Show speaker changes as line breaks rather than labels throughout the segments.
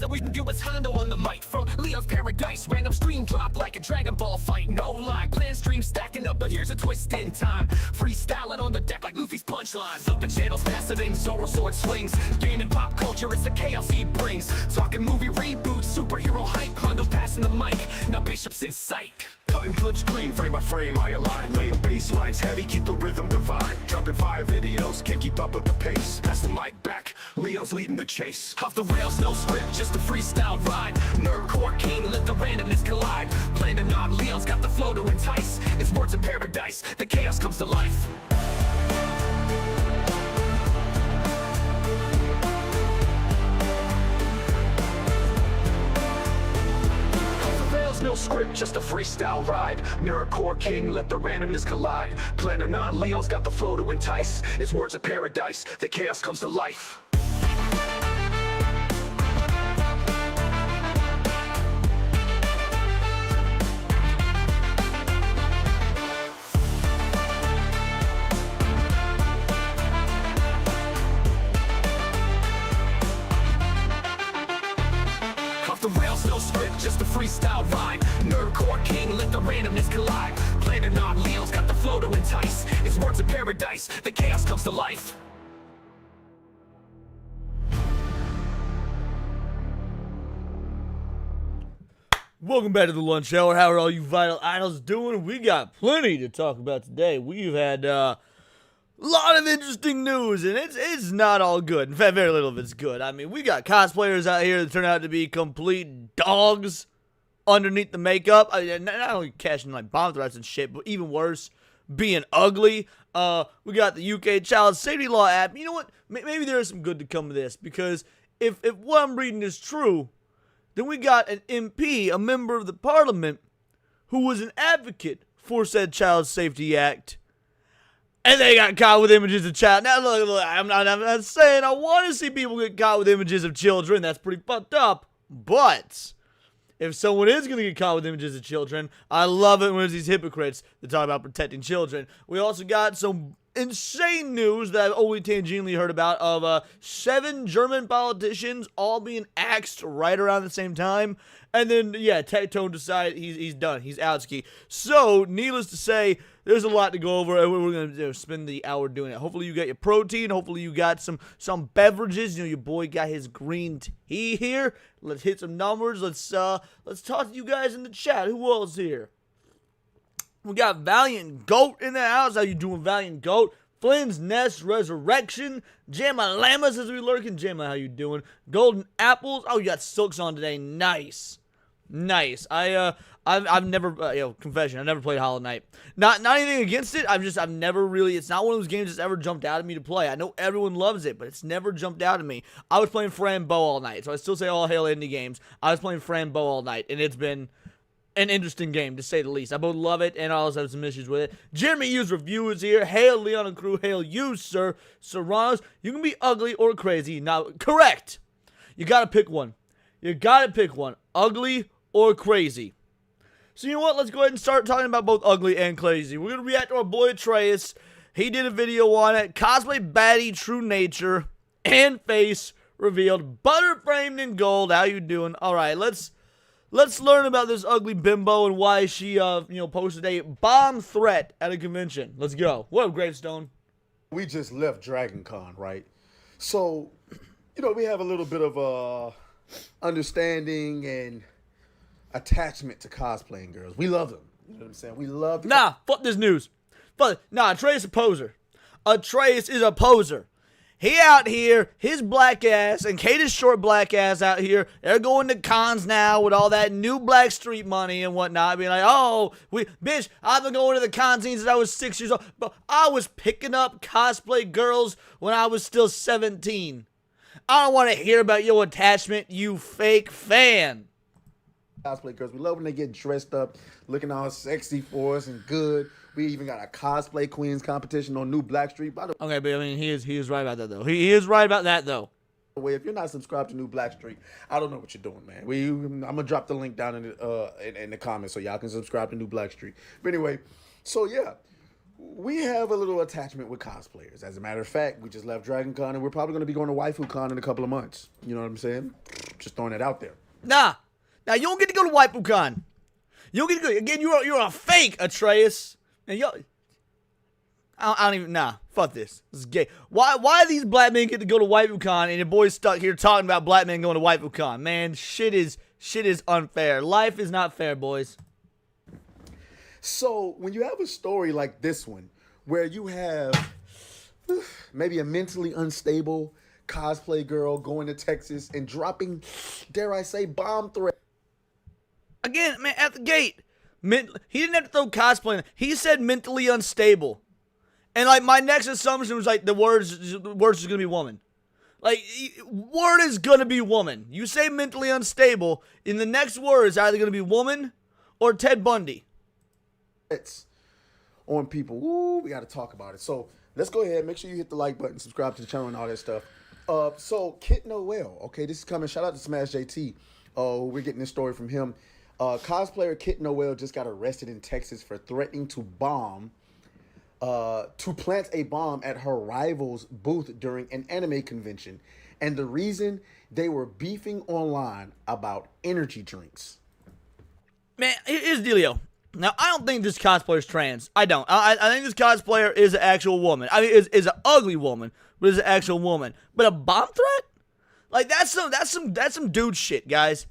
we can do what's Hondo on the mic. From Leo's Paradise, random stream drop like a Dragon Ball fight. No lie, plan stream stacking up, but here's a twist in time. Freestyling on the deck like Luffy's punchlines. Up the channels faster than Zoro sword swings. Gaming pop culture, it's the chaos he brings. Talking movie reboots, superhero hype. Hondo passing the mic, now Bishop's in sight. Cutting punch screen, frame by frame, I align. Laying bass lines heavy, keep the rhythm divine. Dropping fire videos, can't keep up with the pace. Pass the mic back, Leo's leading the chase. Off the rails, no script, just a freestyle ride. Nerdcore king, let the randomness collide. Planning on Leo's got the flow to entice. It's words of paradise, the chaos comes to life. No script, just a freestyle ride. Nerdcore king, let the randomness collide. Planning on Leo's got the flow to entice. It's words of paradise, the chaos comes to life. The rails, no script, just a freestyle rhyme. Nerdcore king, let the randomness collide. Planning on Leo's got the flow to entice. It's words of paradise, the chaos comes to life.
Welcome back to the lunch hour. How are all you vital idols doing? We got plenty to talk about today. We've had a lot of interesting news, and it's not all good. In fact, very little of it's good. I mean, we got cosplayers out here that turn out to be complete dogs underneath the makeup. I mean, not only cashing like bomb threats and shit, but even worse, being ugly. We got the UK Child Safety Law app. You know what? Maybe there is some good to come of this, because if what I'm reading is true, then we got an MP, a member of the parliament, who was an advocate for said Child Safety Act. And they got caught with images of child. Now, look, I'm not saying I want to see people get caught with images of children. That's pretty fucked up. But if someone is going to get caught with images of children, I love it when there's these hypocrites that talk about protecting children. We also got some insane news that I've only tangentially heard about of 7 German politicians all being axed right around the same time. And then, yeah, Tectone decided he's done. He's out ski. So, needless to say, there's a lot to go over, and we're going to spend the hour doing it. Hopefully you got your protein. Hopefully you got some beverages. You know, your boy got his green tea here. Let's hit some numbers. Let's talk to you guys in the chat. Who else here? We got Valiant Goat in the house. How you doing, Valiant Goat? Flynn's Nest Resurrection. Jamma Llamas as we lurking. Jamma, how you doing? Golden Apples. Oh, you got silks on today. Nice. Nice. I've never, confession, I've never played Hollow Knight. Not anything against it. I've never really, it's not one of those games that's ever jumped out at me to play. I know everyone loves it, but it's never jumped out at me. I was playing Frambo all night, so I still say all hail indie games. I was playing Frambo all night, and it's been an interesting game, to say the least. I both love it, and I also have some issues with it. Jeremy Hughes Review is here. Hail, Leon and crew. Hail you, sir. Serranos, you can be ugly or crazy. Now, correct. You gotta pick one. You gotta pick one. Ugly or crazy. So you know what? Let's go ahead and start talking about both ugly and crazy. We're going to react to our boy Atreus. He did a video on it. Cosplay baddie, true nature, and face revealed. Butter framed in gold. How you doing? All right, let's learn about this ugly bimbo and why she, posted a bomb threat at a convention. Let's go. What up, Gravestone?
We just left Dragon Con, right? So, we have a little bit of understanding and attachment to cosplaying girls. We love them. You know what I'm saying? We love them.
Nah, fuck this news. Atreus is a poser. Atreus is a poser. He out here, his black ass, and Kata's short black ass out here, they're going to cons now with all that new black street money and whatnot, being like, bitch, I've been going to the cons since I was 6 years old, but I was picking up cosplay girls when I was still 17. I don't want to hear about your attachment, you fake fan.
Cosplay girls, we love when they get dressed up, looking all sexy for us and good. We even got a cosplay queens competition on New Blackstreet. By the
Okay, but I mean, he is right about that though. He is right about that though.
way, if you're not subscribed to New Blackstreet, I don't know what you're doing, man. I'm gonna drop the link down in the comments so y'all can subscribe to New Blackstreet. But anyway, so yeah, we have a little attachment with cosplayers. As a matter of fact, we just left Dragon Con and we're probably going to be going to Waifu Con in a couple of months. You know what I'm saying? Just throwing it out there.
Nah. Now, you don't get to go to WaifuCon. You don't get to go. Again, you're a fake, Atreus. And I don't even, nah. Fuck this. This is gay. Why these black men get to go to WaifuCon and your boy's stuck here talking about black men going to WaifuCon? Man, shit is unfair. Life is not fair, boys.
So, when you have a story like this one, where you have maybe a mentally unstable cosplay girl going to Texas and dropping, dare I say, bomb threats.
Again, man, at the gate, he didn't have to throw cosplay in. He said mentally unstable. And, like, my next assumption was, like, the words is going to be woman. Like, word is going to be woman. You say mentally unstable, in the next word is either going to be woman or Ted Bundy.
It's on people. Ooh, we got to talk about it. So, let's go ahead. Make sure you hit the like button, subscribe to the channel, and all that stuff. So, Kit Noel. Okay, this is coming. Shout out to Smash JT. We're getting this story from him. Cosplayer Kit Noel just got arrested in Texas for threatening to plant a bomb at her rival's booth during an anime convention. And the reason, they were beefing online about energy drinks.
Man, here's the dealio. Now, I don't think this cosplayer's trans. I don't. I think this cosplayer is an actual woman. I mean, is an ugly woman, but is an actual woman. But a bomb threat? Like, that's some dude shit, guys.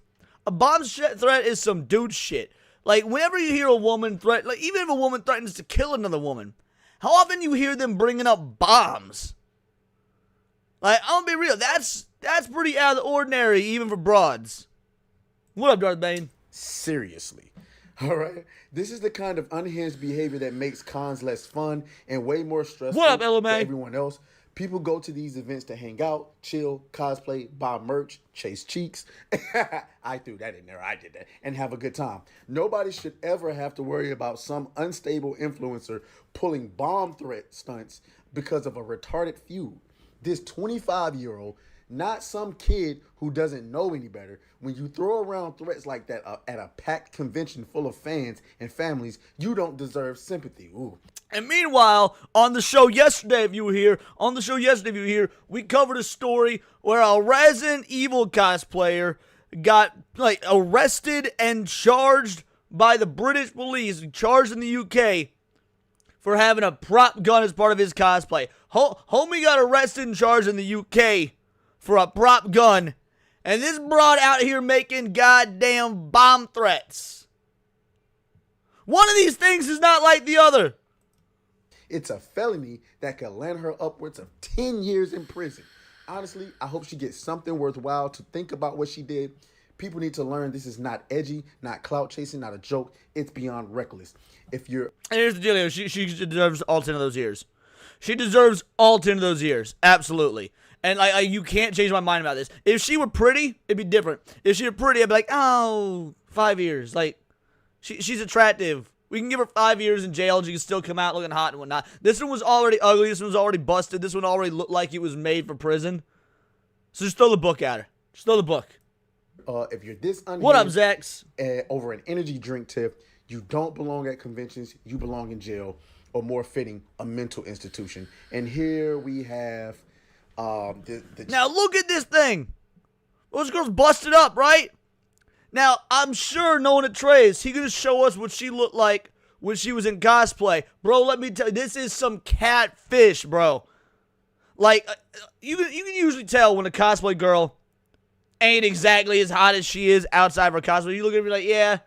A bomb threat is some dude shit. Like, whenever you hear a woman like, even if a woman threatens to kill another woman, how often you hear them bringing up bombs? Like, I'm gonna be real. That's pretty out of the ordinary, even for broads. What up, Darth Bane?
Seriously. All right. This is the kind of unhinged behavior that makes cons less fun and way more stressful
What up,
for
LMA?
everyone else. People go to these events to hang out, chill, cosplay, buy merch, chase cheeks. I threw that in there. I did that. And have a good time. Nobody should ever have to worry about some unstable influencer pulling bomb threat stunts because of a retarded feud. This 25-year-old, not some kid who doesn't know any better. When you throw around threats like that at a packed convention full of fans and families, you don't deserve sympathy. Ooh.
And meanwhile, on the show yesterday, if you were here, we covered a story where a Resident Evil cosplayer got, like, arrested and charged by the British police, charged in the UK for having a prop gun as part of his cosplay. Homie got arrested and charged in the UK for a prop gun, and this broad out here making goddamn bomb threats. One of these things is not like the other.
It's a felony that could land her upwards of 10 years in prison. Honestly, I hope she gets something worthwhile to think about what she did. People need to learn this is not edgy, not clout chasing, not a joke. It's beyond reckless. If you're...
And here's the deal, she deserves all 10 of those years. She deserves all 10 of those years. Absolutely. And you can't change my mind about this. If she were pretty, it'd be different. If she were pretty, I'd be like, oh, 5 years. Like, she's attractive. We can give her 5 years in jail. She can still come out looking hot and whatnot. This one was already ugly. This one was already busted. This one already looked like it was made for prison. So just throw the book at her. Just throw the book.
If you're this unhinged,
What up, Zax?
Over an energy drink tip, you don't belong at conventions. You belong in jail, or more fitting, a mental institution. And here we have
Now look at this thing. Those girls busted up, right? Now, I'm sure knowing Atreus, he's going to show us what she looked like when she was in cosplay. Bro, let me tell you, this is some catfish, bro. Like, you can usually tell when a cosplay girl ain't exactly as hot as she is outside of her cosplay. You look at her like, yeah,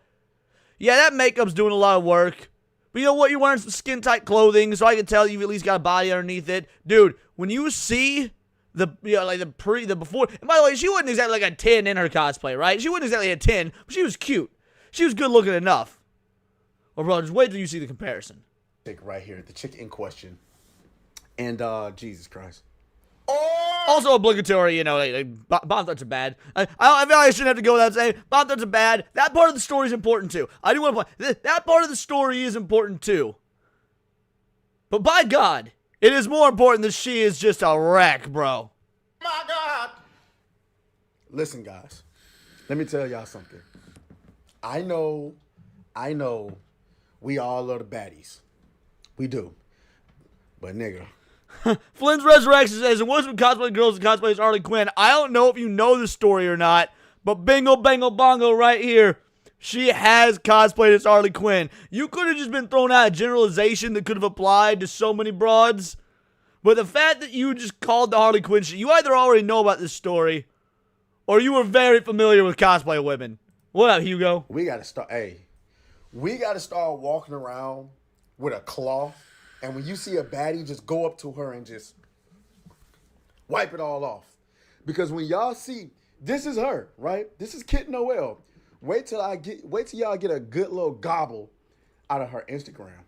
that makeup's doing a lot of work. But you know what? You're wearing some skin-tight clothing, so I can tell you've at least got a body underneath it. Dude, when you see the before, and by the way, she wasn't exactly like a 10 in her cosplay, right? She wasn't exactly a 10, but she was cute. She was good looking enough. Well, bro, just wait till you see the comparison.
right here, the chick in question. And Jesus Christ.
Also obligatory, bomb threats are bad. I feel like I shouldn't have to go without saying bomb threats are bad. That part of the story is important too. I do want to point that part of the story is important too. But by God, it is more important that she is just a wreck, bro.
My God. Listen, guys. Let me tell y'all something. I know we all love the baddies. We do. But nigga,
Flynn's Resurrection says, it was with cosplay girls and cosplays Harley Quinn. I don't know if you know the story or not, but bingo, bango, bongo right here. She has cosplayed as Harley Quinn. You could have just been thrown out a generalization that could have applied to so many broads. But the fact that you just called the Harley Quinn shit, you either already know about this story, or you were very familiar with cosplay women. What up, Hugo?
we gotta start. Hey, we gotta start walking around with a cloth, and when you see a baddie, just go up to her and just wipe it all off. Because when y'all see, this is her, right? This is Kit Noel. Wait till y'all get a good little gobble out of her Instagram.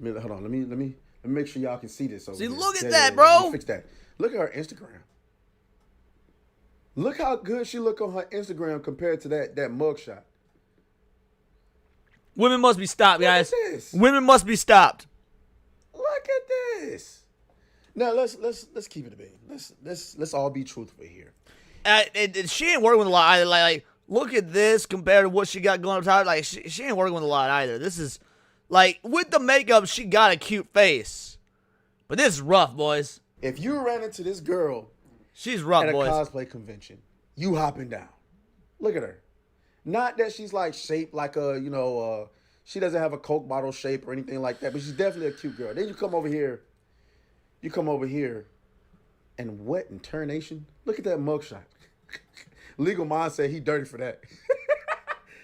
Hold on, let me make sure y'all can see this.
See, look at that, bro.
Let me fix that. Look at her Instagram. Look how good she look on her Instagram compared to that mugshot.
Women must be stopped, guys.
Look at this.
Women must be stopped.
Look at this. Now let's keep it a beat. Let's all be truthful here.
She ain't working with a lot either. Like, look at this compared to what she got going on top. Like, she ain't working with a lot either. This is, like, with the makeup, she got a cute face. But this is rough, boys.
If you ran into this girl
She's rough,
at a
boys.
cosplay convention, you hopping down. Look at her. Not that she's like shaped like a, she doesn't have a Coke bottle shape or anything like that, but she's definitely a cute girl. Then you come over here, and what in tarnation? Look at that mugshot. Legal Mind said he dirty for that.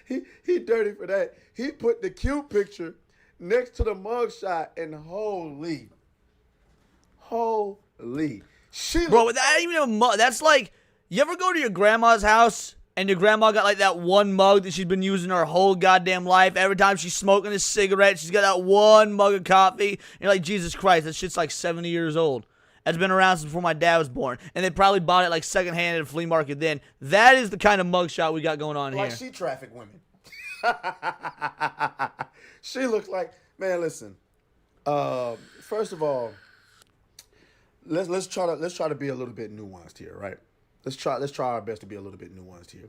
he dirty for that. He put the cute picture next to the mugshot, and holy. She
Bro, that ain't even a mug. That's like, you ever go to your grandma's house and your grandma got like that one mug that she's been using her whole goddamn life? Every time she's smoking a cigarette, she's got that one mug of coffee. And you're like, Jesus Christ, that shit's like 70 years old. That's been around since before my dad was born. And they probably bought it like secondhand at a flea market then. That is the kind of mugshot we got going on
like
here.
she traffic women. She looks like, man, listen. First of all, let's try to be a little bit nuanced here, right? Let's try our best to be a little bit nuanced here.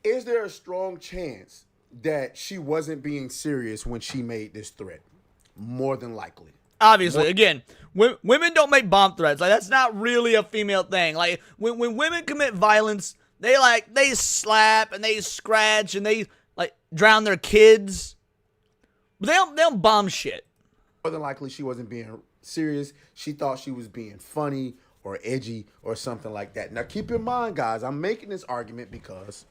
Is there a strong chance that she wasn't being serious when she made this threat? More than likely.
Obviously, again, women don't make bomb threats. Like, that's not really a female thing. Like, when women commit violence, they slap and they scratch and they like drown their kids. But they don't bomb shit.
More than likely, she wasn't being serious. She thought she was being funny or edgy or something like that. Now, keep in mind, guys, I'm making this argument because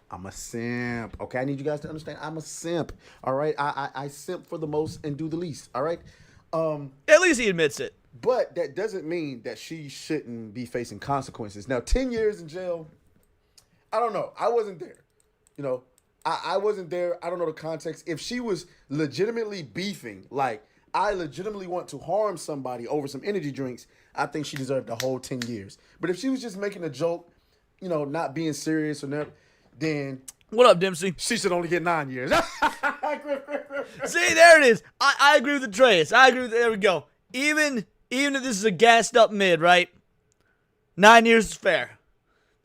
I'm a simp. Okay, I need you guys to understand. I'm a simp. All right, I simp for the most and do the least. All right.
At least he admits it.
But that doesn't mean that she shouldn't be facing consequences. Now, 10 years in jail, I don't know. I wasn't there. I wasn't there. I don't know the context. If she was legitimately beefing, like, I legitimately want to harm somebody over some energy drinks, I think she deserved the whole 10 years. But if she was just making a joke, not being serious or nothing, then...
What up, Dempsey?
She should only get 9 years.
See, there it is. I agree with Atreus. There we go. Even if this is a gassed up mid, right? 9 years is fair.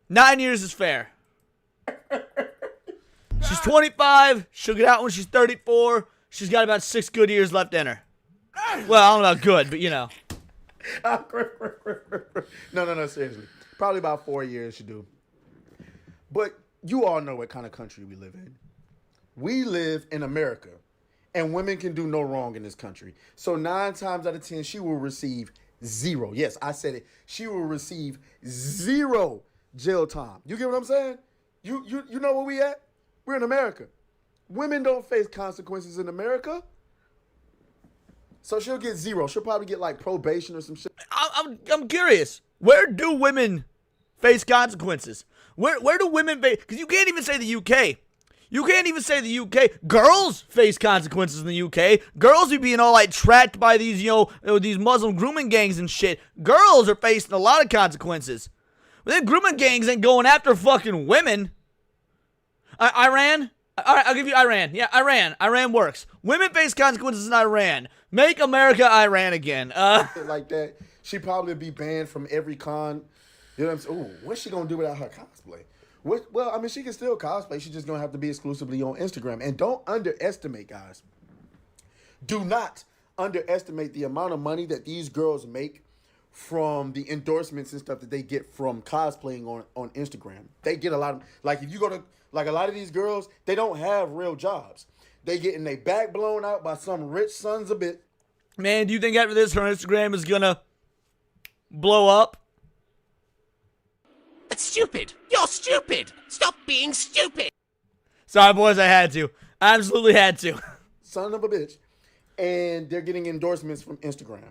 9 years is fair. She's 25. She'll get out when she's 34. She's got about 6 good years left in her. Well, I don't know about good, but
No, seriously. Probably about 4 years she do. But you all know what kind of country we live in. We live in America, and women can do no wrong in this country. So 9 times out of 10, she will receive 0. Yes, I said it. She will receive 0 jail time. You get what I'm saying? You know where we at? We're in America. Women don't face consequences in America. So she'll get 0. She'll probably get like probation or some shit.
I'm curious. Where do women face consequences? Where do women face? Because you can't even say the UK. You can't even say the UK. Girls face consequences in the UK. Girls are being all like tracked by these, these Muslim grooming gangs and shit. Girls are facing a lot of consequences. But then grooming gangs ain't going after fucking women. Iran? All right, I'll give you Iran. Yeah, Iran. Iran works. Women face consequences in Iran. Make America Iran again.
Like that. She probably be banned from every con. You know what I'm saying? Ooh, what's she gonna do without her cosplay? Well, I mean, she can still cosplay. She's just gonna have to be exclusively on Instagram. And don't underestimate, guys. Do not underestimate the amount of money that these girls make from the endorsements and stuff that they get from cosplaying on Instagram. They get a lot of, like, if you go to, like, a lot of these girls, they don't have real jobs. They getting their back blown out by some rich sons of bitch.
Man, do you think after this her Instagram is gonna blow up?
That's stupid. You're stupid. Stop being stupid.
Sorry, boys, I had to. I absolutely had to.
Son of a bitch. And they're getting endorsements from Instagram.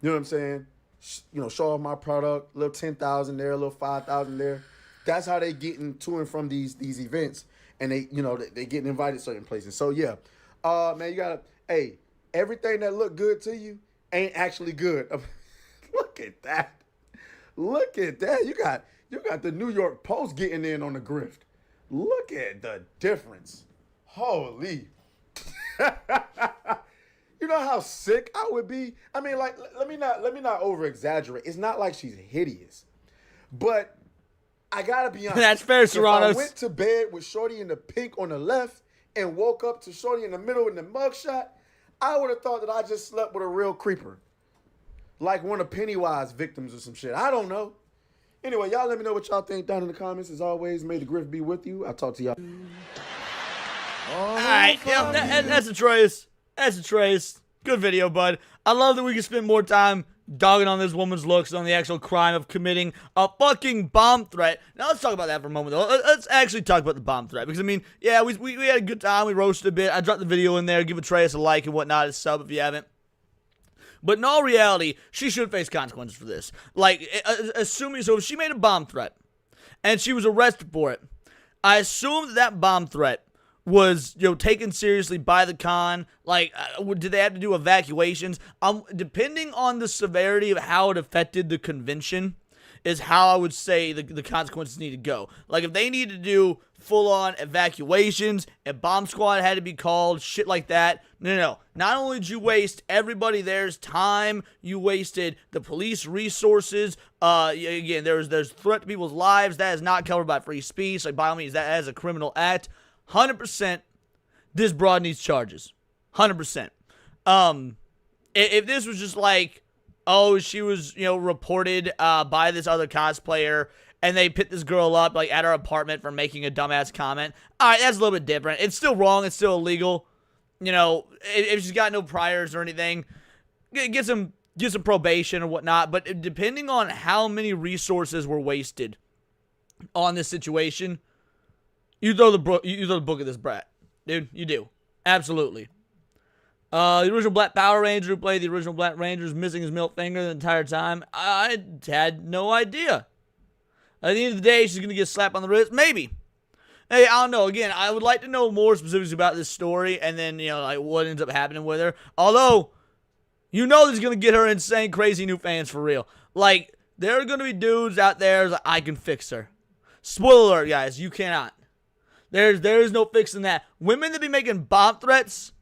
You know what I'm saying? You know, show off my product, a little 10,000 there, a little 5,000 there. That's how they getting to and from these events, and they, you know, they getting invited to certain places. So yeah, man, you gotta, hey, everything that look good to you ain't actually good. Look at that. Look at that. You got the New York Post getting in on the grift. Look at the difference. Holy. You know how sick I would be? I mean, like, let me not over exaggerate. It's not like she's hideous. But I gotta be honest.
That's fair, Serranos.
If I went to bed with Shorty in the pink on the left and woke up to Shorty in the middle in the mugshot, I would have thought that I just slept with a real creeper. Like one of Pennywise victims or some shit. I don't know. Anyway, y'all let me know what y'all think down in the comments. As always, may the grift be with you. I'll talk to y'all.
All right, that's a trace. That's a trace. Good video, bud. I love that we can spend more time dogging on this woman's looks on the actual crime of committing a fucking bomb threat. Now, let's talk about that for a moment, though. Let's actually talk about the bomb threat. Because, I mean, yeah, we had a good time. We roasted a bit. I dropped the video in there. Give Atreus a like and whatnot. A sub if you haven't. But in all reality, she should face consequences for this. Like, assuming, so if she made a bomb threat and she was arrested for it, I assume that bomb threat was, you know, taken seriously by the con. Like, did they have to do evacuations? Depending on the severity of how it affected the convention is how I would say the consequences need to go. Like, if they need to do full-on evacuations, a bomb squad had to be called, shit like that. No. Not only did you waste everybody there's time, you wasted the police resources. Again, there's threat to people's lives. That is not covered by free speech. Like, by all means, that is a criminal act. 100%, this broad needs charges. 100%. If this was just like, oh, she was, you know, reported by this other cosplayer, and they pit this girl up, like, at her apartment for making a dumbass comment, all right, that's a little bit different. It's still wrong. It's still illegal. You know, if she's got no priors or anything, get some probation or whatnot. But depending on how many resources were wasted on this situation, you throw the book at this brat, dude. You do. Absolutely. The original Black Power Ranger who played the original Black Ranger is missing his middle finger the entire time. I had no idea. At the end of the day, she's going to get slapped on the wrist. Maybe. Hey, I don't know. Again, I would like to know more specifics about this story and then, you know, like what ends up happening with her. Although, you know this is going to get her insane, crazy new fans for real. Like, there are going to be dudes out there like, I can fix her. Spoiler alert, guys. You cannot. There is no fixing that. Women that be making bomb threats,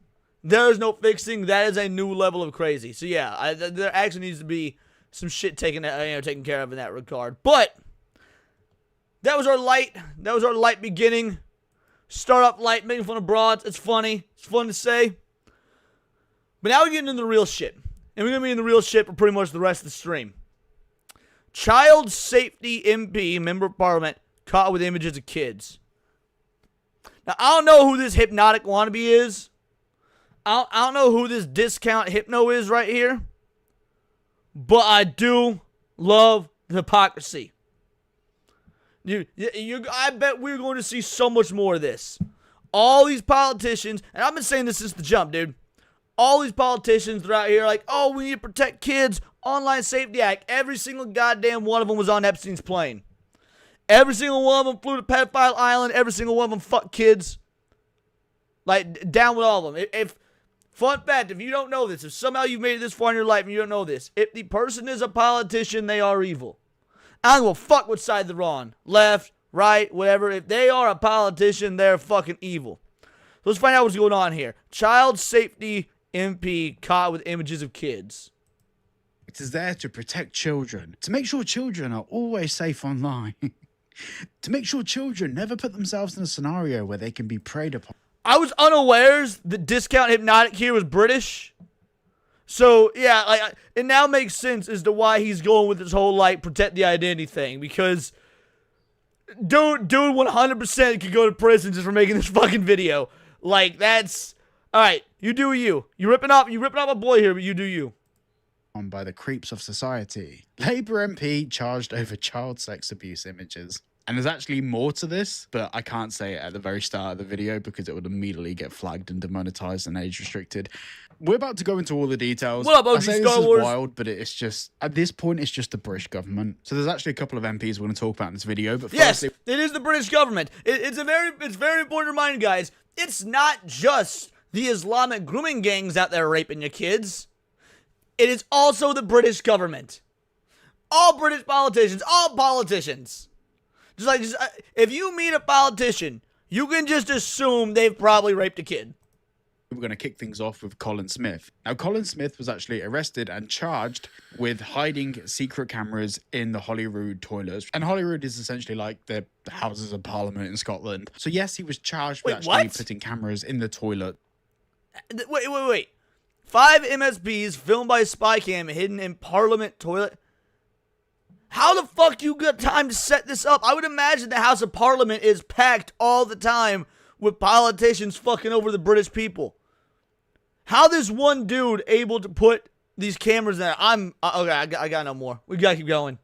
there is no fixing. That is a new level of crazy. So yeah, there actually needs to be some shit taken care of in that regard. But that was our light. That was our light beginning. Start up light, making fun of broads. It's funny. It's fun to say. But now we're getting into the real shit, and we're gonna be in the real shit for pretty much the rest of the stream. Child Safety MP, member of Parliament, caught with images of kids. Now, I don't know who this hypnotic wannabe is. I don't know who this discount hypno is right here. But I do love the hypocrisy. I bet we're going to see so much more of this. All these politicians, and I've been saying this since the jump, dude. All these politicians are out here like, oh, we need to protect kids. Online Safety Act. Every single goddamn one of them was on Epstein's plane. Every single one of them flew to Pedophile Island. Every single one of them fucked kids. Like, down with all of them. Fun fact, if you don't know this, if somehow you've made it this far in your life and you don't know this, if the person is a politician, they are evil. I don't give a fuck what side they're on. Left, right, whatever. If they are a politician, they're fucking evil. So let's find out what's going on here. Child Safety MP caught with images of kids.
It is there to protect children, to make sure children are always safe online. To make sure children never put themselves in a scenario where they can be preyed upon.
I was unawares the Discount Hypnotic here was British. So, yeah, like, it now makes sense as to why he's going with this whole, like, protect the identity thing. Because dude 100% could go to prison just for making this fucking video. Like, that's... Alright, you do you. You're ripping off a boy here, but you do you.
By the creeps of society. Labour MP charged over child sex abuse images. And there's actually more to this, but I can't say it at the very start of the video because it would immediately get flagged and demonetized and age restricted. We're about to go into all the details.
What up, OG
I say
Star
this
Wars?
is wild, but it's just, at this point, it's just the British government. So there's actually a couple of MPs we're going to talk about in this video. But
Yes,
firstly,
it is the British government. It's very important to remind you guys, it's not just the Islamic grooming gangs out there raping your kids. It is also the British government. All British politicians, Just if you meet a politician, you can just assume they've probably raped a kid.
we're going to kick things off with Colin Smith. Now, Colin Smith was actually arrested and charged with hiding secret cameras in the Holyrood toilets. And Holyrood is essentially like the Houses of Parliament in Scotland. So yes, he was charged with actually putting cameras in the toilet.
Wait. 5 MSPs filmed by spy cam hidden in Parliament toilet. How the fuck you got time to set this up? I would imagine the House of Parliament is packed all the time with politicians fucking over the British people. How this one dude able to put these cameras in there? Okay, I got no more. We gotta keep going.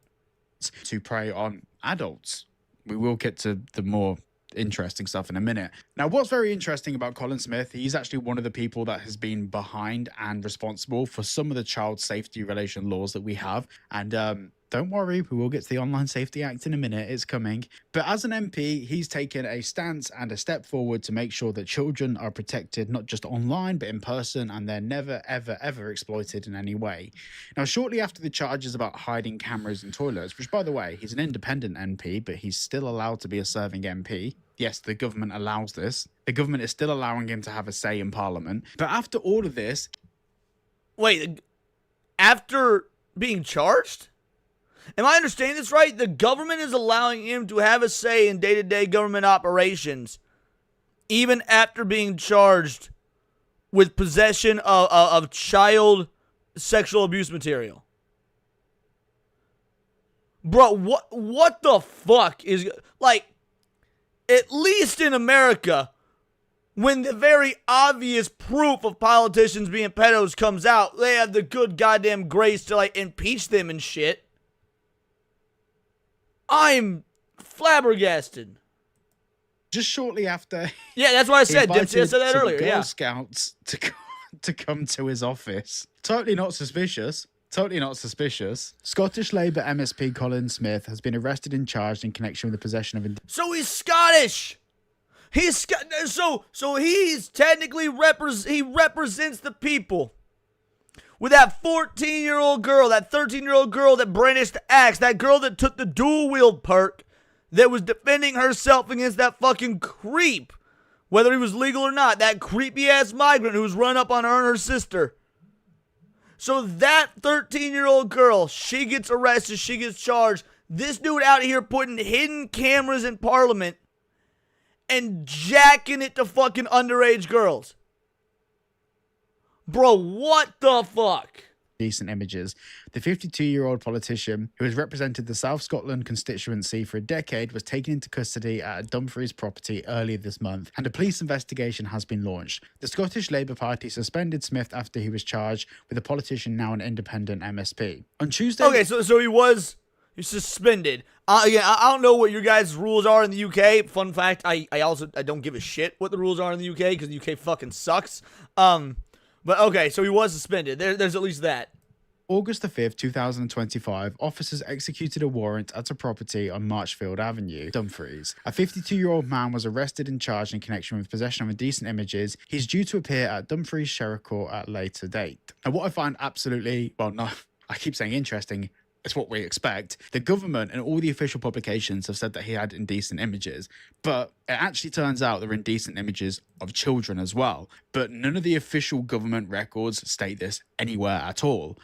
To prey on adults. We will get to the more interesting stuff in a minute. Now, what's very interesting about Colin Smith, he's actually one of the people that has been behind and responsible for some of the child safety relation laws that we have. And don't worry, we will get to the Online Safety Act in a minute. It's coming. But as an MP, he's taken a stance and a step forward to make sure that children are protected, not just online, but in person, and they're never, ever, ever exploited in any way. Now, shortly after the charges about hiding cameras in toilets, which, by the way, he's an independent MP, but he's still allowed to be a serving MP. Yes, the government allows this. The government is still allowing him to have a say in Parliament. But after all of this...
Wait, after being charged? Am I understanding this right? The government is allowing him to have a say in day-to-day government operations, even after being charged with possession of child sexual abuse material. Bro, what the fuck is... Like, at least in America, when the very obvious proof of politicians being pedos comes out, they have the good goddamn grace to, like, impeach them and shit. I'm flabbergasted.
Just shortly after...
Yeah, that's what I said. I said that earlier,
Girl Scouts to come to his office. Totally not suspicious. Scottish Labour MSP Colin Smith has been arrested and charged in connection with the possession of...
So he's Scottish! So he's technically he represents the people. With that 14-year-old girl, that 13-year-old girl that brandished the axe, that girl that took the dual-wield perk, that was defending herself against that fucking creep, whether he was legal or not, that creepy-ass migrant who was run up on her and her sister. So that 13-year-old girl, she gets arrested, she gets charged. This dude out here putting hidden cameras in Parliament and jacking it to fucking underage girls. Bro, what the fuck?
Decent images. The 52-year-old politician who has represented the South Scotland constituency for a decade was taken into custody at a Dumfries property earlier this month, and a police investigation has been launched. The Scottish Labour Party suspended Smith after he was charged with the politician now an independent MSP. On Tuesday...
Okay, so he's suspended. Again, I don't know what your guys' rules are in the UK. Fun fact, I don't give a shit what the rules are in the UK because the UK fucking sucks. But okay, so he was suspended. There's at least that.
August the 5th, 2025, officers executed a warrant at a property on Marchfield Avenue, Dumfries. A 52-year-old man was arrested and charged in connection with possession of indecent images. He's due to appear at Dumfries Sheriff Court at a later date. And what I find absolutely, well, no, I keep saying interesting, it's what we expect. The government and all the official publications have said that he had indecent images, but it actually turns out they're indecent images of children as well. But none of the official government records state this anywhere at all.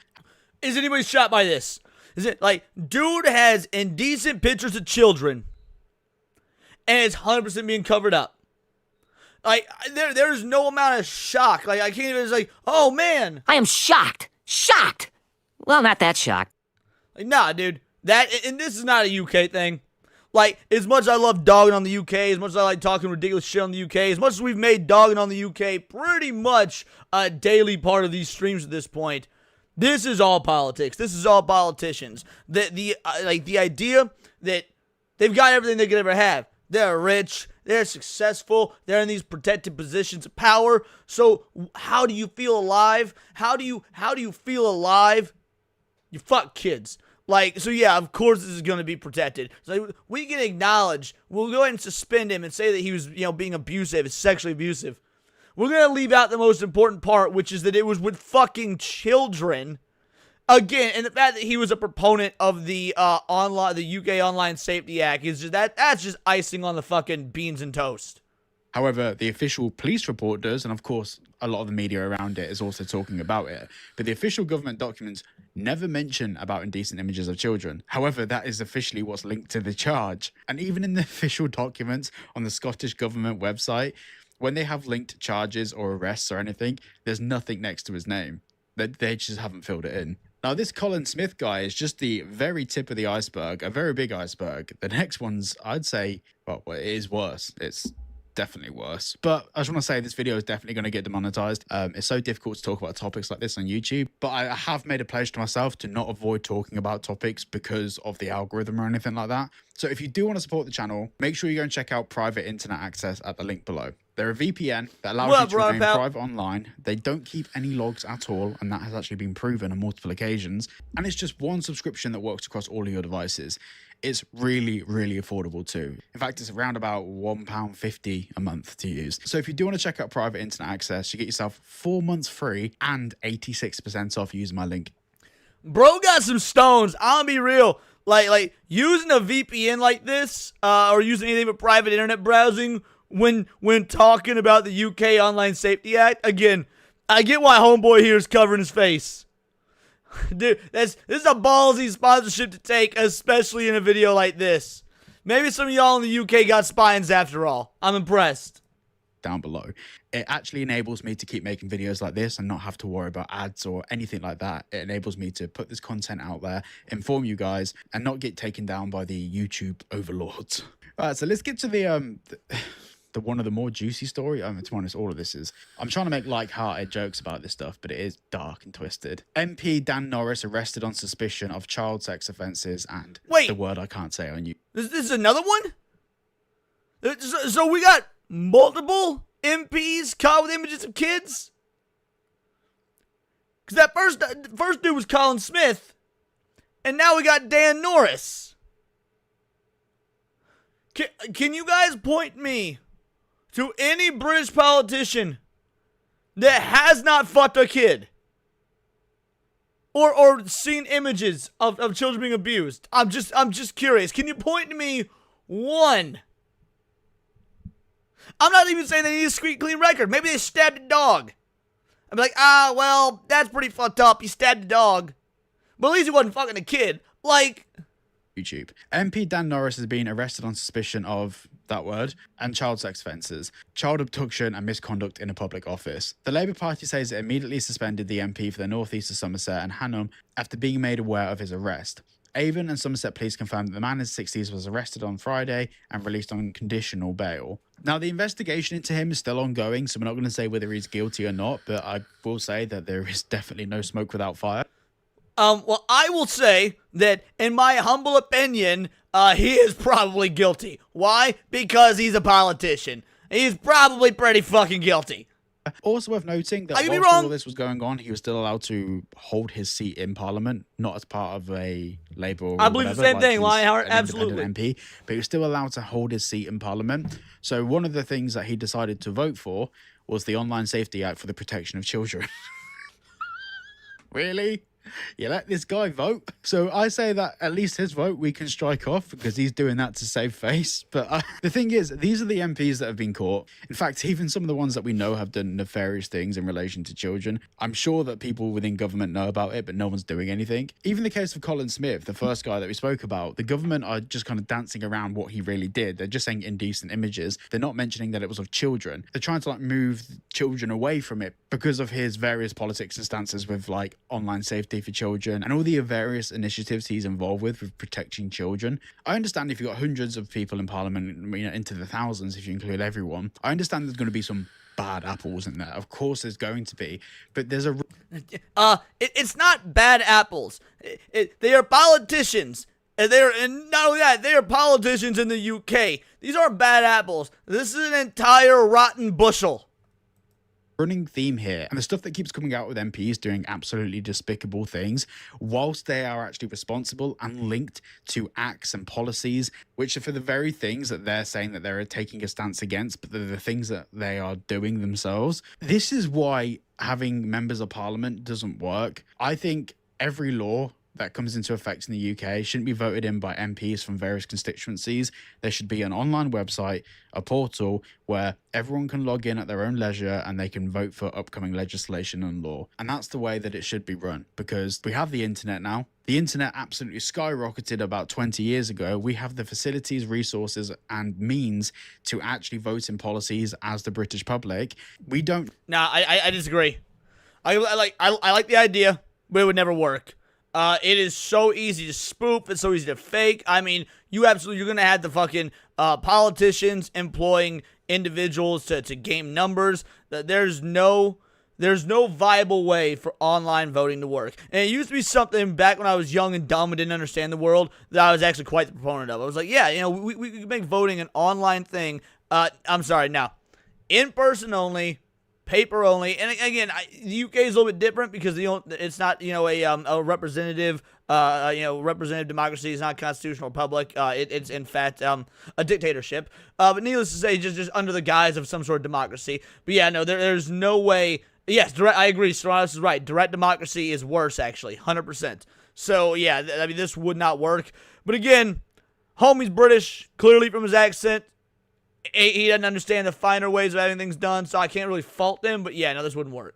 Is anybody shocked by this? Is it like, dude has indecent pictures of children and it's 100% being covered up? Like, there's no amount of shock. Like, I can't even, it's like, oh, man.
I am shocked. Shocked. Well, not that shocked.
Like, nah, dude. And this is not a UK thing. Like, as much as I love dogging on the UK, as much as I like talking ridiculous shit on the UK, as much as we've made dogging on the UK pretty much a daily part of these streams at this point, this is all politics. This is all politicians. The idea that they've got everything they could ever have. They're rich. They're successful. They're in these protected positions of power. So how do you feel alive? How do you feel alive? You fuck kids. Like, so yeah, of course this is going to be protected. So we can acknowledge, we'll go ahead and suspend him and say that he was, being abusive, sexually abusive. We're going to leave out the most important part, which is that it was with fucking children. Again, and the fact that he was a proponent of the UK Online Safety Act is just that's just icing on the fucking beans and toast.
However, the official police report does, and of course, a lot of the media around it is also talking about it. But the official government documents never mention about indecent images of children. However, that is officially what's linked to the charge. And even in the official documents on the Scottish government website, when they have linked charges or arrests or anything, there's nothing next to his name. They just haven't filled it in. Now, this Colin Smith guy is just the very tip of the iceberg, a very big iceberg. The next one's, I'd say, well, it is worse. It's definitely worse. But I just want to say this video is definitely going to get demonetized. It's so difficult to talk about topics like this on YouTube, but I have made a pledge to myself to not avoid talking about topics because of the algorithm or anything like that. So if you do want to support the channel, make sure you go and check out private internet access at the link below. They're a VPN that allows you to remain private online. They don't keep any logs at all, and that has actually been proven on multiple occasions. And it's just one subscription that works across all of your devices. It's really, really affordable too. In fact, it's around about £1.50 a month to use. So if you do want to check out private internet access, you get yourself 4 months free and 86% off using my link.
Bro got some stones. I'll be real. Like using a VPN like this, or using anything but private internet browsing when talking about the UK Online Safety Act, again, I get why homeboy here is covering his face. Dude, this is a ballsy sponsorship to take, especially in a video like this. Maybe some of y'all in the UK got spines after all. I'm impressed.
Down below. It actually enables me to keep making videos like this and not have to worry about ads or anything like that. It enables me to put this content out there, inform you guys, and not get taken down by the YouTube overlords. All right, so let's get to the one of the more juicy story. To be honest, all of this is, I'm trying to make light-hearted jokes about this stuff, but it is dark and twisted. MP Dan Norris arrested on suspicion of child sex offences and the word I can't say on you.
This is another one? So we got multiple MPs caught with images of kids? Because that first dude was Colin Smith, and now we got Dan Norris. Can you guys point me to any British politician that has not fucked a kid or seen images of children being abused? I'm just curious. Can you point to me one? I'm not even saying they need a squeaky clean record. Maybe they stabbed a dog. I'm like, well, that's pretty fucked up. He stabbed a dog, but at least he wasn't fucking a kid. Like,
YouTube. MP Dan Norris has been arrested on suspicion of that word and child sex offences, child abduction and misconduct in a public office. The Labour Party says it immediately suspended the MP for the northeast of Somerset and Hanham after being made aware of his arrest. Avon and Somerset police confirmed that the man in his 60s was arrested on Friday and released on conditional bail. Now, the investigation into him is still ongoing, so we're not going to say whether he's guilty or not, but I will say that there is definitely no smoke without fire.
Well, I will say that, in my humble opinion, he is probably guilty. Why? Because he's a politician. He's probably pretty fucking guilty.
Also worth noting that whilst all of this was going on, he was still allowed to hold his seat in Parliament, not as part of a Labour or
I believe
whatever,
the same
like
thing, Lionheart, absolutely.
MP, but he was still allowed to hold his seat in Parliament. So one of the things that he decided to vote for was the Online Safety Act for the protection of children. Really? You let this guy vote. So I say that at least his vote we can strike off because he's doing that to save face. But the thing is, these are the MPs that have been caught. In fact, even some of the ones that we know have done nefarious things in relation to children. I'm sure that people within government know about it, but no one's doing anything. Even the case of Colin Smith, the first guy that we spoke about, the government are just kind of dancing around what he really did. They're just saying indecent images. They're not mentioning that it was of children. They're trying to like move children away from it because of his various politics and stances with like online safety for children and all the various initiatives he's involved with protecting children. I understand if you've got hundreds of people in parliament, you know, into the thousands if you include everyone. I understand there's going to be some bad apples in there. Of course there's going to be, but there's a
it's not bad apples. They are politicians. And not only that, they are politicians in the UK. These aren't bad apples. This is an entire rotten bushel.
Running theme here, and the stuff that keeps coming out with MPs doing absolutely despicable things, whilst they are actually responsible and linked to acts and policies, which are for the very things that they're saying that they're taking a stance against, but they're the things that they are doing themselves. This is why having members of parliament doesn't work. I think every law that comes into effect in the UK shouldn't be voted in by MPs from various constituencies. There should be an online website, a portal where everyone can log in at their own leisure and they can vote for upcoming legislation and law. And that's the way that it should be run, because we have the internet now. The internet absolutely skyrocketed about 20 years ago. We have the facilities, resources, and means to actually vote in policies as the British public. We don't.
Nah, I disagree. I like the idea, but it would never work. It is so easy to spoof. It's so easy to fake. I mean, you're going to have the fucking politicians employing individuals to game numbers. There's no viable way for online voting to work. And it used to be something back when I was young and dumb and didn't understand the world that I was actually quite the proponent of. I was like, yeah, you know, we could make voting an online thing. I'm sorry, now, in person only. Paper only, and again, the UK is a little bit different because it's not, you know, a representative, representative democracy. It's not a constitutional republic. It's in fact a dictatorship. But needless to say, just under the guise of some sort of democracy. But yeah, no, there's no way. Yes, I agree. Serranos is right. Direct democracy is worse, actually, 100%. So yeah, I mean, this would not work. But again, homie's British, clearly from his accent. He doesn't understand the finer ways of having things done, so I can't really fault him. But yeah, no, this wouldn't work.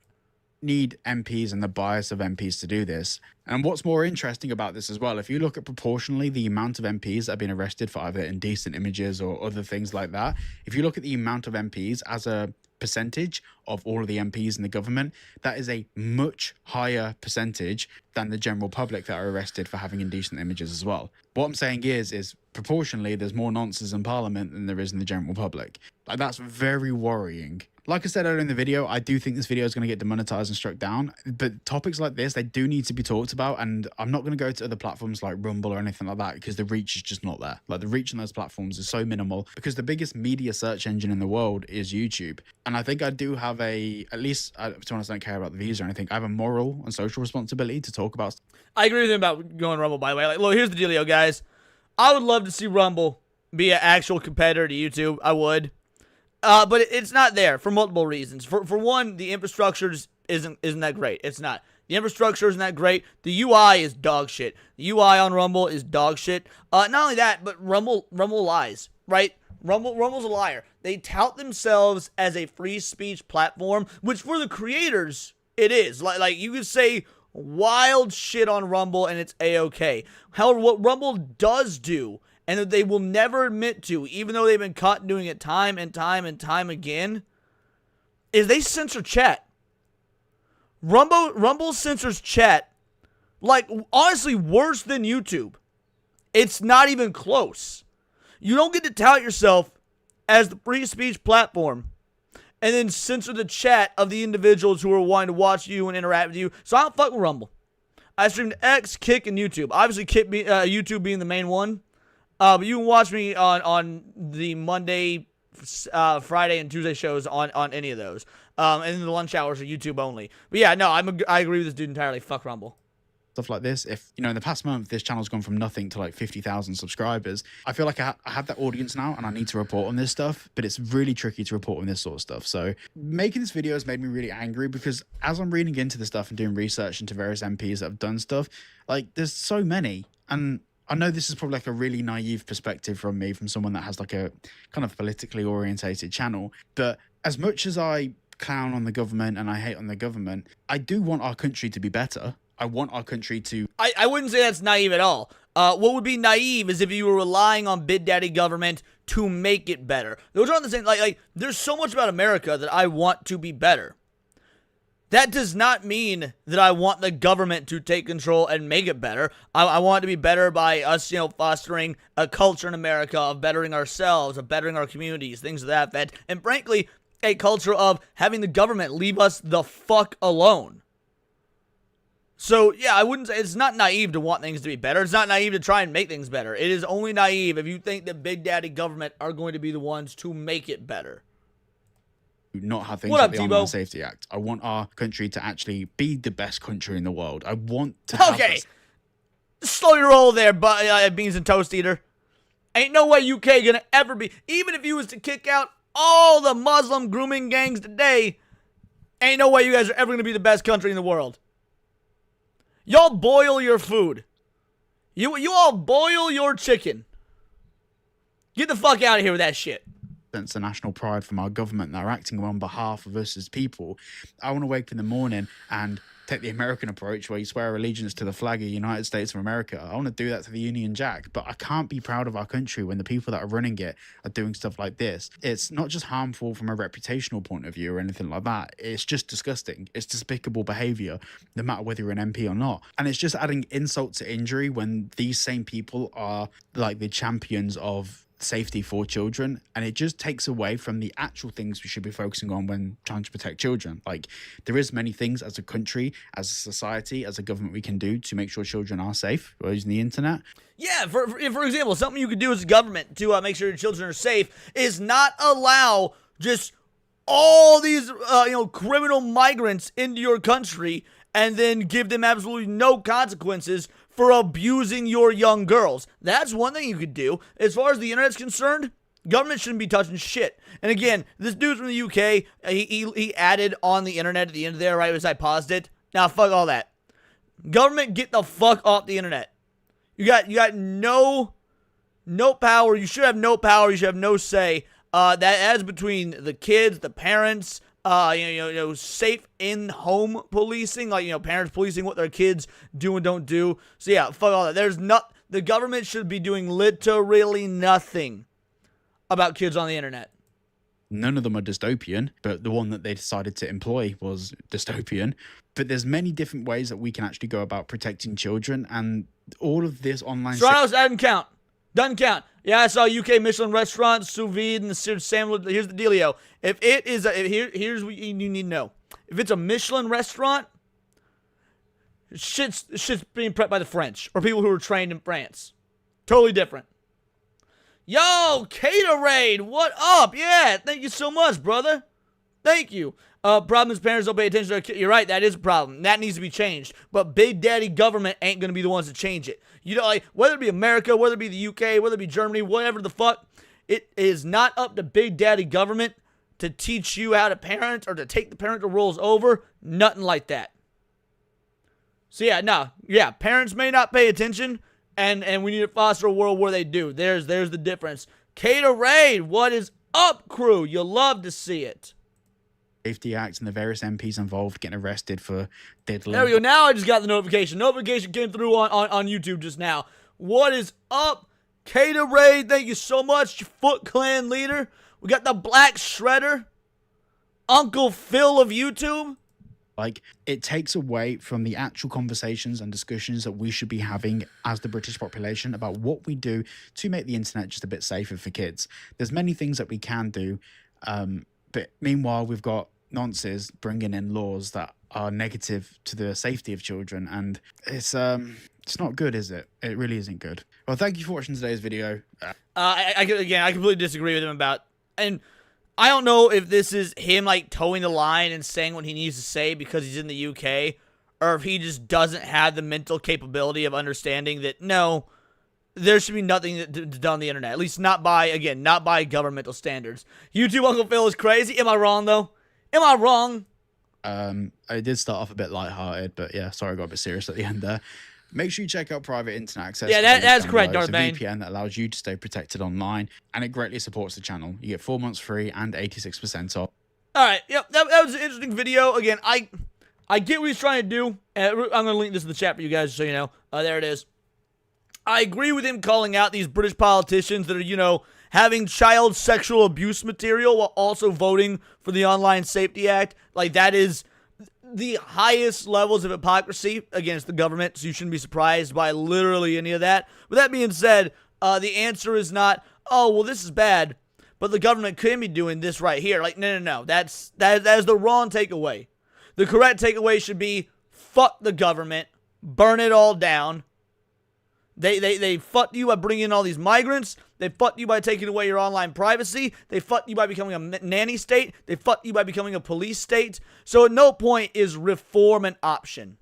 Need MPs and the bias of MPs to do this. And what's more interesting about this as well, if you look at proportionally the amount of MPs that have been arrested for either indecent images or other things like that, if you look at the amount of MPs as a percentage of all of the MPs in the government, that is a much higher percentage than the general public that are arrested for having indecent images as well. What I'm saying is proportionally there's more nonsense in Parliament than there is in the general public. Like, that's very worrying. Like I said earlier in the video, I do think this video is going to get demonetized and struck down, but topics like this, they do need to be talked about, and I'm not going to go to other platforms like Rumble or anything like that because the reach is just not there. Like, the reach on those platforms is so minimal because the biggest media search engine in the world is YouTube. And I think I do have at least, to be honest, I don't care about the views or anything, I have a moral and social responsibility to talk about.
I agree with him about going Rumble, by the way. Like, look, here's the dealio, guys. I would love to see Rumble be an actual competitor to YouTube. I would. But it's not there for multiple reasons. For one, the infrastructure isn't that great. It's not. The infrastructure isn't that great. The UI is dog shit. The UI on Rumble is dog shit. Not only that, but Rumble lies, right? Rumble's a liar. They tout themselves as a free speech platform, which for the creators, it is. Like you could say wild shit on Rumble and it's A-okay. However, what Rumble does do, and that they will never admit to, even though they've been caught doing it time and time and time again, is they censor chat. Rumble censors chat, like, honestly, worse than YouTube. It's not even close. You don't get to tout yourself as the free speech platform and then censor the chat of the individuals who are wanting to watch you and interact with you. So I don't fuck with Rumble. I stream to X, Kick, and YouTube. Obviously, YouTube being the main one. But you can watch me on the Monday, Friday, and Tuesday shows on any of those. And then the lunch hours are YouTube only. But yeah, no, I agree with this dude entirely. Fuck Rumble.
stuff like this. If, you know, in the past month, this channel's gone from nothing to like 50,000 subscribers. I feel like I have that audience now and I need to report on this stuff, but it's really tricky to report on this sort of stuff. So making this video has made me really angry because as I'm reading into the stuff and doing research into various MPs that have done stuff, like there's so many. And I know this is probably like a really naive perspective from me, from someone that has like a kind of politically orientated channel. But as much as I clown on the government and I hate on the government, I do want our country to be better. I want our country to...
I wouldn't say that's naive at all. What would be naive is if you were relying on Big Daddy government to make it better. Those aren't the same. Like, there's so much about America that I want to be better. That does not mean that I want the government to take control and make it better. I want it to be better by us, you know, fostering a culture in America of bettering ourselves, of bettering our communities, things of that effect. And frankly, a culture of having the government leave us the fuck alone. So, yeah, I wouldn't say it's not naive to want things to be better. It's not naive to try and make things better. It is only naive if you think that Big Daddy government are going to be the ones to make it better.
Not have things
What
like
up,
the
Tebow?
Online Safety Act. I want our country to actually be the best country in the world. I want to have
Okay.
this.
Slow your roll there, beans and toast eater. Ain't no way UK gonna ever be, even if you was to kick out all the Muslim grooming gangs today, ain't no way you guys are ever gonna be the best country in the world. Y'all boil your food. You all boil your chicken. Get the fuck out of here with that shit.
Sense of national pride from our government that are acting on behalf of us as people. I want to wake up in the morning and take the American approach where you swear allegiance to the flag of the United States of America. I want to do that to the Union Jack, but I can't be proud of our country when the people that are running it are doing stuff like this. It's not just harmful from a reputational point of view or anything like that. It's just disgusting. It's despicable behavior, no matter whether you're an MP or not. And it's just adding insult to injury when these same people are like the champions of safety for children, and it just takes away from the actual things we should be focusing on when trying to protect children. Like, there is many things as a country, as a society, as a government we can do to make sure children are safe while using the internet.
Yeah, for example, something you could do as a government to make sure your children are safe is not allow just all these criminal migrants into your country and then give them absolutely no consequences for abusing your young girls. That's one thing you could do. As far as the internet's concerned, government shouldn't be touching shit. And again, this dude's from the UK. He added on the internet at the end of there, right as I paused it. Now, fuck all that. Government, get the fuck off the internet. You got no power. You should have no power. You should have no say. That adds between the kids, the parents, safe in-home policing, like, parents policing what their kids do and don't do. So yeah, fuck all that. The government should be doing literally nothing about kids on the internet.
None of them are dystopian, but the one that they decided to employ was dystopian. But there's many different ways that we can actually go about protecting children, and all of this online...
Toronto's doesn't count. Doesn't count. Yeah, I saw a UK Michelin restaurant, sous vide, and the sandwich. Here's the dealio. If it is here's what you need to know. If it's a Michelin restaurant, shit's being prepped by the French or people who are trained in France. Totally different. Yo, Caterade, what up? Yeah, thank you so much, brother. Thank you. Problem is parents don't pay attention to their kids. You're right, that is a problem. That needs to be changed. But Big Daddy government ain't gonna be the ones to change it. Whether it be America, whether it be the UK, whether it be Germany, whatever the fuck, it is not up to Big Daddy government to teach you how to parent or to take the parental roles over. Nothing like that. So yeah, parents may not pay attention, and we need to foster a world where they do. There's the difference. Caterade, what is up, crew? You'll love to see it.
Safety Act and the various MPs involved getting arrested for diddling.
There we go. Now I just got the notification. Notification came through on YouTube just now. What is up, Caterade? Thank you so much, Foot Clan leader. We got the Black Shredder, Uncle Phil of YouTube.
Like, it takes away from the actual conversations and discussions that we should be having as the British population about what we do to make the internet just a bit safer for kids. There's many things that we can do, but meanwhile, we've got nonces bringing in laws that are negative to the safety of children, and it's not good, is it? It really isn't good. Well, thank you for watching today's video.
I completely disagree with him about, and I don't know if this is him like towing the line and saying what he needs to say because he's in the UK, or if he just doesn't have the mental capability of understanding that, no, there should be nothing done on the internet. At least not by governmental standards. YouTube Uncle Phil is crazy. Am I wrong, though? Am I wrong?
I did start off a bit lighthearted, but yeah, sorry I got a bit serious at the end there. Make sure you check out private internet access.
Yeah, that's correct, Darth
It's a
Bane.
VPN that allows you to stay protected online, and it greatly supports the channel. You get 4 months free and 86% off.
All right, yep, that was an interesting video. Again, I get what he's trying to do. I'm going to link this in the chat for you guys so you know. There it is. I agree with him calling out these British politicians that are, having child sexual abuse material while also voting for the Online Safety Act. Like, that is the highest levels of hypocrisy against the government, so you shouldn't be surprised by literally any of that. With that being said, the answer is not, oh, well, this is bad, but the government can be doing this right here. Like, no. That is the wrong takeaway. The correct takeaway should be, fuck the government, burn it all down. They fucked you by bringing in all these migrants. They fucked you by taking away your online privacy. They fucked you by becoming a nanny state. They fucked you by becoming a police state. So at no point is reform an option.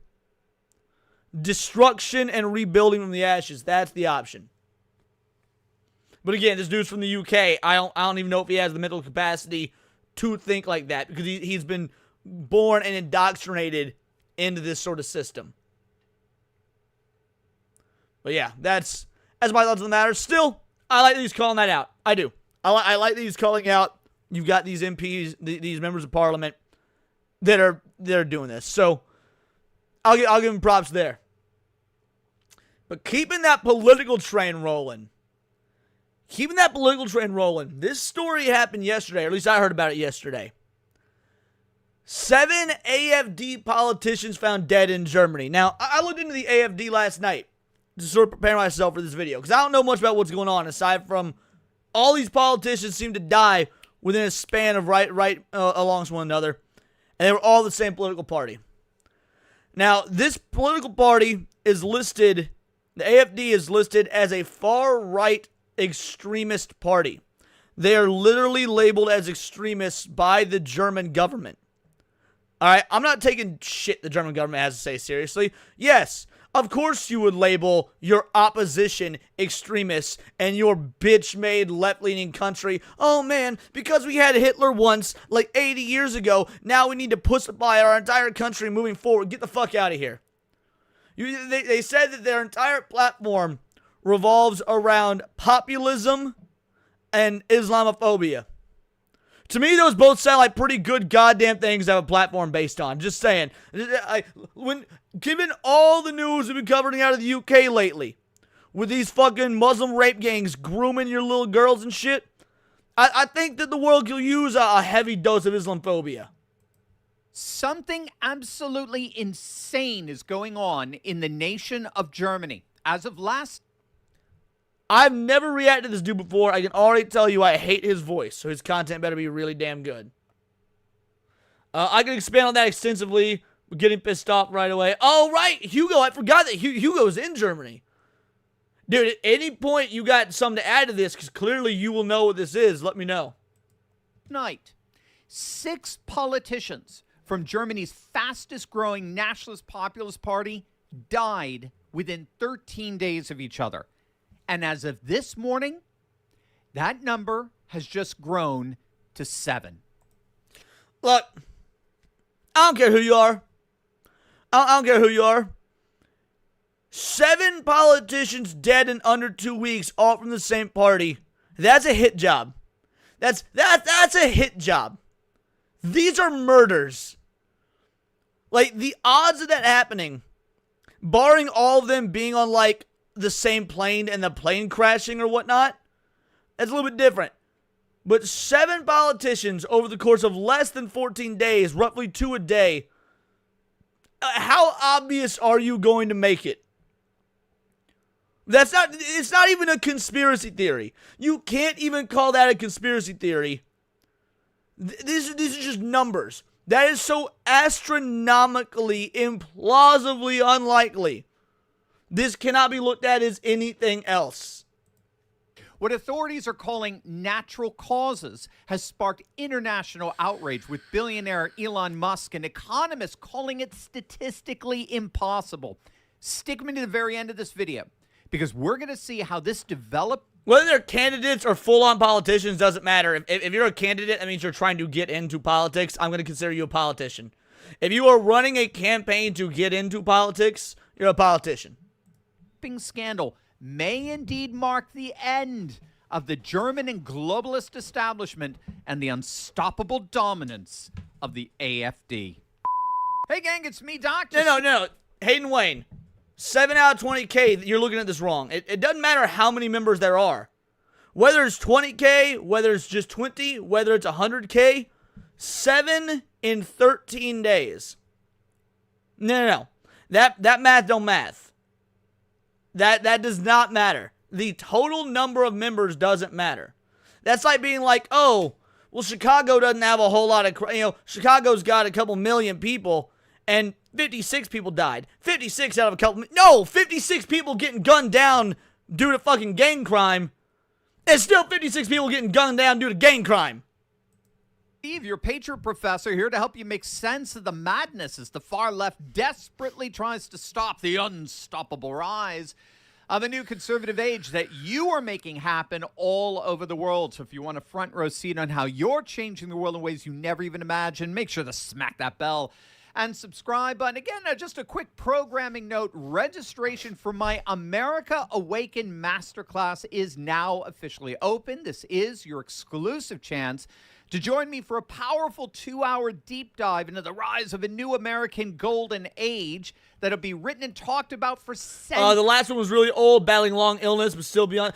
Destruction and rebuilding from the ashes, that's the option. But again, this dude's from the UK. I don't even know if he has the mental capacity to think like that, because he's been born and indoctrinated into this sort of system. But yeah, that's my thoughts on the matter. Still, I like that he's calling that out. I do. I like that he's calling out. You've got these MPs, these members of parliament that are doing this. So I'll give him props there. But keeping that political train rolling. This story happened yesterday, or at least I heard about it yesterday. 7 AFD politicians found dead in Germany. Now, I looked into the AFD last night to sort of prepare myself for this video, because I don't know much about what's going on, aside from all these politicians seem to die within a span of right along one another, and they were all the same political party. Now, this political party is listed, the AFD is listed as a far-right extremist party. They are literally labeled as extremists by the German government. Alright, I'm not taking shit the German government has to say seriously. Yes, of course you would label your opposition extremists and your bitch-made left-leaning country, oh man, because we had Hitler once, like 80 years ago, now we need to pussify our entire country moving forward. Get the fuck out of here. They said that their entire platform revolves around populism and Islamophobia. To me, those both sound like pretty good goddamn things to have a platform based on. Just saying. Given all the news we've been covering out of the UK lately, with these fucking Muslim rape gangs grooming your little girls and shit, I think that the world could use a heavy dose of Islamophobia.
Something absolutely insane is going on in the nation of Germany. As of last...
I've never reacted to this dude before. I can already tell you I hate his voice, so his content better be really damn good. I can expand on that extensively. We're getting pissed off right away. Oh, right, Hugo. I forgot that Hugo's in Germany. Dude, at any point you got something to add to this, because clearly you will know what this is, let me know.
Night, 6 politicians from Germany's fastest-growing nationalist populist party died within 13 days of each other. And as of this morning, that number has just grown to 7.
Look, I don't care who you are. I don't care who you are. 7 politicians dead in under 2 weeks, all from the same party. That's a hit job. That's a hit job. These are murders. Like, the odds of that happening, barring all of them being on, like, the same plane and the plane crashing or whatnot, that's a little bit different. But 7 politicians over the course of less than 14 days, roughly 2 a day, how obvious are you going to make it? It's not even a conspiracy theory. You can't even call that a conspiracy theory. These are just numbers. That is so astronomically, implausibly unlikely. This cannot be looked at as anything else.
What authorities are calling natural causes has sparked international outrage, with billionaire Elon Musk and economists calling it statistically impossible. Stick me to the very end of this video, because we're going to see how this developed.
Whether they're candidates or full-on politicians doesn't matter. If you're a candidate, that means you're trying to get into politics. I'm going to consider you a politician. If you are running a campaign to get into politics, you're a politician.
Scandal may indeed mark the end of the German and globalist establishment and the unstoppable dominance of the AfD. Hey, gang, it's me, Doctor.
No. Hayden Wayne, 7 out of 20K, you're looking at this wrong. It doesn't matter how many members there are. Whether it's 20K, whether it's just 20, whether it's 100K, 7 in 13 days. No. That math don't math. That does not matter. The total number of members doesn't matter. That's like being like, oh, well, Chicago doesn't have a whole lot of, Chicago's got a couple million people, and 56 people died. 56 out of a couple, no, 56 people getting gunned down due to fucking gang crime. There's still 56 people getting gunned down due to gang crime.
Steve, your Patriot professor, here to help you make sense of the madness as the far left desperately tries to stop the unstoppable rise of a new conservative age that you are making happen all over the world. So if you want a front row seat on how you're changing the world in ways you never even imagined, make sure to smack that bell and subscribe button. Again, just a quick programming note. Registration for my America Awakened Masterclass is now officially open. This is your exclusive chance to join me for a powerful 2-hour deep dive into the rise of a new American golden age that'll be written and talked about for centuries.
The last one was really old, battling long illness, but still beyond.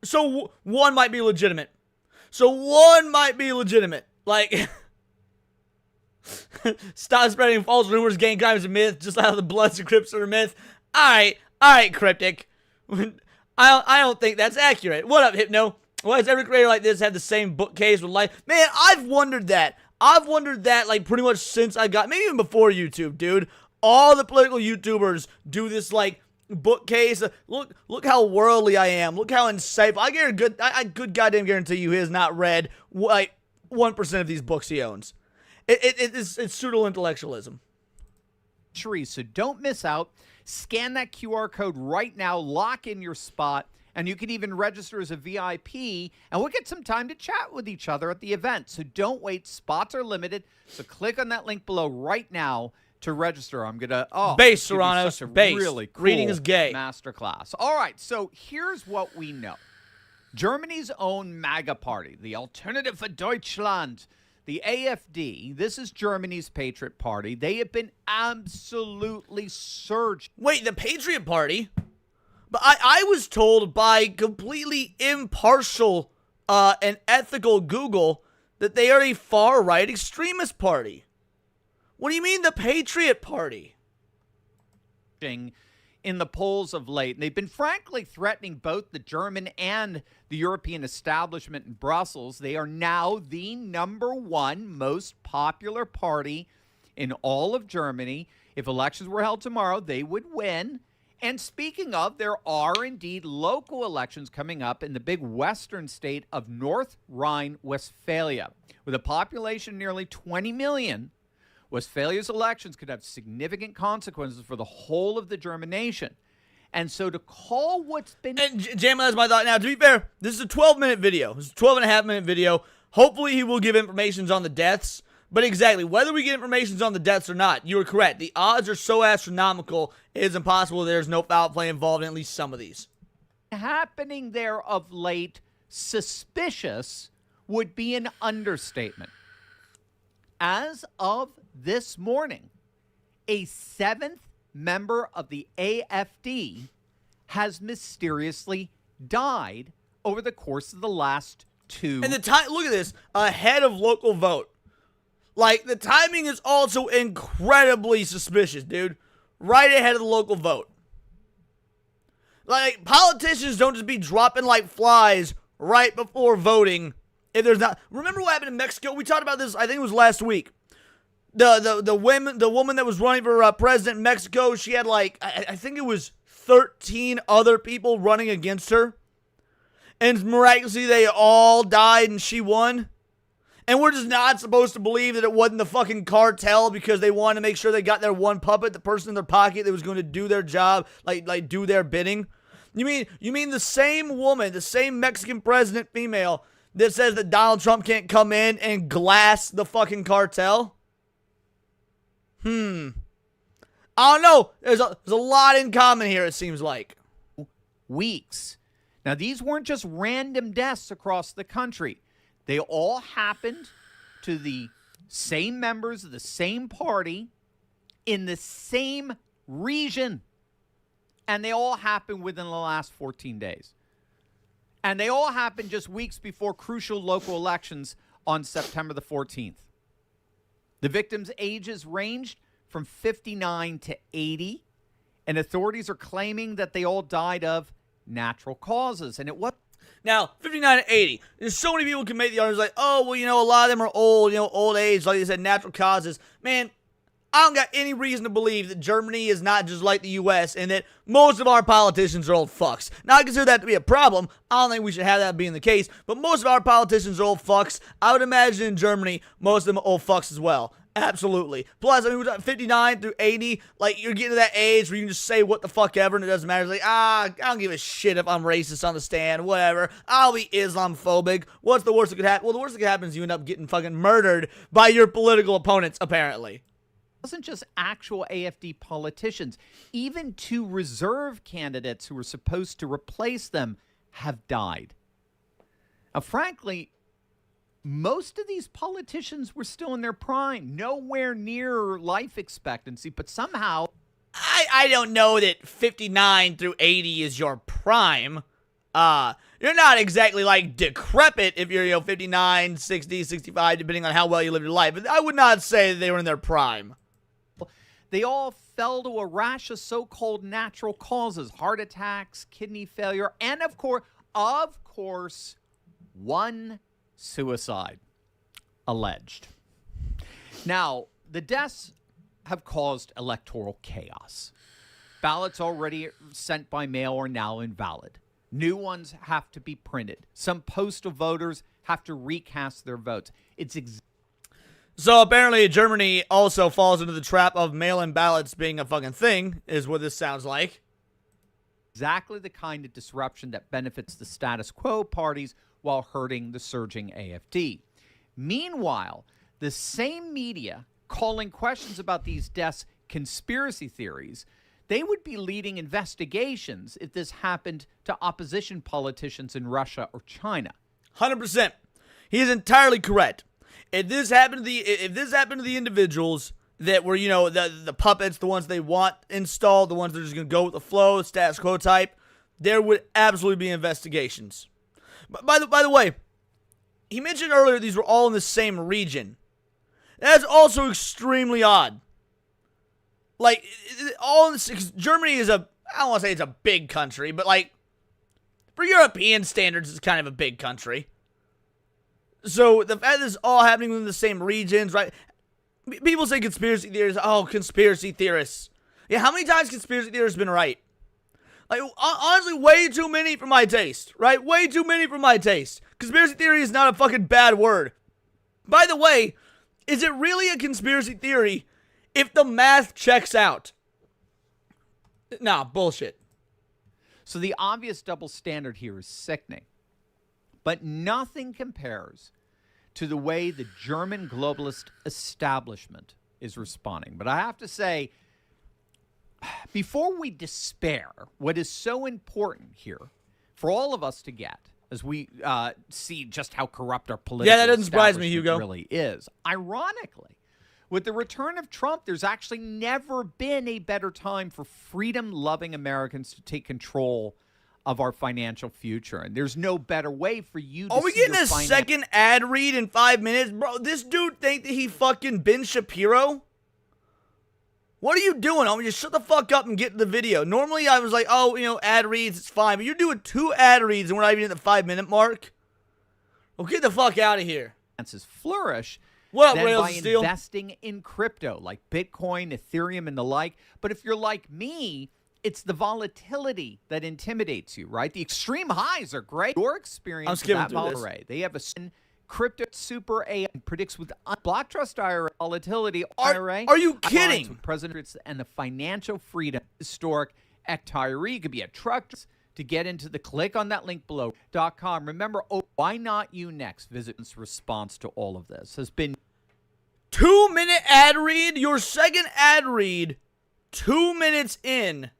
So one might be legitimate. Like, stop spreading false rumors, gang crime is a myth, just like how the Bloods and Crips are a myth. All right, Cryptic. I don't think that's accurate. What up, Hypno? Why does every creator like this have the same bookcase with life? Man, I've wondered that. Like pretty much since I got, maybe even before YouTube, dude. All the political YouTubers do this like bookcase. Look how worldly I am. Look how insightful. I good goddamn guarantee you he has not read like 1% of these books he owns. It's pseudo-intellectualism.
So don't miss out. Scan that QR code right now. Lock in your spot. And you can even register as a VIP, and we'll get some time to chat with each other at the event. So don't wait. Spots are limited. So click on that link below right now to register. I'm going to,
base, Serranos, base.
Really cool
Reading is gay.
Masterclass. All right, so here's what we know. Germany's own MAGA party, the Alternative for Deutschland, the AfD, this is Germany's Patriot Party. They have been absolutely surged.
Wait, the Patriot Party? But I was told by completely impartial and ethical Google that they are a far-right extremist party. What do you mean the Patriot Party?
In the polls of late. And they've been frankly threatening both the German and the European establishment in Brussels. They are now the #1 most popular party in all of Germany. If elections were held tomorrow, they would win. And speaking of, there are indeed local elections coming up in the big western state of North Rhine-Westphalia. With a population of nearly 20 million, Westphalia's elections could have significant consequences for the whole of the German nation. And so to call what's been...
And Jamie, that's my thought. Now, to be fair, this is a 12-minute video. This is a 12-and-a-half-minute video. Hopefully, he will give information on the deaths. But exactly, whether we get information on the deaths or not, you are correct. The odds are so astronomical, it is impossible there's no foul play involved in at least some of these.
Happening there of late, suspicious would be an understatement. As of this morning, a 7th member of the AfD has mysteriously died over the course of the last 2
And the time, look at this, ahead of local vote. Like, the timing is also incredibly suspicious, dude. Right ahead of the local vote. Like, politicians don't just be dropping like flies right before voting if there's not... Remember what happened in Mexico? We talked about this, I think it was last week. The woman that was running for president in Mexico, she had like, I think it was 13 other people running against her. and miraculously they all died and she won? And we're just not supposed to believe that it wasn't the fucking cartel because they wanted to make sure they got their one puppet, the person in their pocket that was going to do their job, like do their bidding? You mean the same woman, the same Mexican president female that says that Donald Trump can't come in and glass the fucking cartel? I don't know. There's a lot in common here, it seems like.
Weeks. Now, these weren't just random deaths across the country. They all happened to the same members of the same party in the same region. And they all happened within the last 14 days. And they all happened just weeks before crucial local elections on September the 14th. The victims' ages ranged from 59 to 80, and authorities are claiming that they all died of natural causes. And
Now, 59 to 80. There's so many people can make the argument like, oh, well, a lot of them are old, old age, like they said, natural causes. Man, I don't got any reason to believe that Germany is not just like the U.S. and that most of our politicians are old fucks. Now, I consider that to be a problem. I don't think we should have that being the case, but most of our politicians are old fucks. I would imagine in Germany, most of them are old fucks as well. Absolutely. Plus, we're talking 59 through 80. Like, you're getting to that age where you can just say what the fuck ever and it doesn't matter. It's like, I don't give a shit if I'm racist on the stand, whatever. I'll be Islamophobic. What's the worst that could happen? Well, the worst that could happen is you end up getting fucking murdered by your political opponents, apparently.
wasn't just actual AFD politicians. Even 2 reserve candidates who were supposed to replace them have died. Now, frankly, most of these politicians were still in their prime, nowhere near life expectancy, but somehow...
I don't know that 59 through 80 is your prime. You're not exactly, like, decrepit if you're, 59, 60, 65, depending on how well you live your life. But I would not say that they were in their prime.
They all fell to a rash of so-called natural causes, heart attacks, kidney failure, and of course, one suicide, alleged. Now, the deaths have caused electoral chaos. Ballots already sent by mail are now invalid. New ones have to be printed. Some postal voters have to recast their votes.
So apparently Germany also falls into the trap of mail-in ballots being a fucking thing, is what this sounds like.
Exactly the kind of disruption that benefits the status quo parties while hurting the surging AFD. Meanwhile, the same media calling questions about these deaths conspiracy theories, they would be leading investigations if this happened to opposition politicians in Russia or China.
100%. He is entirely correct. If this happened to the individuals that were, the puppets, the ones they want installed, the ones that are just going to go with the flow, status quo type, there would absolutely be investigations. But by the way, he mentioned earlier these were all in the same region. That's also extremely odd. Like, Germany is I don't want to say it's a big country, but like, for European standards, it's kind of a big country. So the fact that it's all happening within the same regions, right? People say conspiracy theories. Oh, conspiracy theorists. Yeah, how many times conspiracy theorists been right? Like, honestly, way too many for my taste, right? Way too many for my taste. Conspiracy theory is not a fucking bad word. By the way, is it really a conspiracy theory if the math checks out? Nah, bullshit.
So the obvious double standard here is sickening. But nothing compares to the way the German globalist establishment is responding. But I have to say, before we despair, what is so important here for all of us to get, as we see just how corrupt our political
that doesn't surprise me, Hugo.
really is, ironically, with the return of Trump, there's actually never been a better time for freedom-loving Americans to take control of our financial future. And there's no better way for you to
Are we getting a second ad read in 5 minutes? Bro, this dude think that he fucking Ben Shapiro? What are you doing, homie? Just shut the fuck up and get to the video. Normally I was like, oh, ad reads, it's fine. But you're doing 2 ad reads and we're not even at the 5-minute mark? Well, get the fuck out of here.
Flourish.
What up,
than
Rails
by
and Steel?
investing in crypto like Bitcoin, Ethereum, and the like. But if you're like me, It's the volatility that intimidates you, right? The extreme highs are great. Your experience
I'm
with
skipping
that
through this.
volatility. They have a crypto super AI predicts with block trust IRA volatility IRA.
Are you
aligns
kidding?
with President and the financial freedom historic retiree. You could be a truck to get into the click on that link below.com. Remember, why not you next? Visit's response to all of this has been
2-minute ad read. Your second ad read, 2 minutes in.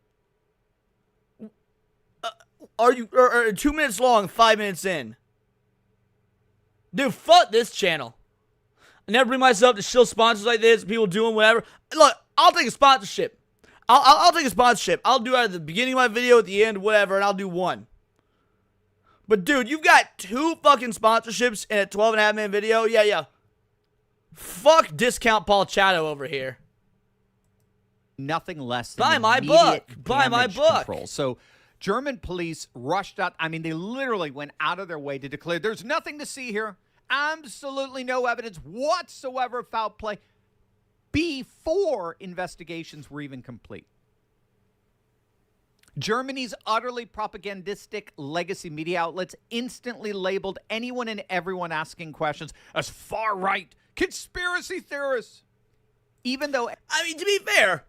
Are you or 2 minutes long, 5 minutes in? Dude, fuck this channel. I never bring myself to shill sponsors like this. People doing whatever. Look, I'll take a sponsorship. I'll take a sponsorship. I'll do it at the beginning of my video, at the end, whatever, and I'll do one. But dude, you've got 2 fucking sponsorships in a 12.5-minute video. Yeah. Fuck discount Paul Chato over here.
nothing less than
Buy my
immediate
book. Buy my
damage
book.
control. So German police rushed out. I mean, they literally went out of their way to declare there's nothing to see here. Absolutely no evidence whatsoever of foul play before investigations were even complete. Germany's utterly propagandistic legacy media outlets instantly labeled anyone and everyone asking questions as far-right conspiracy theorists. Even though,
I mean, to be fair,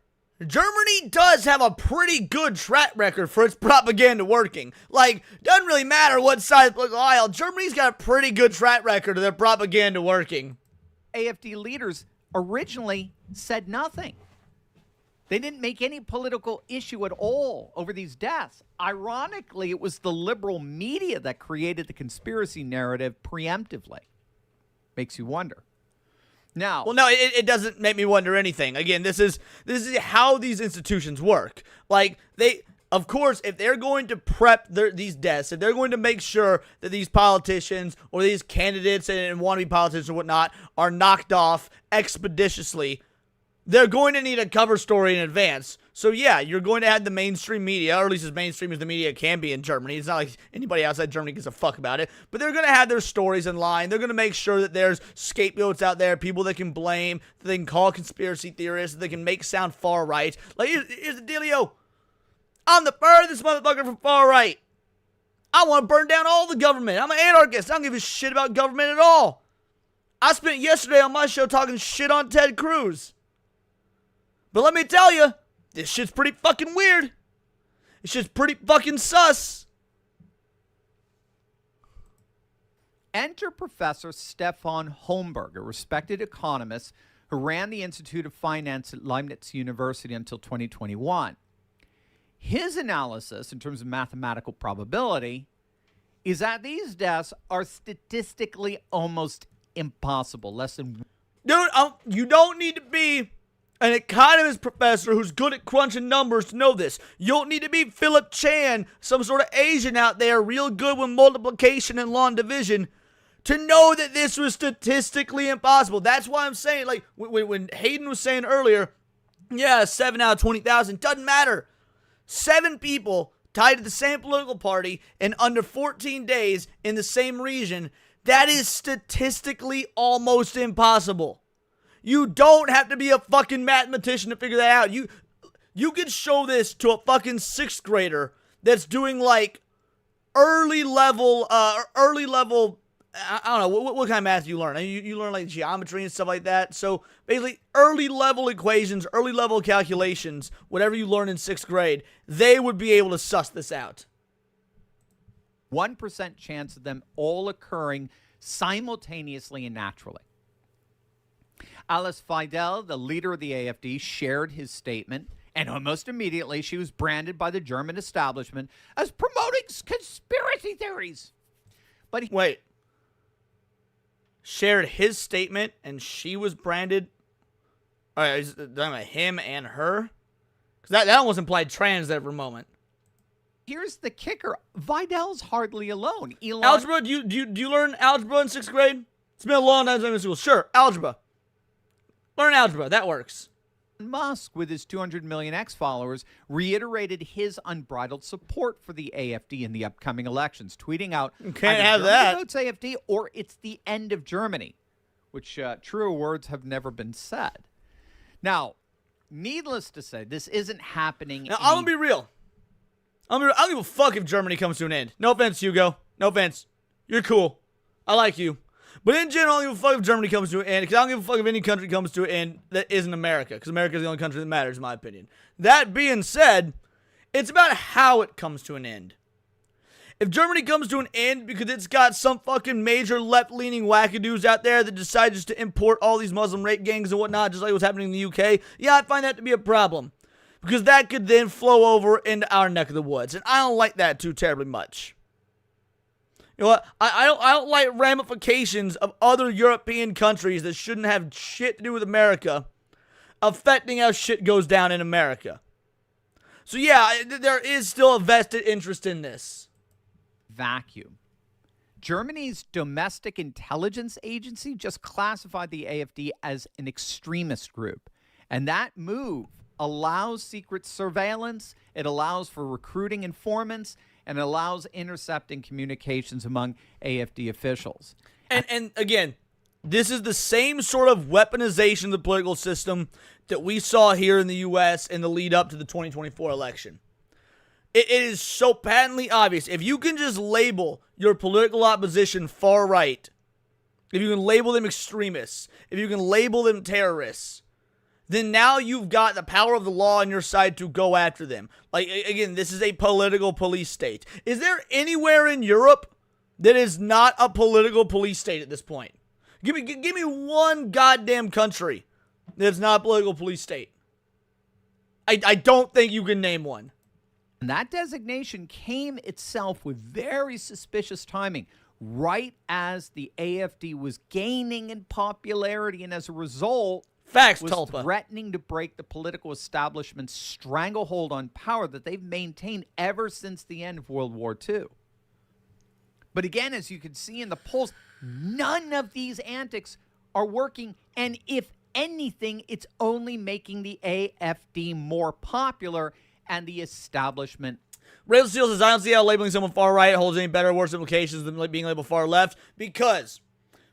Germany does have a pretty good track record for its propaganda working. Like, doesn't really matter what side of the political aisle, Germany's got a pretty good track record of their propaganda working.
AfD leaders originally said nothing. They didn't make any political issue at all over these deaths. Ironically, it was the liberal media that created the conspiracy narrative preemptively. Makes you wonder. Now,
Well, no, it doesn't make me wonder anything. Again, this is how these institutions work. Like, of course, if they're going to prep these deaths, if they're going to make sure that these politicians or these candidates and wannabe politicians or whatnot are knocked off expeditiously, they're going to need a cover story in advance. So yeah, you're going to have the mainstream media, or at least as mainstream as the media can be in Germany. It's not like anybody outside Germany gives a fuck about it. But they're going to have their stories in line. They're going to make sure that there's scapegoats out there, people that can blame, that they can call conspiracy theorists, that they can make sound far right. Like, here's the dealio. I'm the furthest motherfucker from far right. I want to burn down all the government. I'm an anarchist. I don't give a shit about government at all. I spent yesterday on my show talking shit on Ted Cruz. But let me tell you, this shit's pretty fucking weird. This shit's pretty fucking sus.
enter Professor Stefan Holmberg, a respected economist who ran the Institute of Finance at Leibniz University until 2021. His analysis in terms of mathematical probability is that these deaths are statistically almost impossible. Less than...
Dude, you don't need to be an economist professor who's good at crunching numbers to know this. You don't need to be Philip Chan, some sort of Asian out there real good with multiplication and long division, to know that this was statistically impossible. That's why I'm saying, like, when Hayden was saying earlier, yeah, 7 out of 20,000, doesn't matter. 7 people tied to the same political party in under 14 days in the same region, that is statistically almost impossible. You don't have to be a fucking mathematician to figure that out. You can show this to a fucking 6th grader that's doing like early level, I don't know, what kind of math do you learn? You learn like geometry and stuff like that. So basically early level equations, early level calculations, whatever you learn in 6th grade, they would be able to suss this out.
1% chance of them all occurring simultaneously and naturally. Alice Fidel, the leader of the AfD, shared his statement, and almost immediately she was branded by the German establishment as promoting conspiracy theories. But
Wait. Shared his statement and she was branded? All right, is that him and her? Because that almost implied trans there for a moment.
here's the kicker. Videl's hardly alone. Elon
Algebra? Do you learn algebra in 6th grade? It's been a long time since I've been in school. Sure, algebra. Learn algebra. That works.
Musk, with his 200 million X followers, reiterated his unbridled support for the AfD in the upcoming elections, tweeting out,
Can't
"Either
have
Germany
that.
votes AfD or it's the end of Germany," which truer words have never been said. Now, needless to say, this isn't happening.
Now, I'm gonna be real. I don't give a fuck if Germany comes to an end. No offense, Hugo. No offense. You're cool. I like you. But in general, I don't give a fuck if Germany comes to an end, because I don't give a fuck if any country comes to an end that isn't America, because America is the only country that matters, in my opinion. That being said, it's about how it comes to an end. If Germany comes to an end because it's got some fucking major left-leaning wackadoos out there that decide just to import all these Muslim rape gangs and whatnot, just like what's happening in the UK, yeah, I find that to be a problem. Because that could then flow over into our neck of the woods, and I don't like that too terribly much. You know what? I don't like ramifications of other European countries that shouldn't have shit to do with America affecting how shit goes down in America. So yeah, there is still a vested interest in this.
Vacuum. Germany's domestic intelligence agency just classified the AfD as an extremist group. And that move allows secret surveillance, it allows for recruiting informants, and it allows intercepting communications among AfD officials.
And again, this is the same sort of weaponization of the political system that we saw here in the U.S. in the lead up to the 2024 election. It is so patently obvious. If you can just label your political opposition far right, if you can label them extremists, if you can label them terrorists, then now you've got the power of the law on your side to go after them. Like, again, this is a political police state. Is there anywhere in Europe that is not a political police state at this point? Give me one goddamn country that's not a political police state. I don't think you can name one.
And that designation came itself with very suspicious timing, right as the AfD was gaining in popularity, and as a result,
Facts,
was
Tulpa.
threatening to break the political establishment's stranglehold on power that they've maintained ever since the end of World War II. But again, as you can see in the polls, none of these antics are working, and if anything, it's only making the AfD more popular and the establishment.
Rachel Steele says, I don't see how labeling someone far right holds any better or worse implications than being labeled far left, because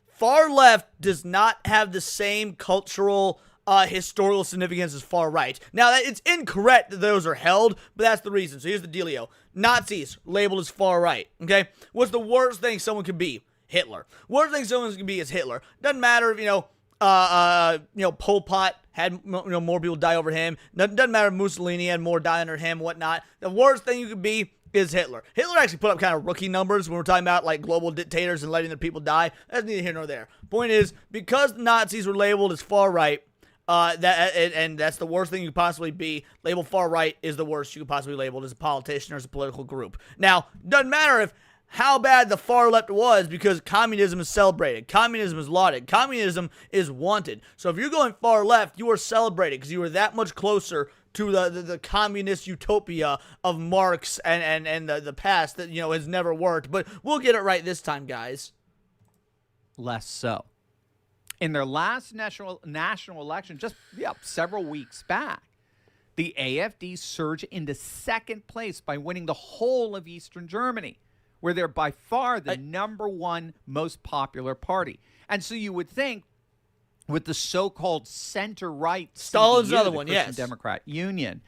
far left does not have the same cultural, historical significance as far right. Now, it's incorrect that those are held, but that's the reason. So here's the dealio. Nazis labeled as far right, okay? What's the worst thing someone could be? Hitler. Worst thing someone can be is Hitler. Doesn't matter if, Pol Pot had more people die over him. Doesn't matter if Mussolini had more die under him, whatnot. The worst thing you could be is Hitler. Hitler actually put up kind of rookie numbers when we're talking about like global dictators and letting their people die. That's neither here nor there. Point is, because the Nazis were labeled as far right, and that's the worst thing you could possibly be. Labeled far right is the worst you could possibly be labeled as a politician or as a political group. Now, doesn't matter if how bad the far left was, because communism is celebrated. Communism is lauded. Communism is wanted. So if you're going far left, you are celebrated because you are that much closer to the communist utopia of Marx and the past that, has never worked. But we'll get it right this time, guys.
Less so. In their last national election, just several weeks back, the AfD surged into second place by winning the whole of Eastern Germany, where they're by far the number one most popular party. And so you would think, with the so-called center-right
Stalin's
CDU,
another
the
one,
Christian
yes.
Democrat Union,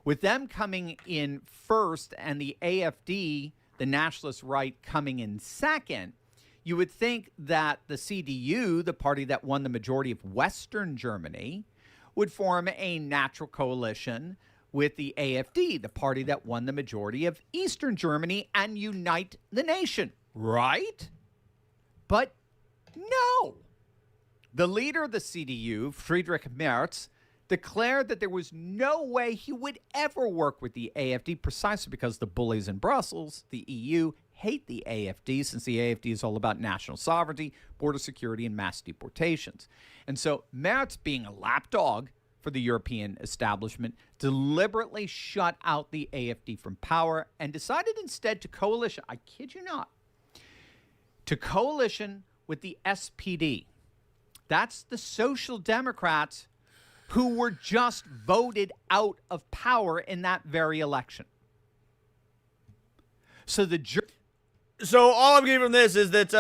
with them coming in first and the AfD, the nationalist right, coming in second, you would think that the CDU, the party that won the majority of Western Germany, would form a natural coalition with the AfD, the party that won the majority of Eastern Germany, and unite the nation, right? But no. The leader of the CDU, Friedrich Merz, declared that there was no way he would ever work with the AfD, precisely because the bullies in Brussels, the EU, hate the AfD, since the AfD is all about national sovereignty, border security, and mass deportations. And so Merz, being a lapdog for the European establishment, deliberately shut out the AfD from power and decided instead to coalition, I kid you not, to coalition with the SPD. That's the Social Democrats who were just voted out of power in that very election. So
So all I'm getting from this is that,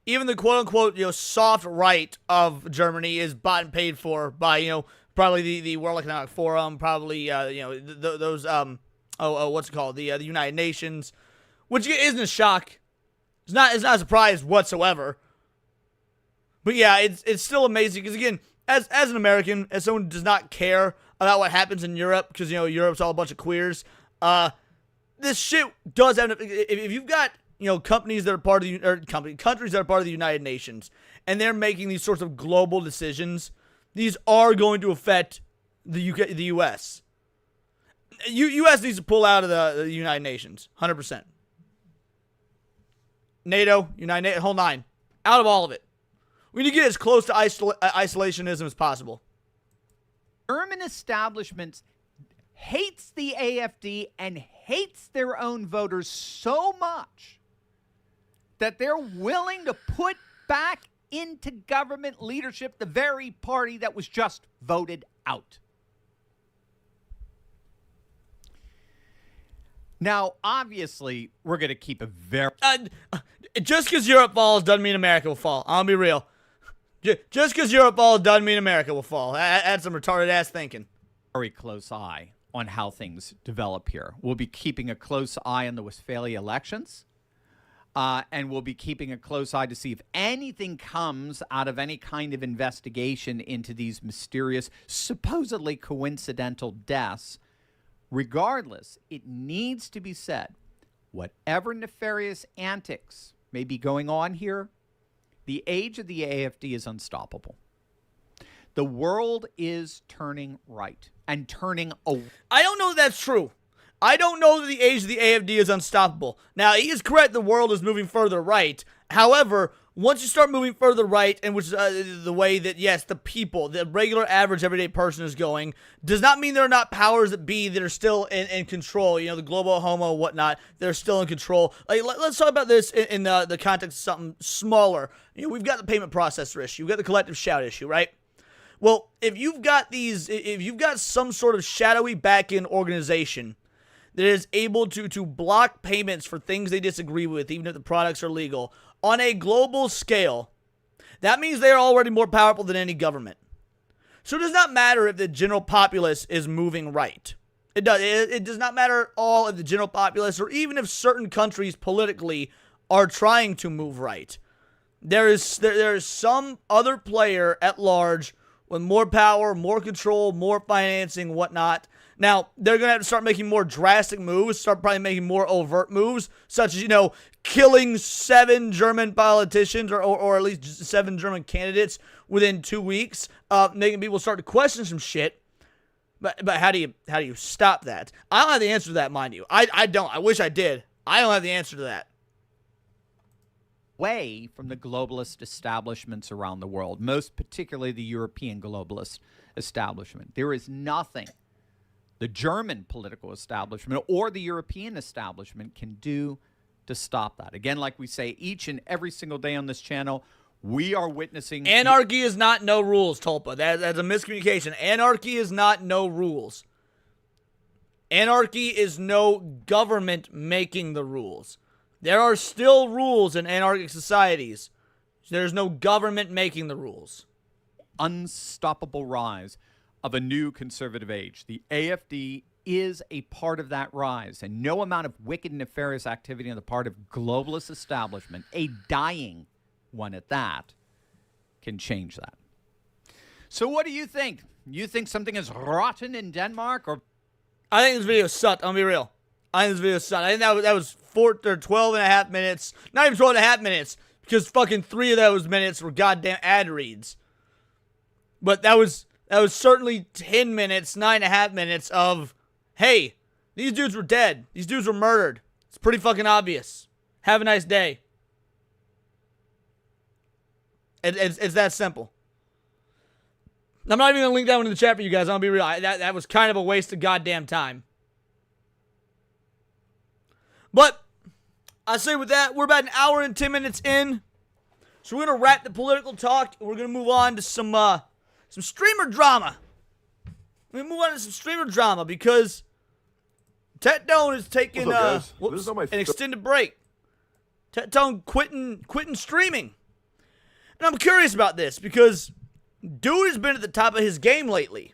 even the quote-unquote, soft right of Germany is bought and paid for by, probably the World Economic Forum, probably those what's it called, the United Nations, which isn't a shock. It's not a surprise whatsoever. But yeah, it's still amazing because, again, as an American, as someone who does not care about what happens in Europe, because Europe's all a bunch of queers, this shit does have. If you've got companies that are part of countries that are part of the United Nations, and they're making these sorts of global decisions, these are going to affect the U.S. U.S. needs to pull out of the United Nations, 100%. NATO, United, whole nine, out of all of it. We need to get as close to isolationism as possible.
German establishment hates the AfD and hates their own voters so much that they're willing to put back into government leadership the very party that was just voted out. Now, obviously, we're going to keep a very...
just because Europe falls doesn't mean America will fall. I'll be real. Just because Europe falls doesn't mean America will fall. That's some retarded-ass thinking.
Very close eye on how things develop here. We'll be keeping a close eye on the Westphalia elections. And we'll be keeping a close eye to see if anything comes out of any kind of investigation into these mysterious, supposedly coincidental deaths. Regardless, it needs to be said, whatever nefarious antics may be going on here, the age of the AfD is unstoppable. The world is turning right and turning away.
I don't know that that's true. I don't know that the age of the AfD is unstoppable. Now, he is correct, the world is moving further right. However, once you start moving further right, and which is the way that, yes, the people, the regular average everyday person is going, does not mean there are not powers that be that are still in control. The global homo, whatnot, they're still in control. Like, let's talk about this in the context of something smaller. We've got the payment processor issue. We've got the collective shout issue, right? Well, if you've got some sort of shadowy back-end organization that is able to block payments for things they disagree with, even if the products are legal, on a global scale, that means they are already more powerful than any government. So it does not matter if the general populace is moving right. It does not matter at all if the general populace, or even if certain countries politically are trying to move right. There is some other player at large with more power, more control, more financing, whatnot. Now, they're going to have to start making more drastic moves, start probably making more overt moves, such as, killing 7 German politicians or at least 7 German candidates within 2 weeks, making people start to question some shit. But how do you stop that? I don't have the answer to that, mind you. I don't. I wish I did. I don't have the answer to that.
Away from the globalist establishments around the world, most particularly the European globalist establishment. There is nothing the German political establishment or the European establishment can do to stop that. Again, like we say each and every single day on this channel, we are witnessing...
Anarchy is not no rules, Tulpa. That's a miscommunication. Anarchy is not no rules. Anarchy is no government making the rules. There are still rules in anarchic societies. There's no government making the rules.
Unstoppable rise of a new conservative age. The AfD is a part of that rise, and no amount of wicked, nefarious activity on the part of globalist establishment, a dying one at that, can change that. So what do you think? You think something is rotten in Denmark? Or
I think this video sucked. I'll be real. I think this video sucked. I think that was 12 and a half minutes. Not even 12 and a half minutes, because fucking 3 of those minutes were goddamn ad reads. But that was certainly 10 minutes, 9.5 minutes of, hey, these dudes were dead. These dudes were murdered. It's pretty fucking obvious. Have a nice day. It's that simple. I'm not even going to link that one in the chat for you guys. I'm going to be real. That was kind of a waste of goddamn time. But I say with that, we're about an hour and 10 minutes in. So we're going to wrap the political talk. And we're going to move on to some streamer drama. We're going to move on to some streamer drama because Tectone is taking an extended break. Tectone quitting streaming. And I'm curious about this because dude has been at the top of his game lately.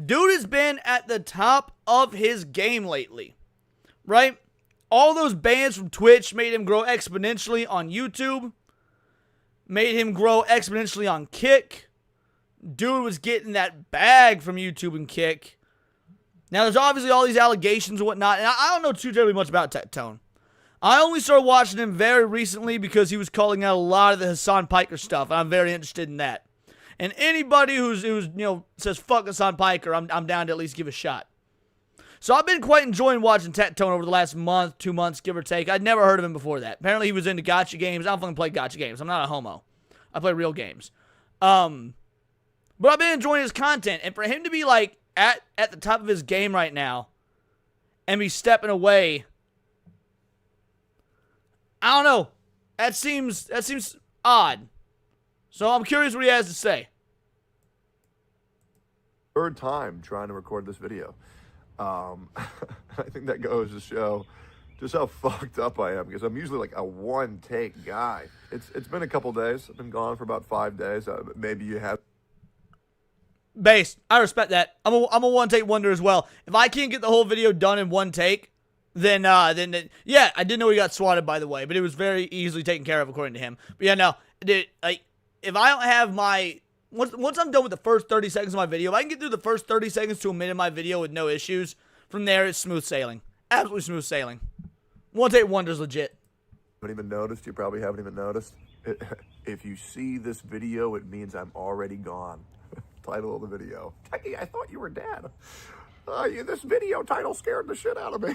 Dude has been at the top of his game lately, right? All those bans from Twitch made him grow exponentially on YouTube, made him grow exponentially on Kick. Dude was getting that bag from YouTube and Kick. Now, there's obviously all these allegations and whatnot, and I don't know too terribly much about Tectone. I only started watching him very recently because he was calling out a lot of the Hassan Piker stuff, and I'm very interested in that. And anybody who's says fuck Hassan Piker, I'm down to at least give a shot. So I've been quite enjoying watching Tectone over the last month, 2 months, give or take. I'd never heard of him before that. Apparently he was into gacha games. I don't fucking play gacha games. I'm not a homo. I play real games. But I've been enjoying his content, and for him to be like at the top of his game right now and be stepping away, I don't know. That seems odd. So I'm curious what he has to say.
Third time trying to record this video. I think that goes to show just how fucked up I am, because I'm usually like a one-take guy. It's been a couple days. I've been gone for about 5 days. Maybe you have.
Base, I respect that. I'm a one-take wonder as well. If I can't get the whole video done in one take, then yeah, I didn't know he got swatted, by the way, but it was very easily taken care of according to him. But yeah, no, dude, like, if I don't have my once I'm done with the first 30 seconds of my video, if I can get through the first 30 seconds to a minute of my video with no issues, from there it's smooth sailing. Absolutely smooth sailing. One-take wonder's legit.
Haven't even noticed. You probably haven't even noticed. If you see this video, it means I'm already gone. Title of the video. Techie, I thought you were dead. This video title scared the shit out of me.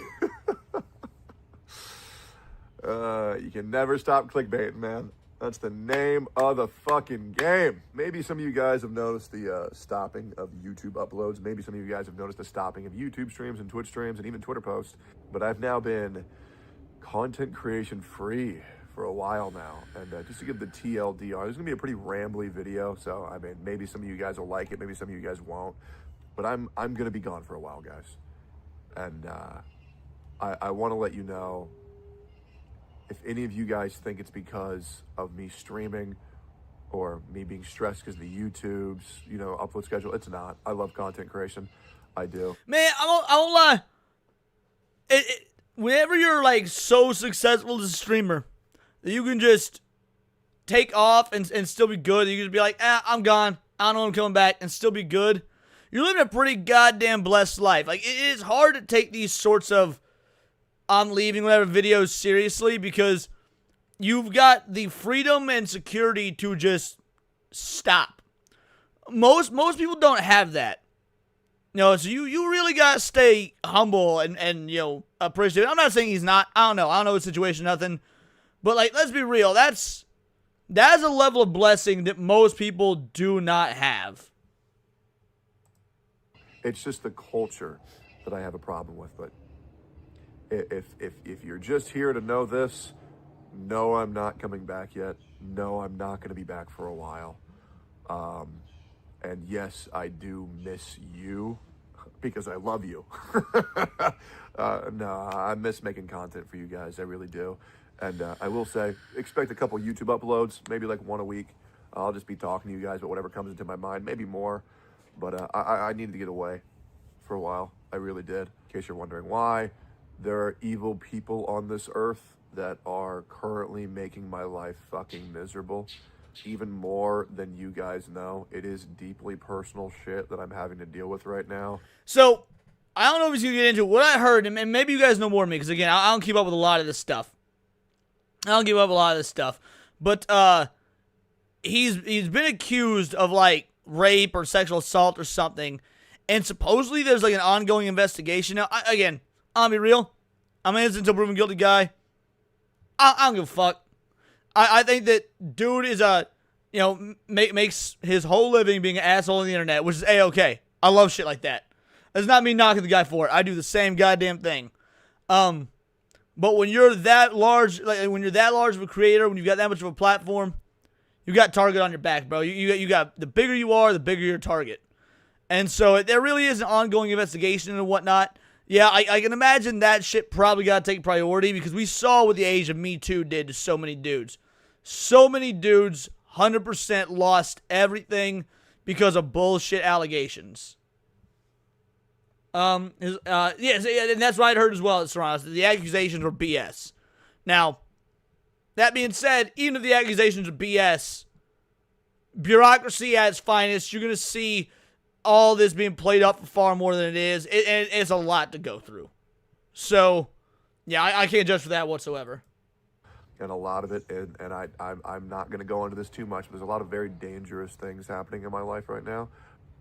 You can never stop clickbaiting, man. That's the name of the fucking game. Maybe some of you guys have noticed the stopping of YouTube uploads. Maybe some of you guys have noticed the stopping of YouTube streams and Twitch streams and even Twitter posts. But I've now been content creation free for a while now. And just to give the TLDR, this is going to be a pretty rambly video. So, I mean, maybe some of you guys will like it. Maybe some of you guys won't. But I'm going to be gone for a while, guys. And I want to let you know, if any of you guys think it's because of me streaming or me being stressed because of the YouTube's, upload schedule, it's not. I love content creation. I do.
Man, I won't lie. Whenever you're like so successful as a streamer that you can just take off and still be good, you can just be like, I'm gone. I don't know when I'm coming back, and still be good. You're living a pretty goddamn blessed life. Like, it is hard to take these sorts of I'm leaving whatever videos seriously, because you've got the freedom and security to just stop. Most people don't have that. So you really gotta stay humble and appreciative. I'm not saying he's not. I don't know his situation, nothing. But like, let's be real. That's a level of blessing that most people do not have.
It's just the culture that I have a problem with. But if you're just here to know this, no, I'm not coming back yet. No, I'm not going to be back for a while. And yes, I do miss you because I love you. No, I miss making content for you guys. I really do. And I will say, expect a couple YouTube uploads, maybe like one a week. I'll just be talking to you guys about whatever comes into my mind, maybe more. But I needed to get away for a while. I really did. In case you're wondering why, there are evil people on this earth that are currently making my life fucking miserable. Even more than you guys know. It is deeply personal shit that I'm having to deal with right now.
So, I don't know if he's going to get into it. What I heard, and maybe you guys know more than me, because again, I don't keep up with a lot of this stuff. But he's been accused of like rape or sexual assault or something, and supposedly there's like an ongoing investigation. Now, I'll be real. I'm an innocent until proven guilty guy. I don't give a fuck. I think that dude is makes his whole living being an asshole on the internet, which is A-okay. I love shit like that. That's not me knocking the guy for it. I do the same goddamn thing. But when you're that large, when you're that large of a creator, when you've got that much of a platform, you got target on your back, bro. You got, the bigger you are, the bigger your target. And so there really is an ongoing investigation and whatnot. Yeah, I can imagine that shit probably got to take priority, because we saw what the age of Me Too did to so many dudes. So many dudes 100% lost everything because of bullshit allegations. And that's what I'd heard as well, Serrano. The accusations were BS. Now, that being said, even if the accusations are BS, bureaucracy at its finest, you're going to see all this being played up for far more than it is. And it's a lot to go through. So, yeah, I can't judge for that whatsoever.
And a lot of it, and I'm not going to go into this too much, but there's a lot of very dangerous things happening in my life right now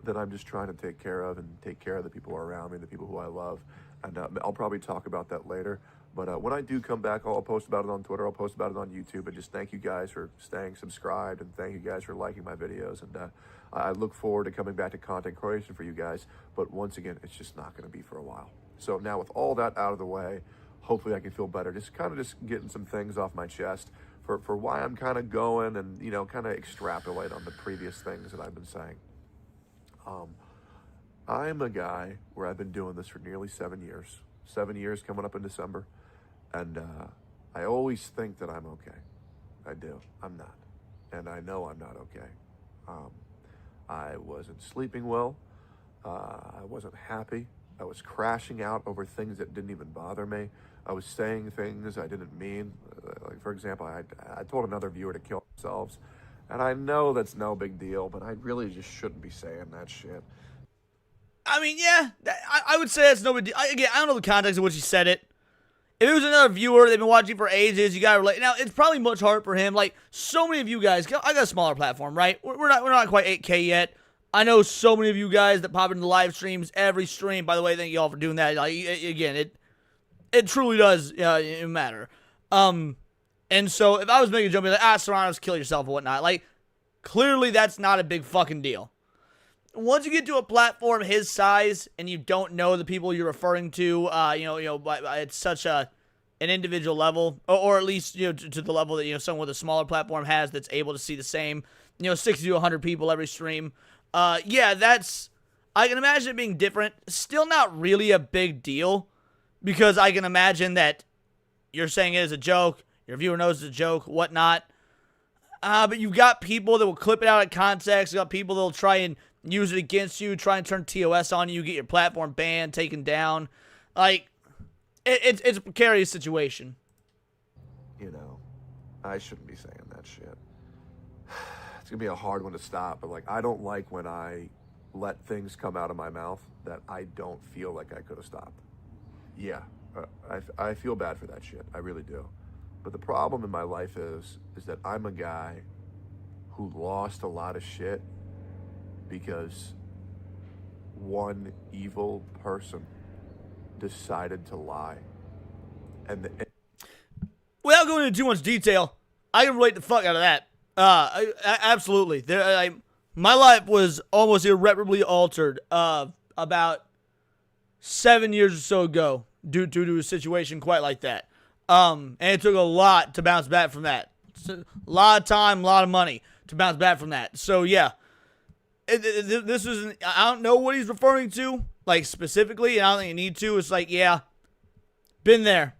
that I'm just trying to take care of and take care of the people around me, the people who I love. And I'll probably talk about that later. But when I do come back, I'll post about it on Twitter. I'll post about it on YouTube. And just thank you guys for staying subscribed, and thank you guys for liking my videos. And I look forward to coming back to content creation for you guys. But once again, it's just not going to be for a while. So now with all that out of the way, hopefully I can feel better. Just getting some things off my chest for why I'm kind of going, and, you know, kind of extrapolate on the previous things that I've been saying. I'm a guy where I've been doing this for nearly 7 years. 7 years coming up in December. And I always think that I'm okay. I do. I'm not. And I know I'm not okay. I wasn't sleeping well. I wasn't happy. I was crashing out over things that didn't even bother me. I was saying things I didn't mean. Like, for example, I told another viewer to kill themselves. And I know that's no big deal, but I really just shouldn't be saying that shit.
I mean, yeah, I would say that's no big deal. Again, I don't know the context of which he said it. If it was another viewer, they've been watching for ages, you gotta relate. Now, it's probably much harder for him. Like, so many of you guys, I got a smaller platform, right? We're not quite 8K yet. I know so many of you guys that pop into live streams every stream. By the way, thank you all for doing that. Like, again, it truly does matter. And so if I was making a joke, like, Serrano's kill yourself or whatnot, like, clearly that's not a big fucking deal. Once you get to a platform his size and you don't know the people you're referring to, it's such an individual level, or at least, to the level that, someone with a smaller platform has that's able to see the same, 60 to 100 people every stream. I can imagine it being different. Still not really a big deal, because I can imagine that you're saying it as a joke, your viewer knows it's a joke, whatnot. But you've got people that will clip it out of context. You've got people that will try and use it against you, try and turn TOS on you, get your platform banned, taken down. Like, it's a precarious situation.
I shouldn't be saying that shit. It's going to be a hard one to stop, but, like, I don't like when I let things come out of my mouth that I don't feel like I could have stopped. Yeah, I feel bad for that shit. I really do. But the problem in my life is that I'm a guy who lost a lot of shit because one evil person decided to lie.
Without going into too much detail, I can relate the fuck out of that. Absolutely. My life was almost irreparably altered about 7 years or so ago due to a situation quite like that. And it took a lot to bounce back from that. A lot of time, a lot of money to bounce back from that. So, yeah. This is, I don't know what he's referring to, like, specifically, and I don't think you need to. It's like, yeah, been there.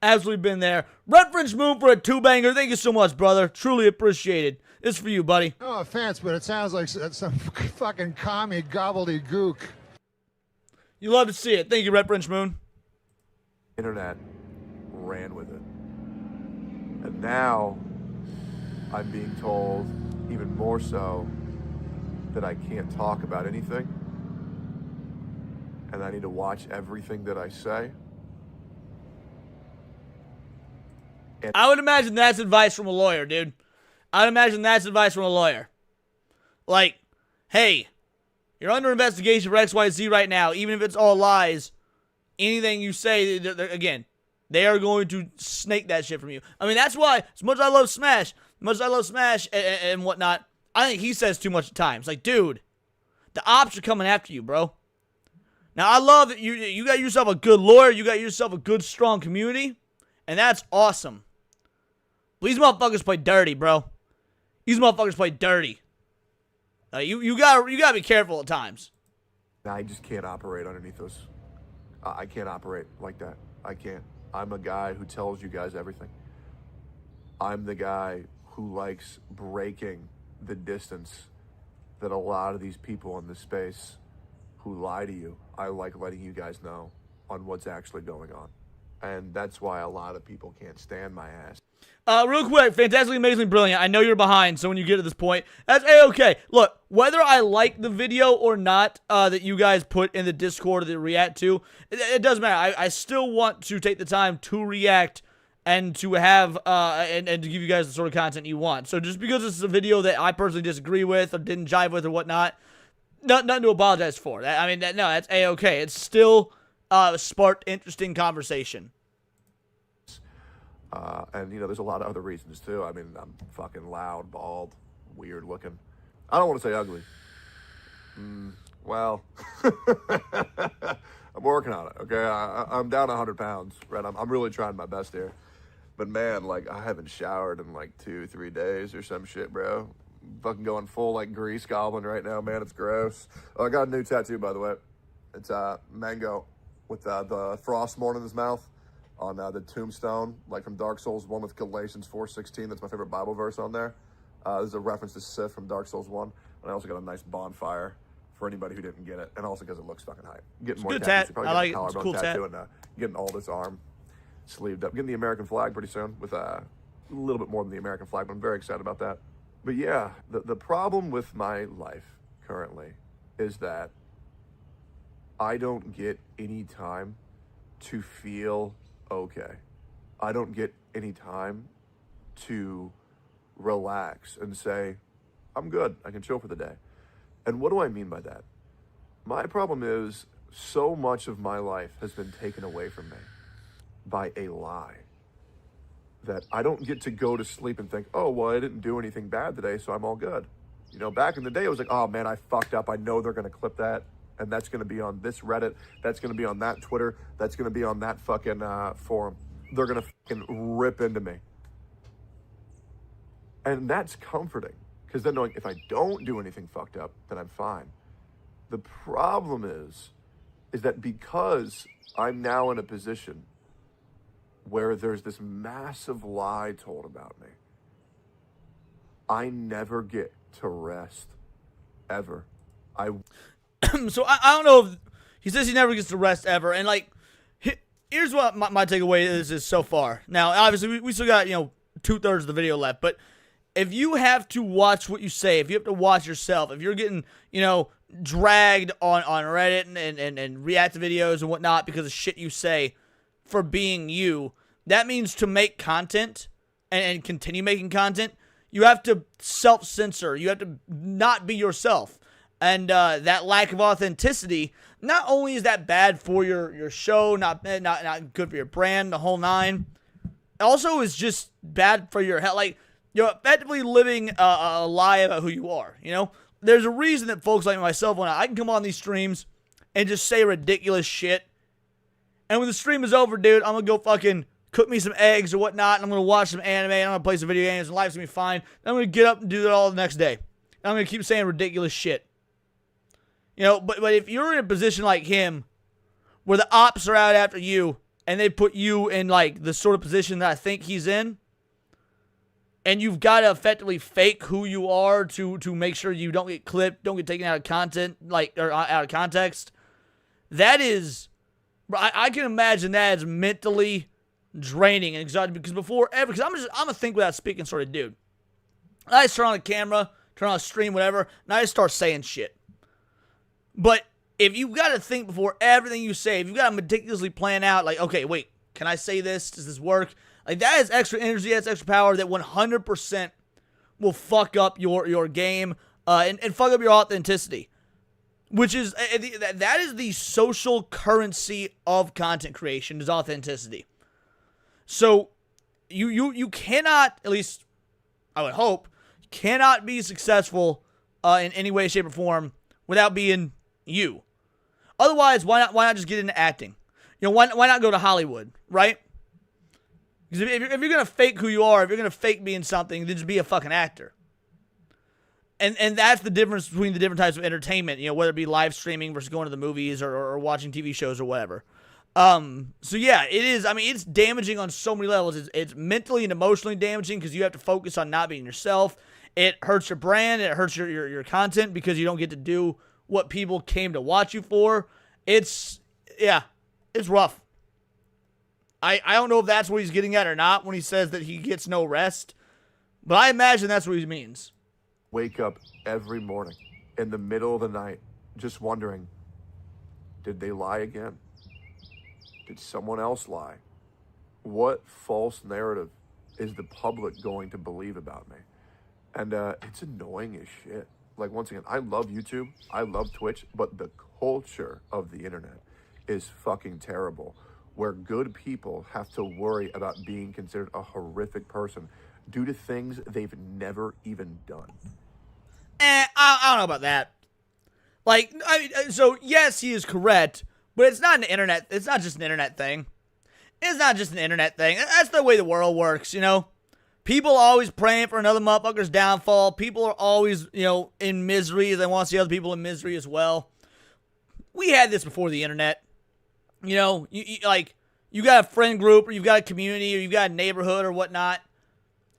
Absolutely been there. Red French Moon for a 2-banger. Thank you so much, brother. Truly appreciated. It's for you, buddy.
No offense, but it sounds like some fucking commie gobbledygook.
You love to see it. Thank you, Red French Moon.
Internet ran with it. And now I'm being told, even more so, that I can't talk about anything, and I need to watch everything that I say. And
I would imagine that's advice from a lawyer, dude. I'd imagine that's advice from a lawyer. Like, hey, you're under investigation for XYZ right now, even if it's all lies. Anything you say, again, they are going to snake that shit from you. I mean, that's why, as much as I love Smash, and whatnot, I think he says too much at times. Like, dude, the ops are coming after you, bro. Now, I love that you got yourself a good lawyer. You got yourself a good, strong community. And that's awesome. But these motherfuckers play dirty, bro. These motherfuckers play dirty. You gotta be careful at times.
I just can't operate underneath those. I can't operate like that. I can't. I'm a guy who tells you guys everything. I'm the guy who likes breaking the distance that a lot of these people in this space who lie to you, I like letting you guys know on what's actually going on. And that's why a lot of people can't stand my ass.
Real quick, fantastically, amazingly brilliant. I know you're behind, so when you get to this point, that's A-okay. Look, whether I like the video or not that you guys put in the Discord that react to, it doesn't matter. I still want to take the time to react and to have and to give you guys the sort of content you want. So just because this is a video that I personally disagree with or didn't jive with or whatnot, nothing to apologize for. I mean, no, that's A-okay. It's still sparked interesting conversation.
And, you know, there's a lot of other reasons, too. I mean, I'm fucking loud, bald, weird looking. I don't want to say ugly. Well, I'm working on it, okay? I'm down 100 pounds, right? I'm really trying my best here. But, man, like, I haven't showered in, like, 2-3 days or some shit, bro. Fucking going full, like, grease goblin right now, man. It's gross. Oh, I got a new tattoo, by the way. It's mango with the frost morn in his mouth. On the tombstone, like from Dark Souls 1 with Galatians 4:16. That's my favorite Bible verse on there. This is a reference to Sith from Dark Souls 1. And I also got a nice bonfire for anybody who didn't get it. And also because it looks fucking hype. Getting more
good
tattoos.
tat. I like it. It's a
Collarbone
cool
tattoo
tat.
and getting all this arm sleeved up. Getting the American flag pretty soon with a little bit more than the American flag, but I'm very excited about that. But yeah, the problem with my life currently is that I don't get any time to feel okay. I don't get any time to relax and say, I'm good, I can chill for the day. And what do I mean by that? My problem is so much of my life has been taken away from me by a lie. That I don't get to go to sleep and think, oh, well, I didn't do anything bad today, so I'm all good. You know, back in the day, it was like, oh man, I fucked up. I know they're gonna clip that. And that's going to be on this Reddit. That's going to be on that Twitter. That's going to be on that fucking forum. They're going to fucking rip into me. And that's comforting. Because then knowing if I don't do anything fucked up, then I'm fine. The problem is that because I'm now in a position where there's this massive lie told about me, I never get to rest. Ever.
So I don't know if he says he never gets to rest ever, and like here's what my takeaway is so far. Now obviously we still got 2/3 of the video left, but if you have to watch what you say, if you have to watch yourself, if you're getting dragged on Reddit and react to videos and whatnot because of shit you say for being you, that means to make content and continue making content, you have to self-censor. You have to not be yourself. And that lack of authenticity, not only is that bad for your show, not good for your brand, the whole nine, it also is just bad for your health. Like, you're effectively living a lie about who you are, There's a reason that folks like myself, when I can come on these streams and just say ridiculous shit. And when the stream is over, dude, I'm going to go fucking cook me some eggs or whatnot, and I'm going to watch some anime, and I'm going to play some video games, and life's going to be fine. And I'm going to get up and do that all the next day. And I'm going to keep saying ridiculous shit. But if you're in a position like him, where the ops are out after you, and they put you in, like, the sort of position that I think he's in, and you've got to effectively fake who you are to make sure you don't get clipped, don't get taken out of content, or out of context, that is, I can imagine that is mentally draining and exhausting, because because I'm a think without speaking sort of dude. I just turn on the camera, turn on a stream, whatever, and I just start saying shit. But if you've got to think before everything you say, if you've got to meticulously plan out, like, okay, wait, can I say this? Does this work? Like, that is extra energy, that's extra power that 100% will fuck up your game and fuck up your authenticity. Which is, that is the social currency of content creation, is authenticity. So, you cannot, at least I would hope, cannot be successful in any way, shape, or form without being you. Otherwise, why not just get into acting? Why not go to Hollywood, right? Because if you're going to fake who you are, if you're going to fake being something, then just be a fucking actor. And that's the difference between the different types of entertainment, whether it be live streaming versus going to the movies or watching TV shows or whatever. So yeah, it is, it's damaging on so many levels. It's mentally and emotionally damaging because you have to focus on not being yourself. It hurts your brand, it hurts your content because you don't get to do what people came to watch you for. It's rough. I don't know if that's what he's getting at or not when he says that he gets no rest, but I imagine that's what he means.
Wake up every morning in the middle of the night just wondering, did they lie again? Did someone else lie? What false narrative is the public going to believe about me? And it's annoying as shit. Like, once again, I love YouTube, I love Twitch, but the culture of the internet is fucking terrible, where good people have to worry about being considered a horrific person due to things they've never even done.
I don't know about that. Like, so yes, he is correct, but it's not it's not just an internet thing. It's not just an internet thing. That's the way the world works, you know? People are always praying for another motherfucker's downfall. People are always, in misery. They want to see other people in misery as well. We had this before the internet. You got a friend group, or you've got a community, or you've got a neighborhood or whatnot,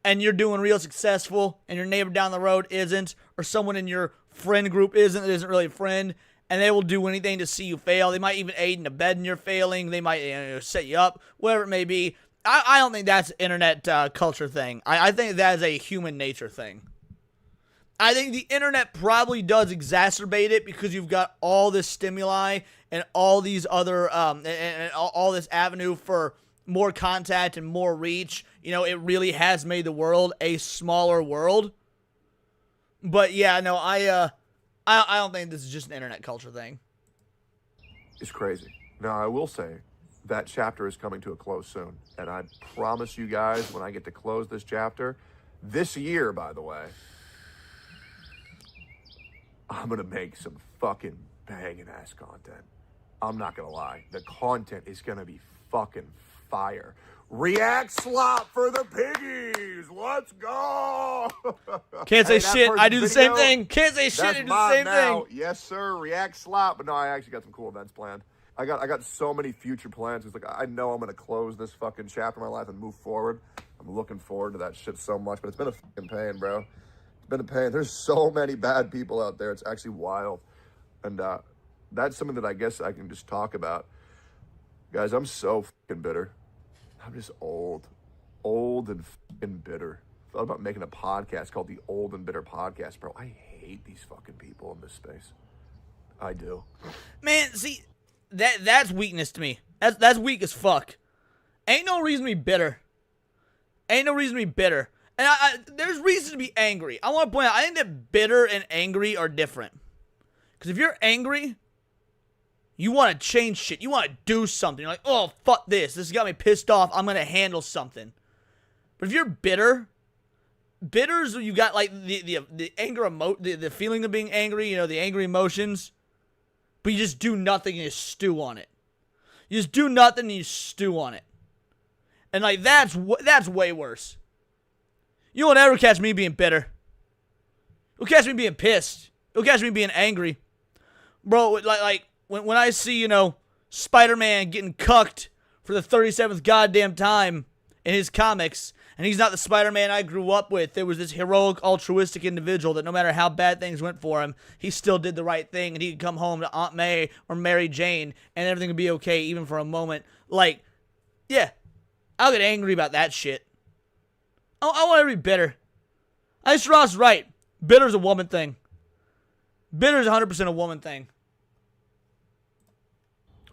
and you're doing real successful, and your neighbor down the road isn't, or someone in your friend group isn't, that isn't really a friend, and they will do anything to see you fail. They might even aid and abet in your failing. They might set you up, whatever it may be. I don't think that's an internet culture thing. I think that is a human nature thing. I think the internet probably does exacerbate it because you've got all this stimuli and all these other, and all this avenue for more contact and more reach. It really has made the world a smaller world. But yeah, no, I don't think this is just an internet culture thing.
It's crazy. Now, I will say that chapter is coming to a close soon. And I promise you guys, when I get to close this chapter, this year, by the way, I'm going to make some fucking banging ass content. I'm not going to lie. The content is going to be fucking fire. React slop for the piggies. Let's go.
Can't say shit. I do the same
video,
thing. Can't say shit. I do the
mine
same
now.
thing.
Yes, sir. React slop. But no, I actually got some cool events planned. I got so many future plans. It's like, I know I'm going to close this fucking chapter of my life and move forward. I'm looking forward to that shit so much. But it's been a fucking pain, bro. It's been a pain. There's so many bad people out there. It's actually wild. And that's something that I guess I can just talk about. Guys, I'm so fucking bitter. I'm just old and fucking bitter. Thought about making a podcast called the Old and Bitter Podcast, bro. I hate these fucking people in this space. I do.
Man, see, that's weakness to me. That's weak as fuck. Ain't no reason to be bitter. Ain't no reason to be bitter. And there's reason to be angry. I want to point out, I think that bitter and angry are different. Because if you're angry, you want to change shit. You want to do something. You're like, oh, fuck this. This has got me pissed off. I'm going to handle something. But if you're bitter, bitters, you got like the anger, the feeling of being angry, the angry emotions. But you just do nothing and you stew on it. You just do nothing and you stew on it. And like, that's way worse. You won't ever catch me being bitter. You'll catch me being pissed. You'll catch me being angry. Bro, like when I see, Spider-Man getting cucked for the 37th goddamn time in his comics, and he's not the Spider-Man I grew up with. There was this heroic, altruistic individual that no matter how bad things went for him, he still did the right thing, and he could come home to Aunt May or Mary Jane, and everything would be okay, even for a moment. Like, yeah, I'll get angry about that shit. I want to be bitter. Ice Ross is right. Bitter's a woman thing. Bitter's 100% a woman thing.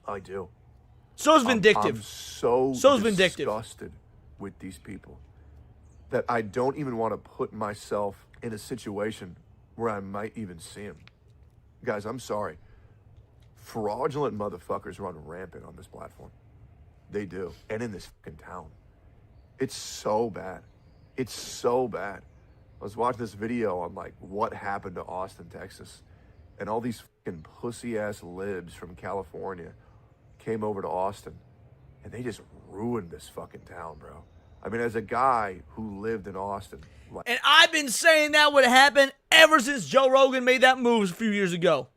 I do.
So's vindictive.
I'm so
vindictive.
Disgusted with these people that I don't even want to put myself in a situation where I might even see them. Guys, I'm sorry. Fraudulent motherfuckers run rampant on this platform. They do. And in this fucking town. It's so bad. It's so bad. I was watching this video on like what happened to Austin, Texas. And all these fucking pussy-ass libs from California came over to Austin. And they just ruined this fucking town, bro. I mean, as a guy who lived in Austin.
And I've been saying that would happen ever since Joe Rogan made that move a few years ago.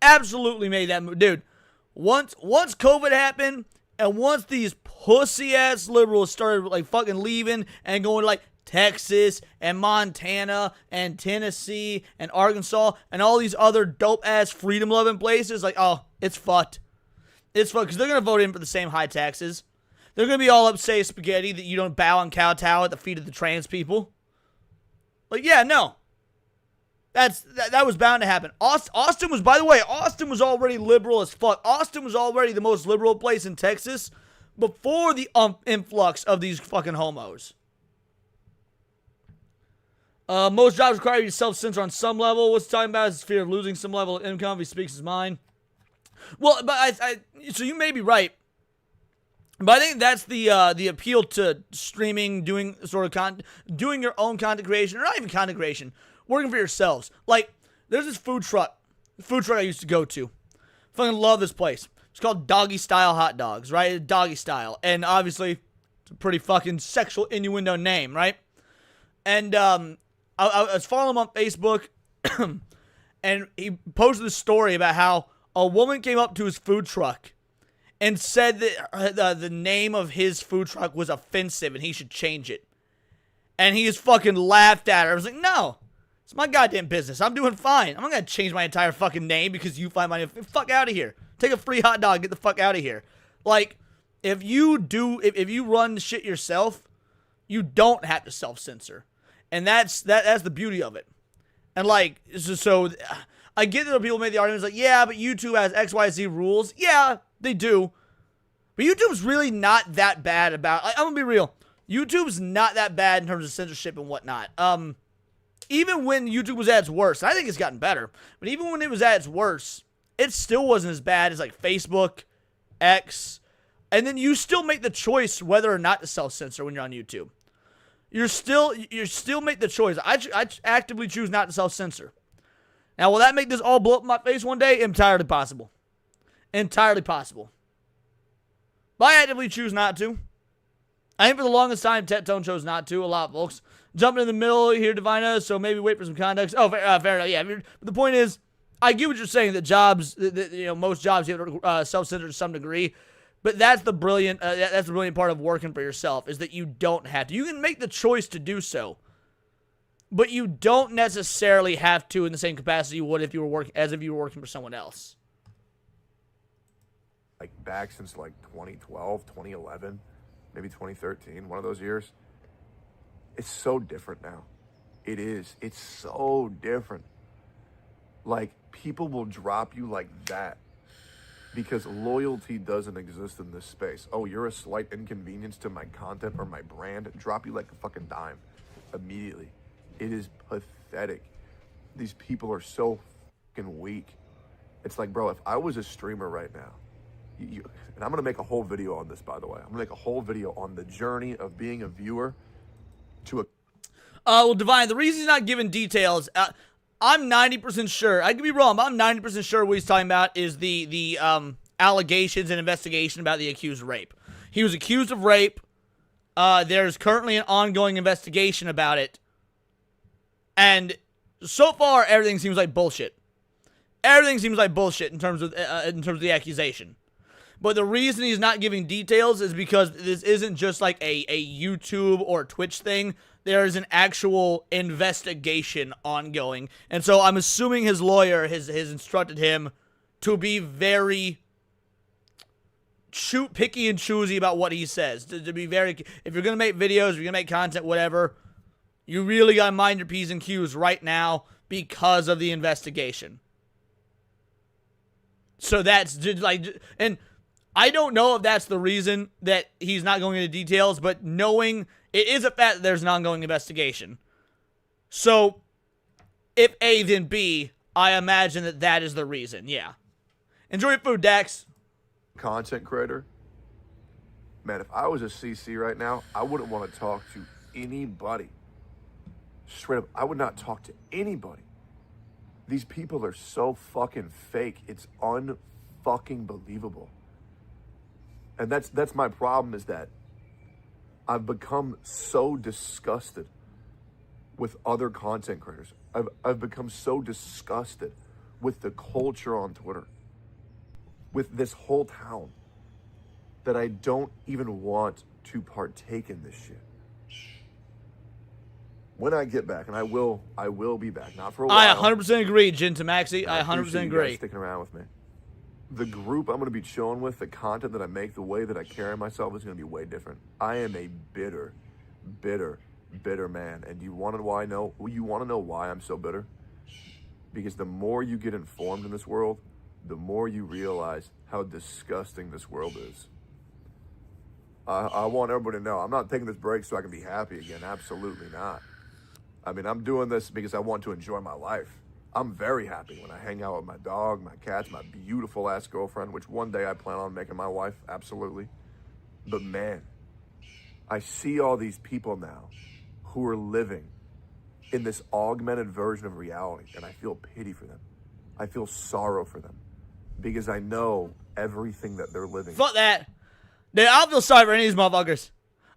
Absolutely made that move. Dude, once COVID happened, and once these pussy-ass liberals started, like, fucking leaving and going to, like, Texas and Montana and Tennessee and Arkansas and all these other dope-ass freedom-loving places, like, oh, it's fucked. It's fucked because they're going to vote in for the same high taxes. They're going to be all up, say, spaghetti that you don't bow and kowtow at the feet of the trans people. Like, yeah, no. That was bound to happen. Austin was, by the way, Austin was already liberal as fuck. Austin was already the most liberal place in Texas before the influx of these fucking homos. Most jobs require you to self-censor on some level. What's he talking about is fear of losing some level of income if he speaks his mind. Well, but so you may be right. But I think that's the appeal to streaming, doing doing your own content creation, or not even content creation, working for yourselves. Like, there's this food truck I used to go to. Fucking love this place. It's called Doggy Style Hot Dogs, right? Doggy Style. And obviously, it's a pretty fucking sexual innuendo name, right? And I was following him on Facebook, and he posted this story about how a woman came up to his food truck and said that the name of his food truck was offensive and he should change it. And he just fucking laughed at her. I was like, no, it's my goddamn business. I'm doing fine. I'm not going to change my entire fucking name because you find my name. Fuck out of here. Take a free hot dog. Get the fuck out of here. Like, if you run shit yourself, you don't have to self-censor. And that's the beauty of it. And like, so I get that people made the arguments like, yeah, but YouTube has XYZ rules. Yeah, they do. But YouTube's really not that bad about, I'm gonna be real. YouTube's not that bad in terms of censorship and whatnot. Even when YouTube was at its worst, I think it's gotten better, but even when it was at its worst, it still wasn't as bad as like Facebook, X, and then you still make the choice whether or not to self-censor when you're on YouTube. You still make the choice. I actively choose not to self-censor. Now, will that make this all blow up in my face one day? Entirely possible. Entirely possible. But I actively choose not to. I think for the longest time, Tectone chose not to. A lot of folks jumping in the middle here, Divina, so maybe wait for some context. Oh, fair enough. Yeah, but the point is, I get what you're saying, that jobs, most jobs you have to self-censor to some degree. But that's the brilliant part of working for yourself, is that you don't have to. You can make the choice to do so, but you don't necessarily have to in the same capacity you would if you were working for someone else.
Like back since like 2012, 2011, maybe 2013, one of those years. It's so different now. It is. It's so different. Like, people will drop you like that because loyalty doesn't exist in this space. Oh, you're a slight inconvenience to my content or my brand. Drop you like a fucking dime immediately. It is pathetic. These people are so fucking weak. It's like, bro, if I was a streamer right now, and I'm going to make a whole video on this, by the way. I'm going to make a whole video on the journey of being a viewer to a...
Well, Divine, the reason he's not giving details, I'm 90% sure, I could be wrong, but I'm 90% sure what he's talking about is the allegations and investigation about the accused rape. He was accused of rape. There's currently an ongoing investigation about it. And so far, everything seems like bullshit. Everything seems like bullshit in terms of the accusation. But the reason he's not giving details is because this isn't just like a YouTube or Twitch thing. There is an actual investigation ongoing. And so I'm assuming his lawyer has instructed him to be very picky and choosy about what he says. To be very, if you're going to make videos, if you're going to make content, whatever, you really got to mind your P's and Q's right now because of the investigation. So that's just like, and I don't know if that's the reason that he's not going into details, but knowing it is a fact that there's an ongoing investigation. So, if A, then B, I imagine that is the reason, yeah. Enjoy your food, Dax.
Content creator. Man, if I was a CC right now, I wouldn't want to talk to anybody. Straight up, I would not talk to anybody. These people are so fucking fake. It's unfucking believable. And that's my problem, is that I've become so disgusted with other content creators. I've become so disgusted with the culture on Twitter, with this whole town, that I don't even want to partake in this shit. when I get back, and I will be back. Not for a while.
I 100% agree, Jin Tamaxi. I 100%
appreciate you
agree.
guys sticking around with me. The group I'm going to be chilling with, the content that I make, the way that I carry myself is going to be way different. I am a bitter man. And you want to know why I'm so bitter? Because the more you get informed in this world, the more you realize how disgusting this world is. I want everybody to know I'm not taking this break so I can be happy again. Absolutely not. I mean, I'm doing this because I want to enjoy my life. I'm very happy when I hang out with my dog, my cats, my beautiful ass girlfriend, which one day I plan on making my wife, absolutely. But man, I see all these people now who are living in this augmented version of reality, and I feel pity for them. I feel sorrow for them because I know everything that they're living.
Fuck that. Dude, I don't feel sorry for any of these motherfuckers.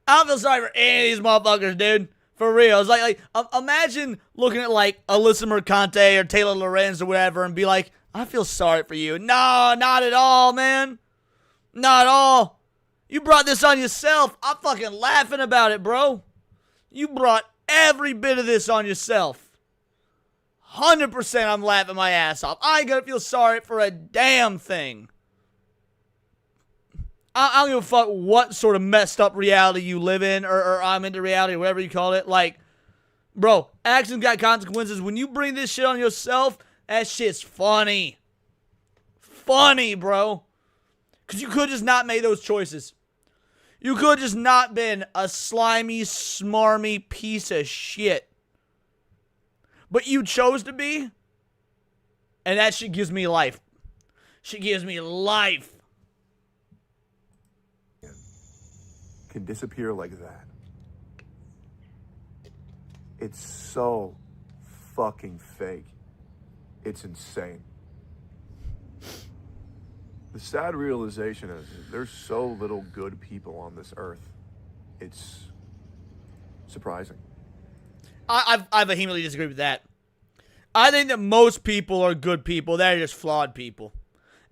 I don't feel sorry for any of these motherfuckers, dude. For real. It's like imagine looking at like Alyssa Mercante or Taylor Lorenz or whatever and be like, I feel sorry for you. No, not at all, man. Not at all. You brought this on yourself. I'm fucking laughing about it, bro. You brought every bit of this on yourself. 100% I'm laughing my ass off. I ain't gonna feel sorry for a damn thing. I don't give a fuck what sort of messed up reality you live in, or I'm into reality, or whatever you call it. Like, bro, actions got consequences. When you bring this shit on yourself, that shit's funny. Funny, bro. Because you could just not make those choices. You could just not been a slimy, smarmy piece of shit. But you chose to be, and that shit gives me life. Shit gives me life.
Can disappear like that. It's so fucking fake. It's insane. The sad realization is there's so little good people on this earth. It's surprising.
I vehemently disagree with that. I think that most people are good people. They're just flawed people.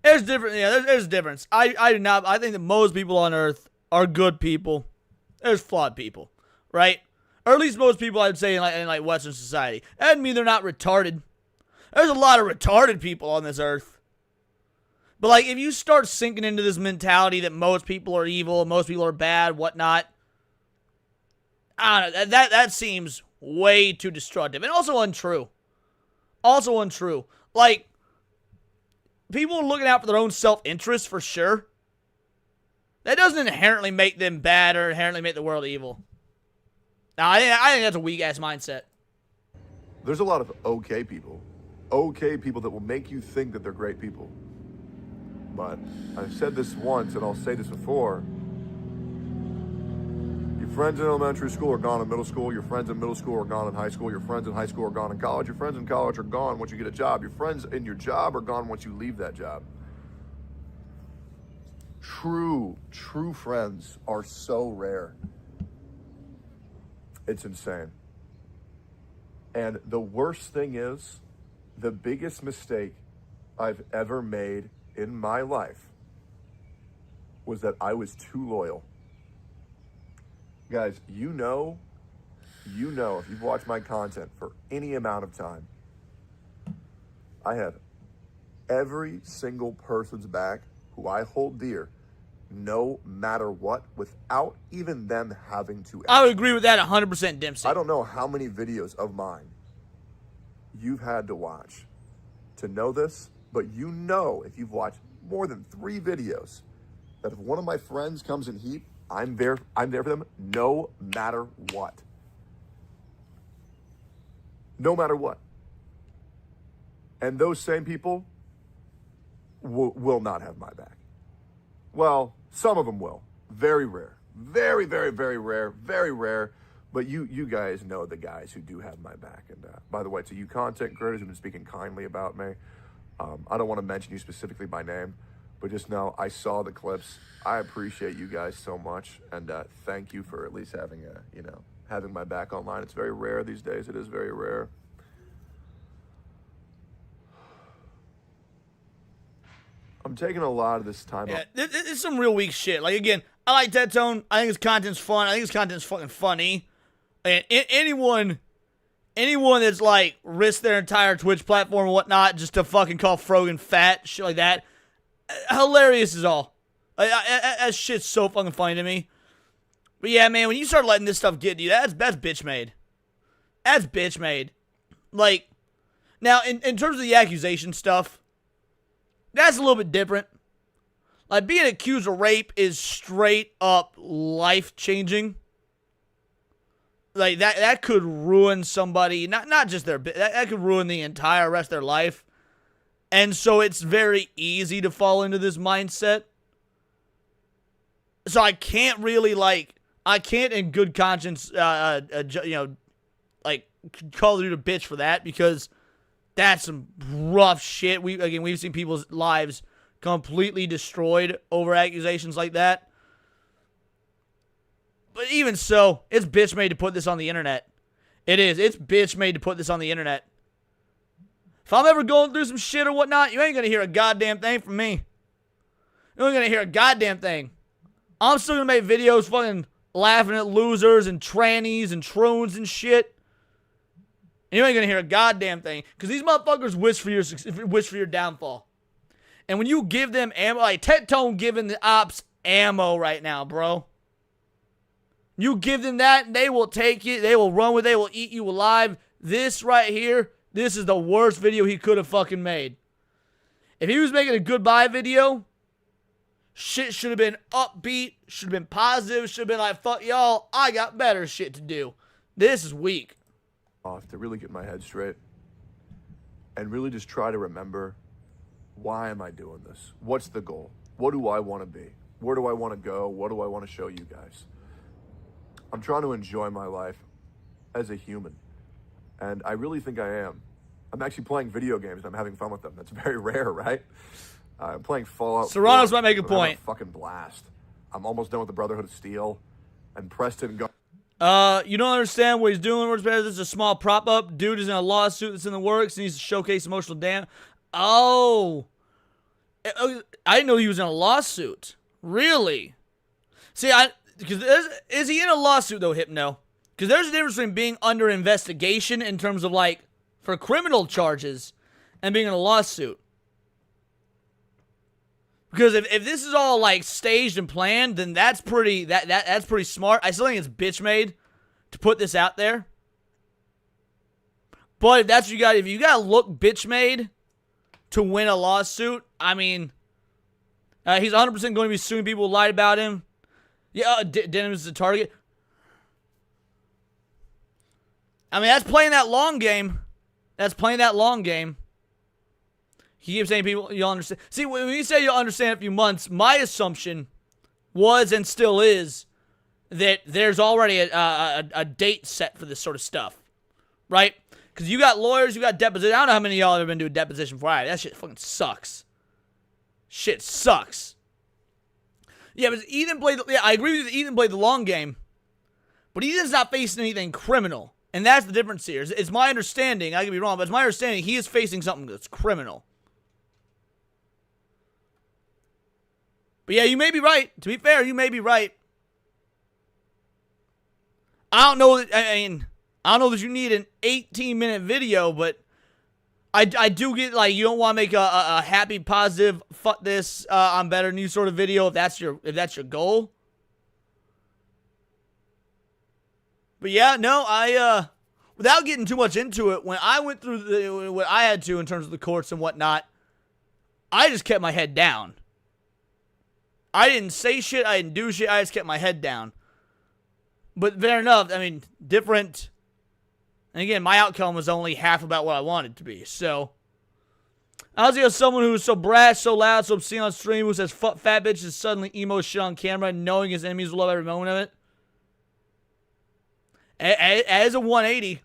There's different. Yeah, there's a difference. I do not. I think that most people on earth are good people. There's flawed people, right? Or at least most people, I'd say, in Western society. That doesn't mean they're not retarded. There's a lot of retarded people on this earth. But like, if you start sinking into this mentality that most people are evil, most people are bad, whatnot, I don't know. That seems way too destructive and also untrue. Also untrue. Like, people are looking out for their own self-interest for sure. That doesn't inherently make them bad or inherently make the world evil. Now, I think that's a weak-ass mindset.
There's a lot of okay people that will make you think that they're great people. But I've said this once, and I'll say this before. Your friends in elementary school are gone in middle school. Your friends in middle school are gone in high school. Your friends in high school are gone in college. Your friends in college are gone once you get a job. Your friends in your job are gone once you leave that job. True friends are so rare. It's insane. And the worst thing is, the biggest mistake I've ever made in my life was that I was too loyal. Guys, you know, if you've watched my content for any amount of time, I have every single person's back who I hold dear, no matter what, without even them having to ask.
I would agree with that 100%, Dempsey.
I don't know how many videos of mine you've had to watch to know this, but you know if you've watched more than 3 videos that if one of my friends comes in heat, I'm there for them no matter what. No matter what. And those same people will not have my back. Well, some of them will. Very rare. Very, very, very rare. Very rare. But you guys know the guys who do have my back. And by the way, to you content creators who've been speaking kindly about me, I don't want to mention you specifically by name, but just know I saw the clips. I appreciate you guys so much, and thank you for at least having having my back online. It's very rare these days. It is very rare. I'm taking a lot of this time.
Yeah, it's some real weak shit. Like, again, I like Tectone. I think his content's fun. I think his content's fucking funny. And anyone anyone that's like risked their entire Twitch platform and whatnot just to fucking call Frogan fat, shit like that, hilarious as all. That shit's so fucking funny to me. But yeah, man, when you start letting this stuff get to you, that's bitch made. That's bitch made. Like, now, in terms of the accusation stuff, that's a little bit different. Like, being accused of rape is straight up life-changing. Like, that could ruin somebody, not just that could ruin the entire rest of their life. And so it's very easy to fall into this mindset. So I can't really, like, I can't in good conscience, like, call the dude a bitch for that, because that's some rough shit. We've seen people's lives completely destroyed over accusations like that. But even so, it's bitch made to put this on the internet. It is. It's bitch made to put this on the internet. If I'm ever going through some shit or whatnot, you ain't gonna hear a goddamn thing from me. You ain't gonna hear a goddamn thing. I'm still gonna make videos fucking laughing at losers and trannies and troons and shit. And you ain't gonna hear a goddamn thing, because these motherfuckers wish for your downfall. And when you give them ammo, like Tectone giving the ops ammo right now, bro. You give them that, and they will take it. They will run with it. They will eat you alive. This right here, this is the worst video he could have fucking made. If he was making a goodbye video, shit should have been upbeat, should have been positive, should have been like, fuck y'all, I got better shit to do. This is weak.
Off to really get my head straight and really just try to remember, why am I doing this? What's the goal? What do I want to be? Where do I want to go? What do I want to show you guys? I'm trying to enjoy my life as a human, and I really think I am. I'm actually playing video games and I'm having fun with them. That's very rare, right? I'm playing Fallout.
Serrano's
4.
might make a
I'm having
point.
a fucking blast. I'm almost done with the Brotherhood of Steel, and Preston go.
You don't understand what he's doing. This is a small prop up. Dude is in a lawsuit that's in the works and needs to showcase emotional damage. Oh. I didn't know he was in a lawsuit. Really? See, is he in a lawsuit though, Hypno? Because there's a difference between being under investigation in terms of like for criminal charges and being in a lawsuit. Because if this is all like staged and planned, then that's pretty that's pretty smart. I still think it's bitch made to put this out there. But if that's what you got, if you gotta look bitch made to win a lawsuit, I mean, he's 100% going to be suing people who lied about him. Yeah, Denim is the target. I mean, that's playing that long game. That's playing that long game. He keeps saying people, you'll understand. See, when you say you'll understand in a few months, my assumption was and still is that there's already a date set for this sort of stuff. Right? Because you got lawyers, you got depositions. I don't know how many of y'all have been doing deposition for. That shit fucking sucks. Shit sucks. Yeah, but Ethan played. Yeah, I agree with you. Ethan played the long game, but Ethan's not facing anything criminal, and that's the difference here. It's my understanding. I could be wrong, but it's my understanding he is facing something that's criminal. But yeah, you may be right. To be fair, you may be right. I don't know. I mean, I don't know that you need an 18-minute video, but I do get, like, you don't want to make a happy, positive, fuck this, I'm better than you sort of video if that's your goal. But yeah, no, without getting too much into it, when I went through what I had to in terms of the courts and whatnot, I just kept my head down. I didn't say shit, I didn't do shit, I just kept my head down. But fair enough, I mean, different. And again, my outcome was only half about what I wanted to be, so. I was someone who's so brash, so loud, so obscene on stream, who says fuck fat bitches, suddenly emo shit on camera, knowing his enemies will love every moment of it. As a 180.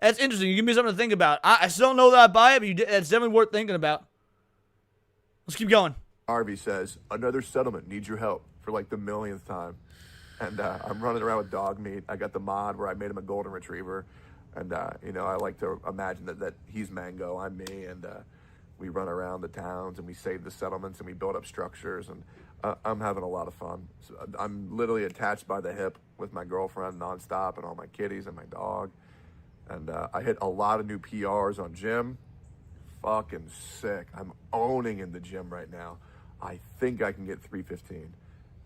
That's interesting. You give me something to think about. I still don't know that I buy it, but that's definitely worth thinking about. Let's keep going.
Harvey says, another settlement needs your help for like the millionth time. And I'm running around with dog meat. I got the mod where I made him a golden retriever. And, you know, I like to imagine that he's Mango, I'm me. And we run around the towns and we save the settlements and we build up structures. And I'm having a lot of fun. So I'm literally attached by the hip with my girlfriend nonstop and all my kitties and my dog. And I hit a lot of new PRs on gym. Fucking sick. I'm owning in the gym right now. I think I can get 315.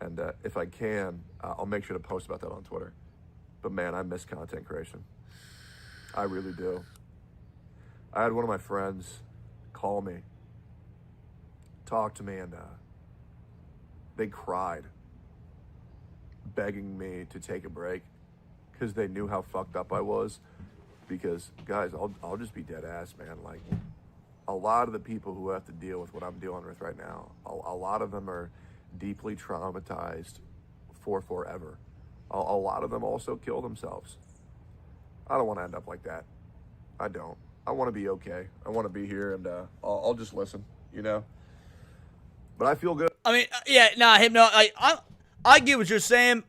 And if I can, I'll make sure to post about that on Twitter. But man, I miss content creation. I really do. I had one of my friends call me, talk to me, and they cried, begging me to take a break because they knew how fucked up I was. Because, guys, I'll just be dead ass, man. Like, a lot of the people who have to deal with what I'm dealing with right now, a lot of them are deeply traumatized for forever. A lot of them also kill themselves. I don't want to end up like that. I don't. I want to be okay. I want to be here, and I'll just listen, you know? But I feel good.
I mean, yeah, nah, Hypno, I get what you're saying.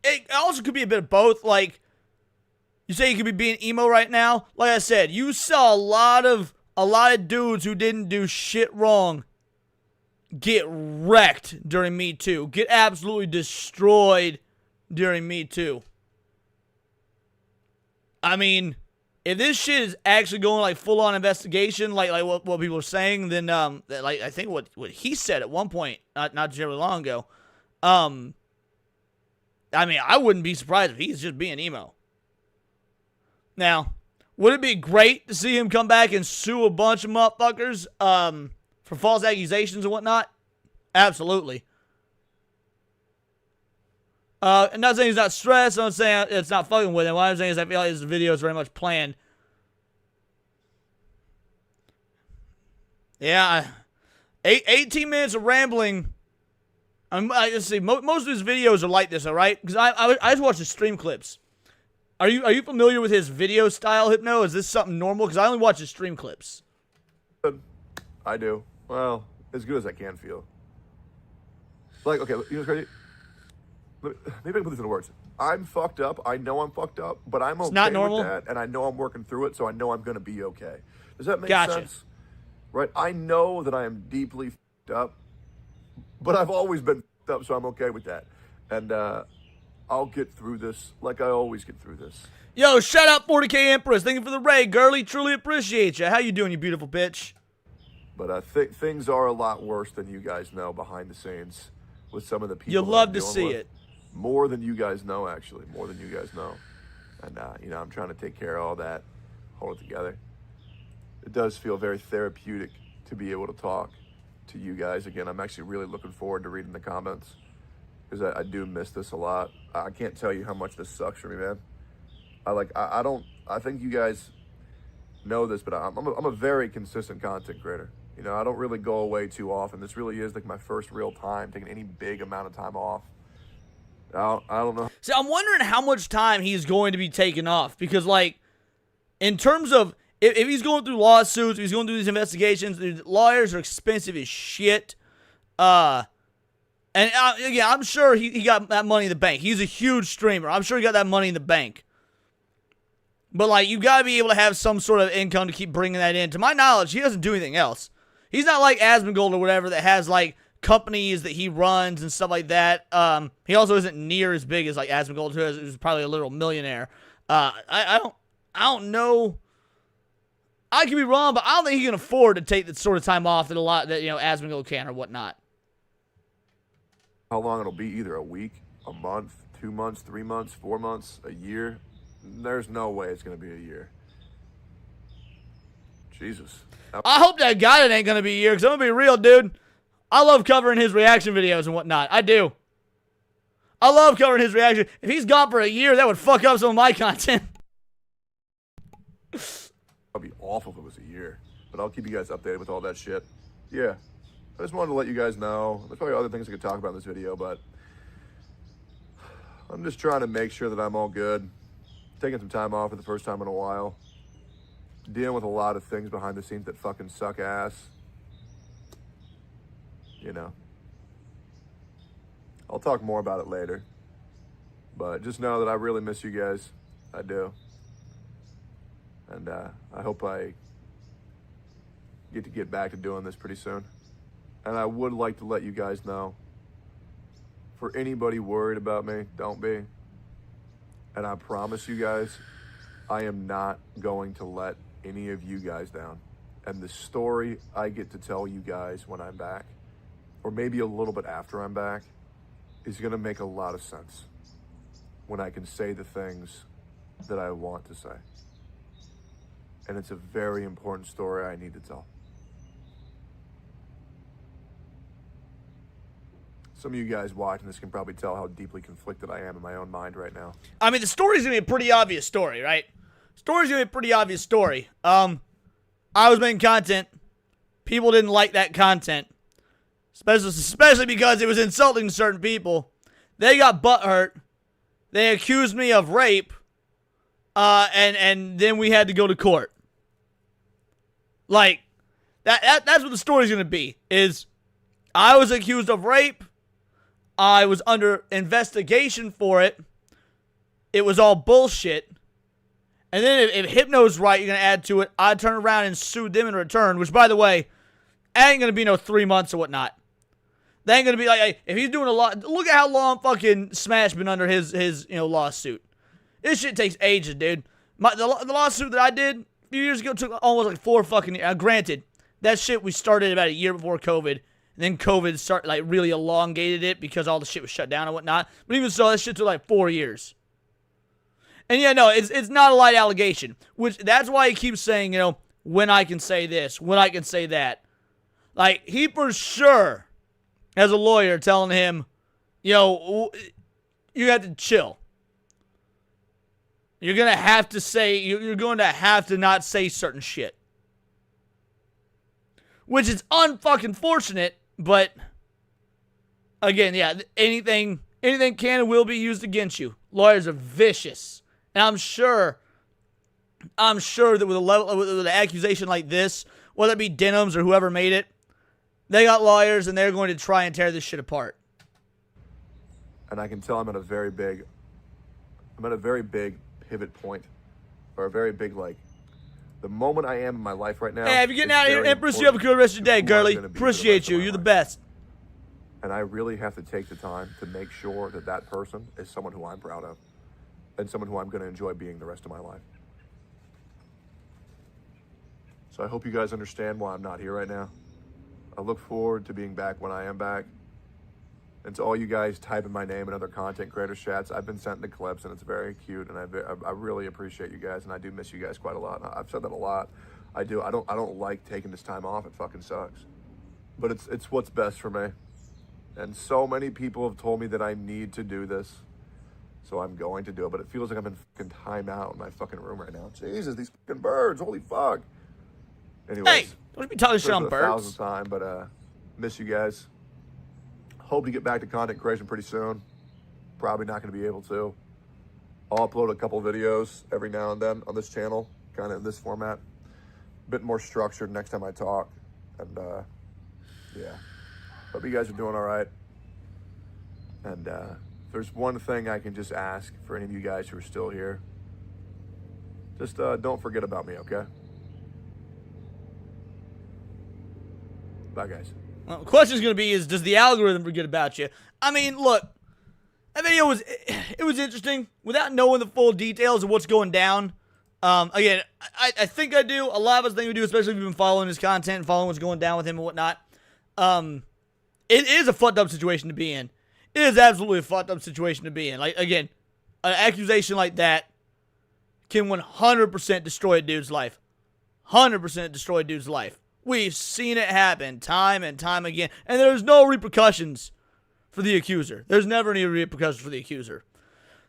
It also could be a bit of both. Like, you say you could be being emo right now. Like I said, you saw a lot of dudes who didn't do shit wrong get wrecked during Me Too. Get absolutely destroyed during Me Too. I mean, if this shit is actually going like full on investigation, like what people are saying, then like I think what he said at one point, not very long ago, I mean, I wouldn't be surprised if he's just being emo. Now, would it be great to see him come back and sue a bunch of motherfuckers for false accusations and whatnot? Absolutely. I'm not saying he's not stressed. I'm not saying it's not fucking with him. What I'm saying is I feel like this video is very much planned. Yeah. 18 minutes of rambling. I just see most of his videos are like this, all right? Because I just watch his stream clips. Are you familiar with his video style, Hypno? Is this something normal? Because I only watch his stream clips.
I do. Well, as good as I can feel. Like, okay, you know what's crazy? Maybe I can put this into words. I'm fucked up. I know I'm fucked up, but I'm okay
not normal.
with that, and I know I'm working through it, so I know I'm going to be okay. Does that make
Gotcha.
sense? Right? I know that I am deeply fucked up, but I've always been fucked up, so I'm okay with that. And I'll get through this like I always get through this.
Yo, shout out 40K Empress. Thank you for the raid, girly. Truly appreciate you. How you doing, you beautiful bitch?
But I think things are a lot worse than you guys know behind the scenes with some of the people.
You'll
that
love
I'm
to
dealing
see
with.
it.
More than you guys know, actually. More than you guys know. And, you know, I'm trying to take care of all that, hold it together. It does feel very therapeutic to be able to talk to you guys again. I'm actually really looking forward to reading the comments because I do miss this a lot. I can't tell you how much this sucks for me, man. I think you guys know this, but I'm a very consistent content creator. You know, I don't really go away too often. This really is like my first real time taking any big amount of time off. I don't know.
See, I'm wondering how much time he's going to be taking off because, like, in terms of if he's going through lawsuits, if he's going through these investigations, the lawyers are expensive as shit. And again, I'm sure he got that money in the bank. He's a huge streamer. I'm sure he got that money in the bank. But, like, you got to be able to have some sort of income to keep bringing that in. To my knowledge, he doesn't do anything else. He's not like Asmongold or whatever that has, like, companies that he runs and stuff like that. He also isn't near as big as, like, Asmongold, who's probably a literal millionaire. I don't know. I could be wrong, but I don't think he can afford to take the sort of time off that Asmongold can or whatnot.
How long it'll be, either a week, a month, 2 months, 3 months, 4 months, a year. There's no way it's going to be a year. Jesus.
I hope that guy it ain't going to be a year, because I'm going to be real, dude. I love covering his reaction videos and whatnot. I do. I love covering his reaction. If he's gone for a year, that would fuck up some of my content.
That'd be awful if it was a year. But I'll keep you guys updated with all that shit. Yeah. I just wanted to let you guys know. There's probably other things I could talk about in this video, but I'm just trying to make sure that I'm all good. Taking some time off for the first time in a while. Dealing with a lot of things behind the scenes that fucking suck ass. You know. I'll talk more about it later. But just know that I really miss you guys. I do. And I hope I get back to doing this pretty soon. And I would like to let you guys know For anybody worried about me, don't be. And I promise you guys, I am not going to let any of you guys down. And the story I get to tell you guys when I'm back, or maybe a little bit after I'm back, is going to make a lot of sense when I can say the things that I want to say. And it's a very important story I need to tell. Some of you guys watching this can probably tell how deeply conflicted I am in my own mind right now.
I mean, the story's gonna be a pretty obvious story, right? Story's gonna be a pretty obvious story. I was making content. People didn't like that content. Especially because it was insulting to certain people. They got butthurt. They accused me of rape. And then we had to go to court. Like, that's what the story's gonna be. Is I was accused of rape. I was under investigation for it. It was all bullshit. And then if Hypno's right, you're going to add to it. I turn around and sue them in return, which, by the way, ain't going to be no 3 months or whatnot. They ain't going to be like, if he's doing a lot, look at how long fucking Smash been under his lawsuit. This shit takes ages, dude. The lawsuit that I did a few years ago took almost like 4 fucking years. Granted, that shit we started about a year before COVID. And then COVID really elongated it because all the shit was shut down and whatnot. But even so, that shit took like 4 years. And yeah, no, it's not a light allegation. Which, that's why he keeps saying, when I can say this, when I can say that. Like, he for sure has a lawyer telling him, you have to chill. You're going to have to say, you're going to have to not say certain shit. Which is unfucking fortunate, but again, yeah, anything can and will be used against you. Lawyers are vicious. And I'm sure that with an accusation like this, whether it be Denham's or whoever made it, they got lawyers and they're going to try and tear this shit apart.
And I can tell I'm at a very big pivot point, or a very big, the moment I am in my life right now.
Hey, if you're getting out of here, Empress, you have a good rest of your day, girlie. Appreciate you. You're the best.
And I really have to take the time to make sure that person is someone who I'm proud of and someone who I'm going to enjoy being the rest of my life. So I hope you guys understand why I'm not here right now. I look forward to being back when I am back. And to all you guys typing my name in other content creator chats, I've been sent the clips and it's very cute, and I really appreciate you guys, and I do miss you guys quite a lot. And I've said that a lot. I do. I don't like taking this time off. It fucking sucks. But it's what's best for me. And so many people have told me that I need to do this. So I'm going to do it. But it feels like I'm in fucking timeout in my fucking room right now. Jesus, these fucking birds. Holy fuck. Anyways.
Hey, don't be talking shit on birds.
1,000th time, but miss you guys. Hope to get back to content creation pretty soon. Probably not going to be able to. I'll upload a couple videos every now and then on this channel, kind of in this format. A bit more structured next time I talk. And yeah. Hope you guys are doing all right. And there's one thing I can just ask for any of you guys who are still here. Just don't forget about me, okay? Bye, guys.
Well, the question is going to be does the algorithm forget about you? I mean, look, that video was interesting without knowing the full details of what's going down. Again, I think I do. A lot of us think we do, especially if you've been following his content and following what's going down with him and whatnot. It is a fucked up situation to be in. It is absolutely a fucked up situation to be in. Like, again, an accusation like that can 100% destroy a dude's life. 100% destroy a dude's life. We've seen it happen time and time again. And there's no repercussions for the accuser. There's never any repercussions for the accuser.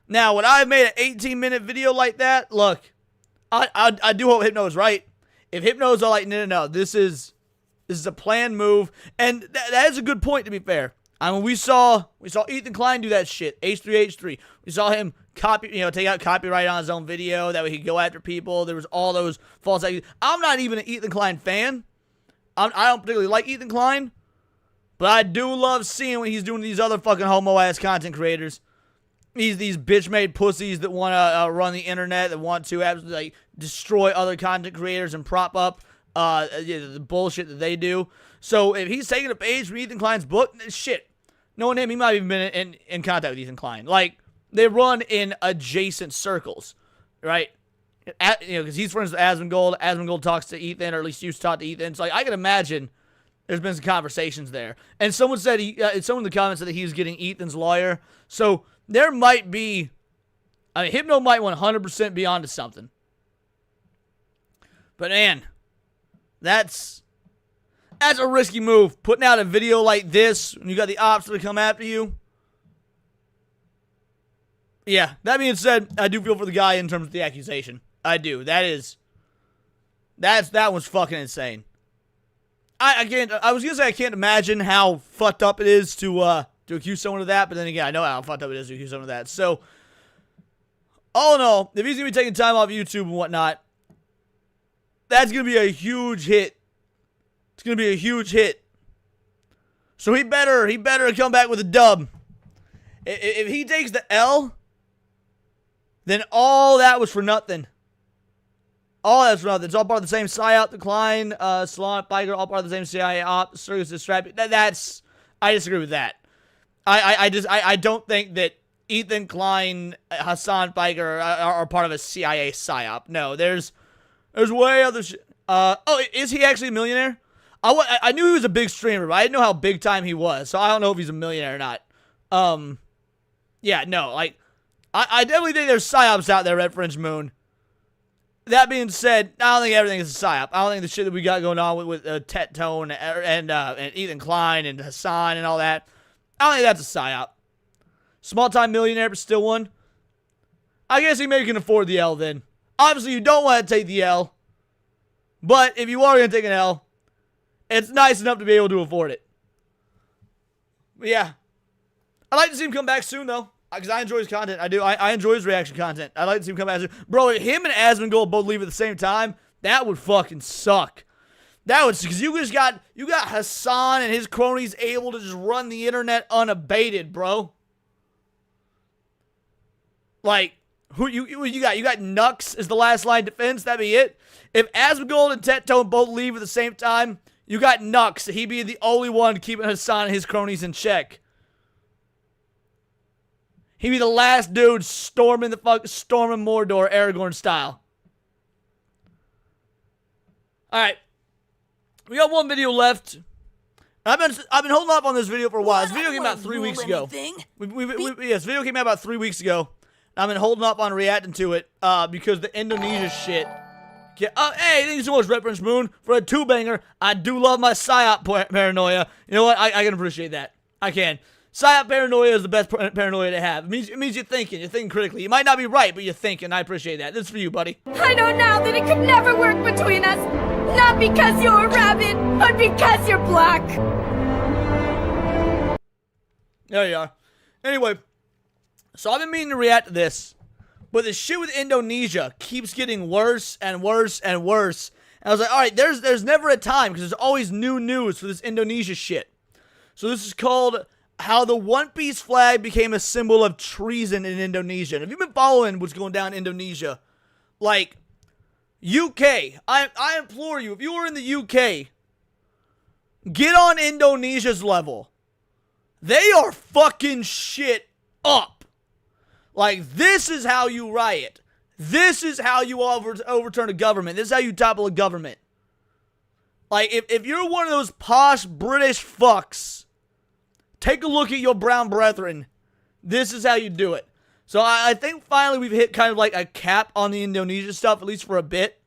Now, when I made an 18-minute video like that, look, I do hope Hypno is right. If Hypno is all like, no, this is a planned move. And that is a good point, to be fair. I mean, we saw Ethan Klein do that shit, H3H3. We saw him take out copyright on his own video. That way he could go after people. There was all those false accusations. I'm not even an Ethan Klein fan. I don't particularly like Ethan Klein, but I do love seeing what he's doing to these other fucking homo-ass content creators. These bitch-made pussies that want to run the internet, that want to absolutely destroy other content creators and prop up the bullshit that they do. So if he's taking a page from Ethan Klein's book, shit, Knowing him, he might have even been in contact with Ethan Klein. Like, they run in adjacent circles, right? Because he's friends with Asmongold. Asmongold talks to Ethan, or at least used to talk to Ethan. So, like, I can imagine there's been some conversations there. And someone said, someone in the comments said that he was getting Ethan's lawyer. So, there might be, Hypno might 100% be onto something. But, man, that's a risky move. Putting out a video like this when you got the ops that come after you. Yeah, that being said, I do feel for the guy in terms of the accusation. I do. That was fucking insane. I was gonna say I can't imagine how fucked up it is to accuse someone of that, but then again, I know how fucked up it is to accuse someone of that. So, all in all, if he's gonna be taking time off YouTube and whatnot, that's gonna be a huge hit. It's gonna be a huge hit. So he better come back with a dub. If he takes the L, then all that was for nothing. All that's for nothing. It's all part of the same PSYOP decline. Salon, Biker, all part of the same CIA op. Circus strap. That's. I disagree with that. I don't think that Ethan Klein, Hassan Biker are part of a CIA PSYOP. No, there's way other shit. Is he actually a millionaire? I knew he was a big streamer, but I didn't know how big time he was. So I don't know if he's a millionaire or not. Yeah, no, like, I definitely think there's PSYOPs out there, Red Fringe Moon. That being said, I don't think everything is a PSYOP. I don't think the shit that we got going on with Tectone and Ethan Klein and Hassan and all that, I don't think that's a PSYOP. Small-time millionaire, but still one. I guess he maybe can afford the L then. Obviously, you don't want to take the L. But if you are going to take an L, it's nice enough to be able to afford it. But yeah. I'd like to see him come back soon, though. Because I enjoy his content. I do. I enjoy his reaction content. I'd like to see him come back soon. Bro, if him and Asmongold both leave at the same time, that would fucking suck. That would, because you got Hassan and his cronies able to just run the internet unabated, bro. Like, who you got? You got Nux as the last line defense. That'd be it. If Asmongold and Tectone both leave at the same time, you got Nux. He'd be the only one keeping Hassan and his cronies in check. He'd be the last dude storming Mordor, Aragorn style. All right, we got one video left. I've been holding up on this video for a while. This video came out 3 weeks ago. This video came out about 3 weeks ago. I've been holding up on reacting to it because the Indonesia shit. Hey, thank you so much, Red Prince Moon, for a two-banger. I do love my PSYOP paranoia. You know what? I can appreciate that. I can. PSYOP paranoia is the best paranoia to have. It means you're thinking critically. You might not be right, but you're thinking. I appreciate that. This is for you, buddy.
I know now that it could never work between us. Not because you're a rabbit, but because you're black.
There you are. Anyway, so I've been meaning to react to this, but the shit with Indonesia keeps getting worse and worse and worse. And I was like, all right, there's never a time, because there's always new news for this Indonesia shit. So this is called How the One Piece Flag Became a Symbol of Treason in Indonesia. And if you've been following what's going down in Indonesia, like, UK, I implore you, if you are in the UK, get on Indonesia's level. They are fucking shit up. Like, this is how you riot. This is how you overturn a government. This is how you topple a government. Like, if you're one of those posh British fucks, take a look at your brown brethren. This is how you do it. So I think finally we've hit kind of like a cap on the Indonesia stuff, at least for a bit.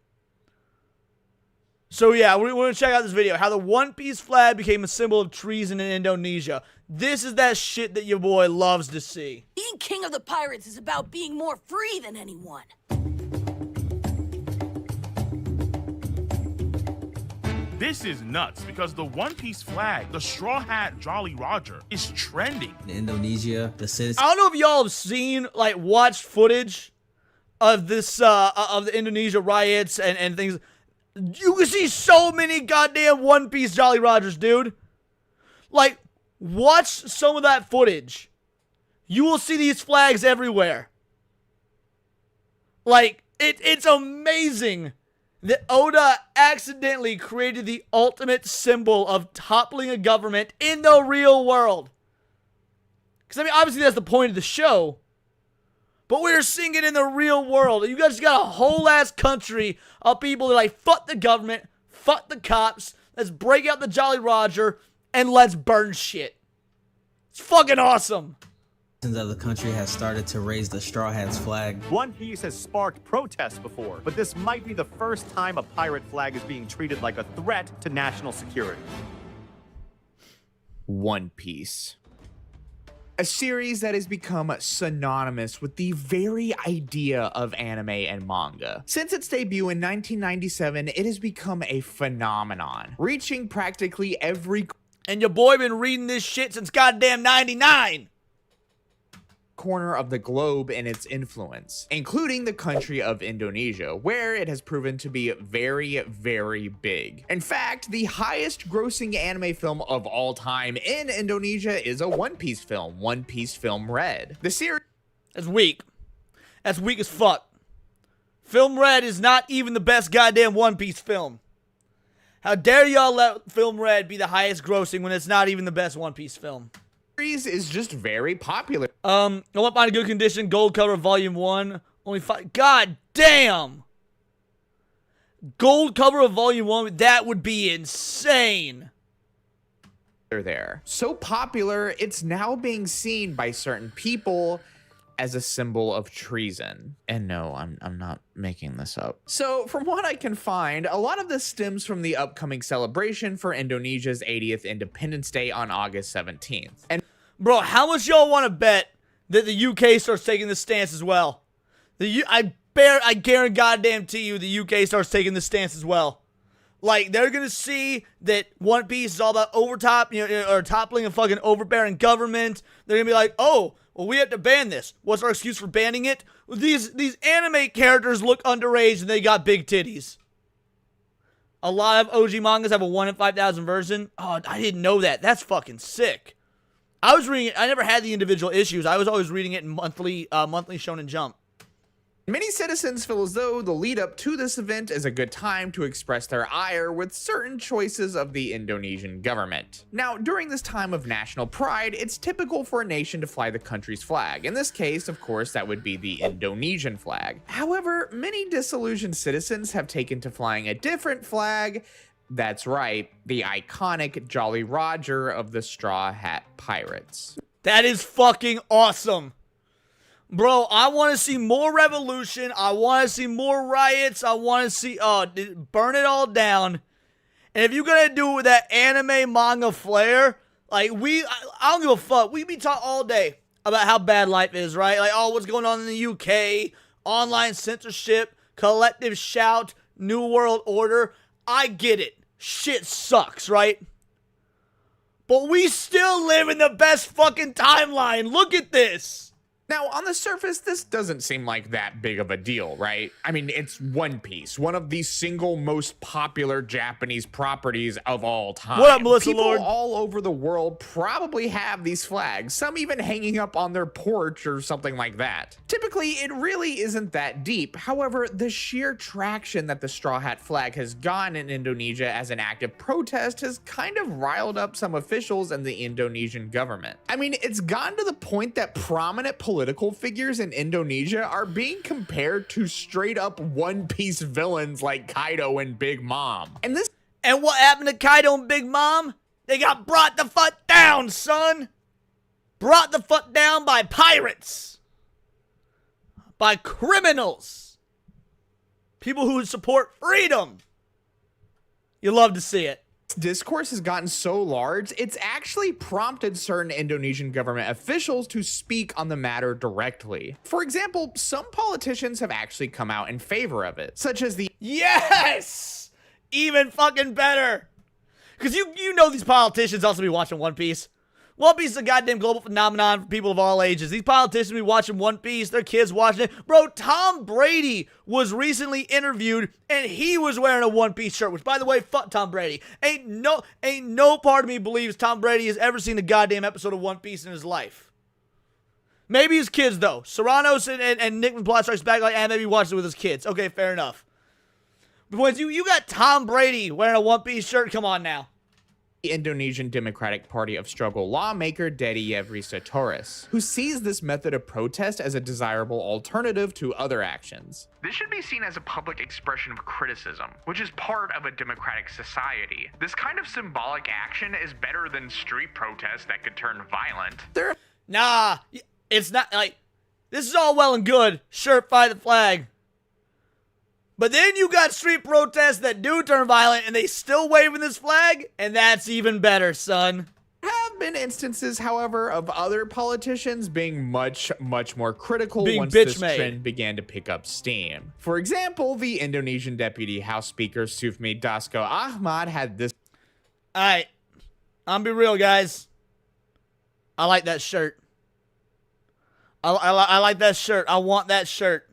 So yeah, we're going to check out this video. How the One Piece flag became a symbol of treason in Indonesia. This is that shit that your boy loves to see.
Being king of the pirates is about being more free than anyone.
This is nuts because the One Piece flag, the Straw Hat Jolly Roger, is trending.
In Indonesia, the citizens.
I don't know if y'all have seen, like, watched footage of this, of the Indonesia riots and things. You can see so many goddamn One Piece Jolly Rogers, dude. Like, watch some of that footage. You will see these flags everywhere. Like, it's amazing that Oda accidentally created the ultimate symbol of toppling a government in the real world. Because, I mean, obviously that's the point of the show. But we're seeing it in the real world. You guys got a whole ass country of people that are like, fuck the government, fuck the cops, let's break out the Jolly Roger, and let's burn shit. It's fucking awesome.
Of the country has started to raise the Straw Hats flag.
One Piece has sparked protests before, but this might be the first time a pirate flag is being treated like a threat to national security.
One Piece. A series that has become synonymous with the very idea of anime and manga. Since its debut in 1997, it has become a phenomenon, reaching practically every...
And your boy been reading this shit since goddamn 99!
corner of the globe in its influence, including the country of Indonesia, where it has proven to be very, very big. In fact, the highest grossing anime film of all time in Indonesia is a One Piece film, One Piece Film Red. The series...
That's weak. That's weak as fuck. Film Red is not even the best goddamn One Piece film. How dare y'all let Film Red be the highest grossing when it's not even the best One Piece film?
Is just very popular.
I want to find a good condition. Gold cover volume 1. Only 5. God damn. Gold cover of volume 1. That would be insane.
There. So popular, it's now being seen by certain people as a symbol of treason. And no, I'm not making this up. So from what I can find, a lot of this stems from the upcoming celebration for Indonesia's 80th Independence Day on August 17th. And
bro, how much y'all want to bet that the UK starts taking this stance as well? I guarantee you the UK starts taking this stance as well. Like, they're gonna see that One Piece is all about or toppling a fucking overbearing government. They're gonna be like, oh, well, we have to ban this. What's our excuse for banning it? These anime characters look underage and they got big titties. A lot of OG mangas have a 1 in 5,000 version. Oh, I didn't know that. That's fucking sick. I was reading it. I never had the individual issues. I was always reading it in monthly Shonen Jump.
many citizens feel as though the lead up to this event is a good time to express their ire with certain choices of the Indonesian government. Now, during this time of national pride, it's typical for a nation to fly the country's flag. In this case, of course, that would be the Indonesian flag. However, many disillusioned citizens have taken to flying a different flag. That's right, the iconic Jolly Roger of the Straw Hat Pirates.
That is fucking awesome. Bro, I want to see more revolution. I want to see more riots. I want to see, burn it all down. And if you're going to do it with that anime manga flair, like, I don't give a fuck. We be talking all day about how bad life is, right? Like, oh, what's going on in the UK, online censorship, collective shout, New World Order. I get it. Shit sucks, right? But we still live in the best fucking timeline. Look at this.
Now, on the surface, this doesn't seem like that big of a deal, right? I mean, it's One Piece, one of the single most popular Japanese properties of all time.
What up, Melissa
People
Lord?
all over the world probably have these flags, some even hanging up on their porch or something like that. Typically, it really isn't that deep. However, the sheer traction that the Straw Hat flag has gotten in Indonesia as an act of protest has kind of riled up some officials and the Indonesian government. I mean, it's gotten to the point that prominent political figures in Indonesia are being compared to straight up One Piece villains like Kaido and Big Mom.
And what happened to Kaido and Big Mom? They got brought the fuck down, son. Brought the fuck down by pirates. By criminals. People who support freedom. You love to see it.
Discourse has gotten so large, it's actually prompted certain Indonesian government officials to speak on the matter directly. For example, some politicians have actually come out in favor of it, such as the—
Yes! Even fucking better. Because you know these politicians also be watching One Piece. One Piece is a goddamn global phenomenon for people of all ages. These politicians be watching One Piece, their kids watching it. Bro, Tom Brady was recently interviewed, and he was wearing a One Piece shirt, which, by the way, fuck Tom Brady. Ain't no part of me believes Tom Brady has ever seen a goddamn episode of One Piece in his life. Maybe his kids, though. Serranos and Nick from Plot Strikes Back, like, and maybe he watched it with his kids. Okay, fair enough. But when you got Tom Brady wearing a One Piece shirt, come on now.
Indonesian Democratic Party of Struggle lawmaker Dedi Yevrisatoris, who sees this method of protest as a desirable alternative to other actions.
This should be seen as a public expression of criticism, which is part of a democratic society. This kind of symbolic action is better than street protests that could turn violent.
Nah, it's not like, this is all well and good. Sure, fly the flag. But then you got street protests that do turn violent and they still waving this flag, and that's even better, son.
There have been instances, however, of other politicians being much more critical once this trend began to pick up steam. For example, the Indonesian Deputy House Speaker Sufmi Dasko Ahmad had this.
Alright, I'm gonna be real, guys. I like that shirt. I like that shirt. I want that shirt.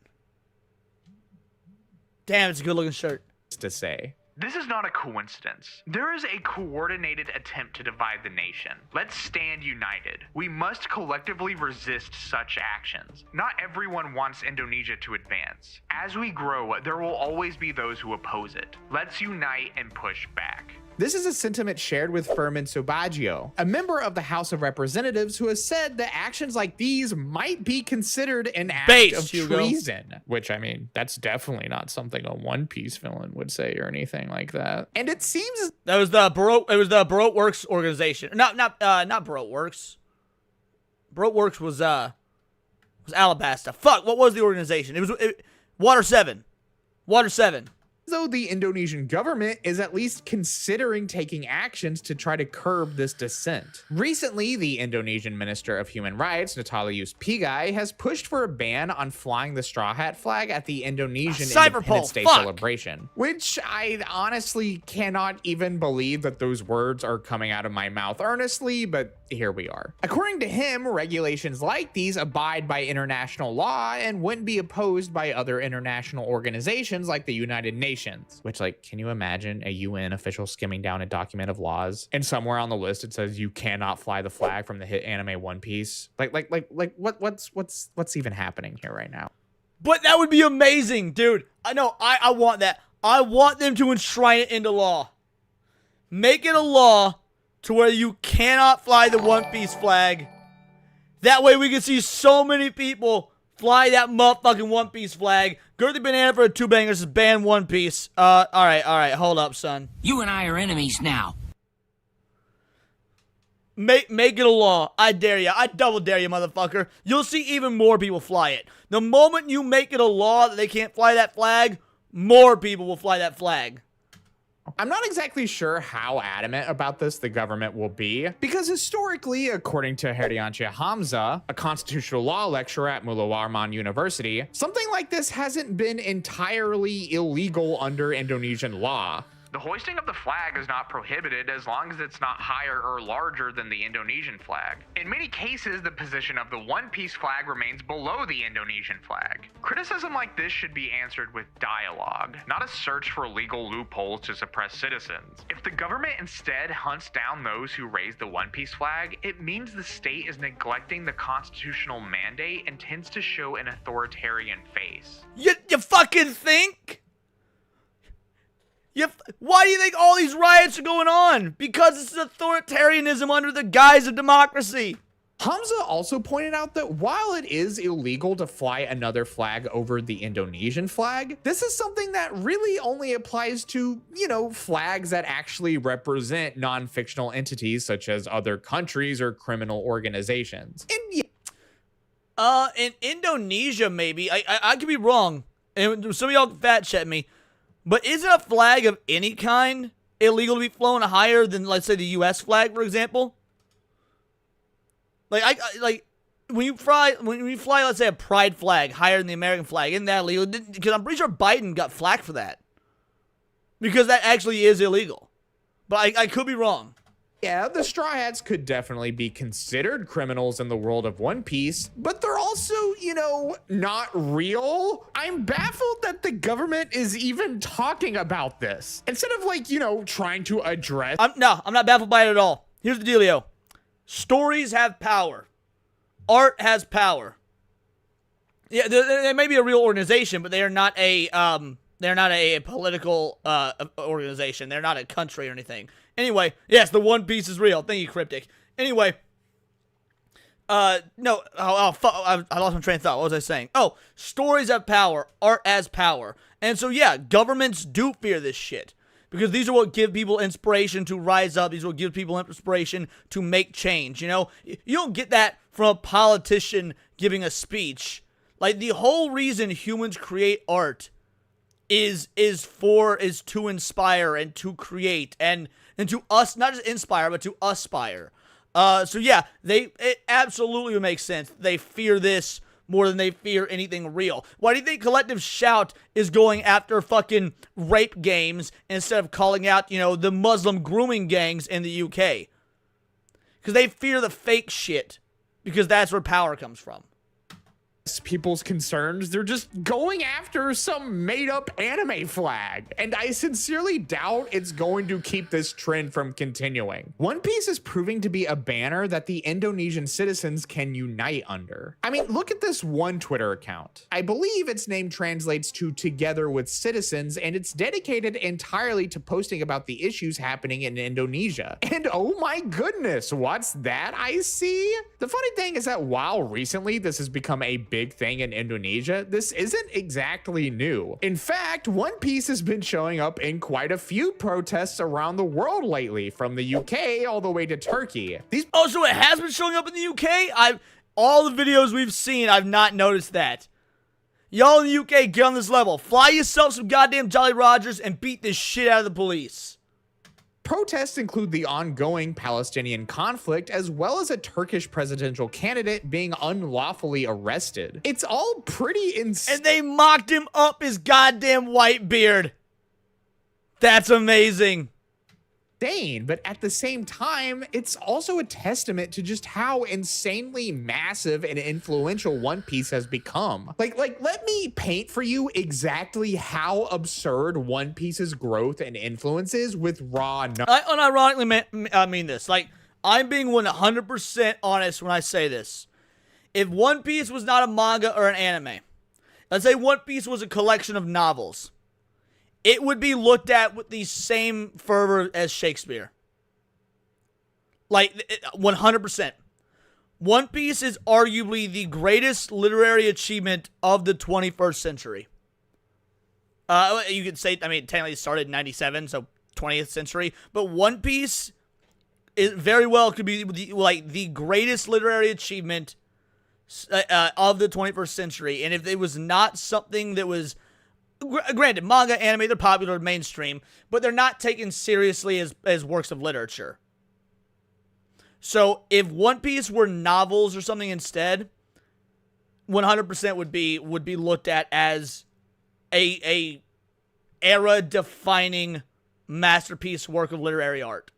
Damn, it's a good looking shirt.
To say.
This is not a coincidence. There is a coordinated attempt to divide the nation. Let's stand united. We must collectively resist such actions. Not everyone wants Indonesia to advance. As we grow, there will always be those who oppose it. Let's unite and push back.
This is a sentiment shared with Firmin Subagio, a member of the House of Representatives, who has said that actions like these might be considered an act of treason. Which, I mean, that's definitely not something a One Piece villain would say or anything like that. And it seems
that was the Baroque Works organization. Not Baroque Works. Baroque Works was Alabasta. Fuck, what was the organization? It was Water 7. Water 7.
Though the Indonesian government is at least considering taking actions to try to curb this dissent. Recently, the Indonesian Minister of Human Rights, Natalius Pigai, has pushed for a ban on flying the straw hat flag at the Indonesian Independence Day celebration, which I honestly cannot even believe that those words are coming out of my mouth earnestly, but here we are. According to him, regulations like these abide by international law and wouldn't be opposed by other international organizations like the United Nations. Which, like, can you imagine a UN official skimming down a document of laws and somewhere on the list it says you cannot fly the flag from the hit anime One Piece? What's even happening here right now?
But that would be amazing, dude. I know. I want that. I want them to enshrine it into law. Make it a law to where you cannot fly the One Piece flag. That way we can see so many people fly that motherfucking One Piece flag. Girthy Banana for a 2-banger says ban One Piece. Alright, hold up, son.
You and I are enemies now.
Make it a law. I dare you. I double dare you, motherfucker. You'll see even more people fly it. The moment you make it a law that they can't fly that flag, more people will fly that flag.
I'm not exactly sure how adamant about this the government will be, because historically, according to Heriansyah Hamza, a constitutional law lecturer at Mullah Warman University, something like this hasn't been entirely illegal under Indonesian law.
The hoisting of the flag is not prohibited as long as it's not higher or larger than the Indonesian flag. In many cases, the position of the One Piece flag remains below the Indonesian flag. Criticism like this should be answered with dialogue, not a search for legal loopholes to suppress citizens. If the government instead hunts down those who raise the One Piece flag, it means the state is neglecting the constitutional mandate and tends to show an authoritarian face.
You fucking think? Why do you think all these riots are going on? Because it's authoritarianism under the guise of democracy.
Hamza also pointed out that while it is illegal to fly another flag over the Indonesian flag, this is something that really only applies to, flags that actually represent non-fictional entities such as other countries or criminal organizations.
In Indonesia, maybe. I could be wrong. And some of y'all can fact check me. But isn't a flag of any kind illegal to be flown higher than, let's say, the U.S. flag, for example? Like, when you fly, let's say, a pride flag higher than the American flag, isn't that illegal? Because I'm pretty sure Biden got flack for that. Because that actually is illegal. But I could be wrong.
Yeah, the Straw Hats could definitely be considered criminals in the world of One Piece, but they're also, not real. I'm baffled that the government is even talking about this. Instead of, trying to address...
I'm not baffled by it at all. Here's the dealio. Stories have power. Art has power. Yeah, they may be a real organization, but they are not a... They're not a political organization. They're not a country or anything. Anyway, yes, the One Piece is real. Thank you, Cryptic. Anyway, no, I lost my train of thought. What was I saying? Oh, stories have power, art has power. And so, yeah, governments do fear this shit. Because these are what give people inspiration to rise up. These are what give people inspiration to make change, you know? You don't get that from a politician giving a speech. Like, the whole reason humans create art is to inspire and to create and to us, not just inspire, but to aspire. So yeah, it absolutely would make sense. They fear this more than they fear anything real. Why do you think Collective Shout is going after fucking rape games instead of calling out, you know, the Muslim grooming gangs in the UK? Because they fear the fake shit. Because that's where power comes from.
People's concerns, they're just going after some made-up anime flag, and I sincerely doubt it's going to keep this trend from continuing. One Piece is proving to be a banner that the Indonesian citizens can unite under. I mean, look at this one Twitter account. I believe its name translates to Together with Citizens, and it's dedicated entirely to posting about the issues happening in Indonesia. And oh my goodness, what's that I see? The funny thing is that while recently this has become a big thing in Indonesia, this isn't exactly new. In fact, One Piece has been showing up in quite a few protests around the world lately, from the UK all the way to Turkey.
So it has been showing up in the UK? All the videos we've seen, I've not noticed that. Y'all in the UK, get on this level. Fly yourself some goddamn Jolly Rogers and beat this shit out of the police.
Protests include the ongoing Palestinian conflict, as well as a Turkish presidential candidate being unlawfully arrested. It's all pretty insane.
And they mocked him up his goddamn white beard. That's amazing.
But at the same time, it's also a testament to just how insanely massive and influential One Piece has become. Like let me paint for you exactly how absurd One Piece's growth and influence is with raw numbers.
I unironically mean this. Like, I'm being 100% honest when I say this. If One Piece was not a manga or an anime, let's say One Piece was a collection of novels, it would be looked at with the same fervor as Shakespeare. Like, 100%. One Piece is arguably the greatest literary achievement of the 21st century. You could say, I mean, technically it started in 97, so 20th century. But One Piece is very well could be the greatest literary achievement of the 21st century. And if it was not something that was... Granted, manga, anime, they're popular, mainstream, but they're not taken seriously as works of literature. So, if One Piece were novels or something instead, 100% would be looked at as a era-defining masterpiece work of literary art.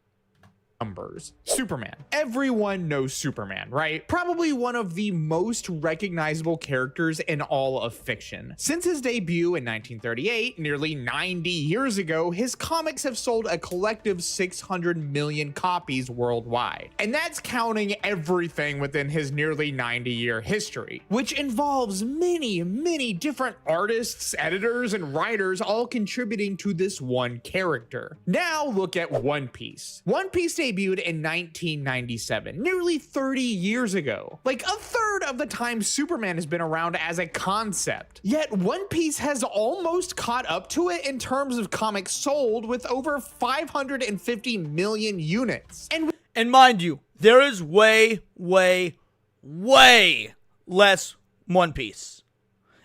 Superman. Everyone knows Superman, right? Probably one of the most recognizable characters in all of fiction. Since his debut in 1938, nearly 90 years ago, his comics have sold a collective 600 million copies worldwide. And that's counting everything within his nearly 90-year history, which involves many, many different artists, editors, and writers all contributing to this one character. Now look at One Piece. One Piece debuted in 1997, nearly 30 years ago. Like a third of the time Superman has been around as a concept. Yet One Piece has almost caught up to it in terms of comics sold, with over 550 million units.
And mind you, there is way, way, way less One Piece.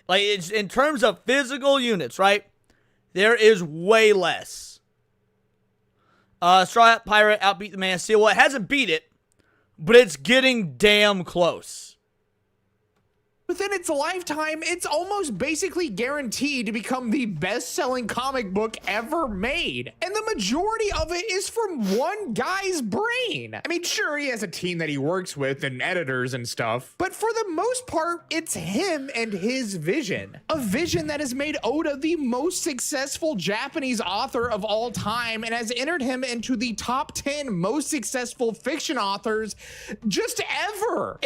Like, it's in terms of physical units, right? There is way less. Straw Hat Pirate outbeat the Man of Steel. Well, it hasn't beat it, but it's getting damn close.
Within its lifetime, it's almost basically guaranteed to become the best-selling comic book ever made. And the majority of it is from one guy's brain. I mean, sure, he has a team that he works with and editors and stuff, but for the most part, it's him and his vision. A vision that has made Oda the most successful Japanese author of all time and has entered him into the top 10 most successful fiction authors just ever.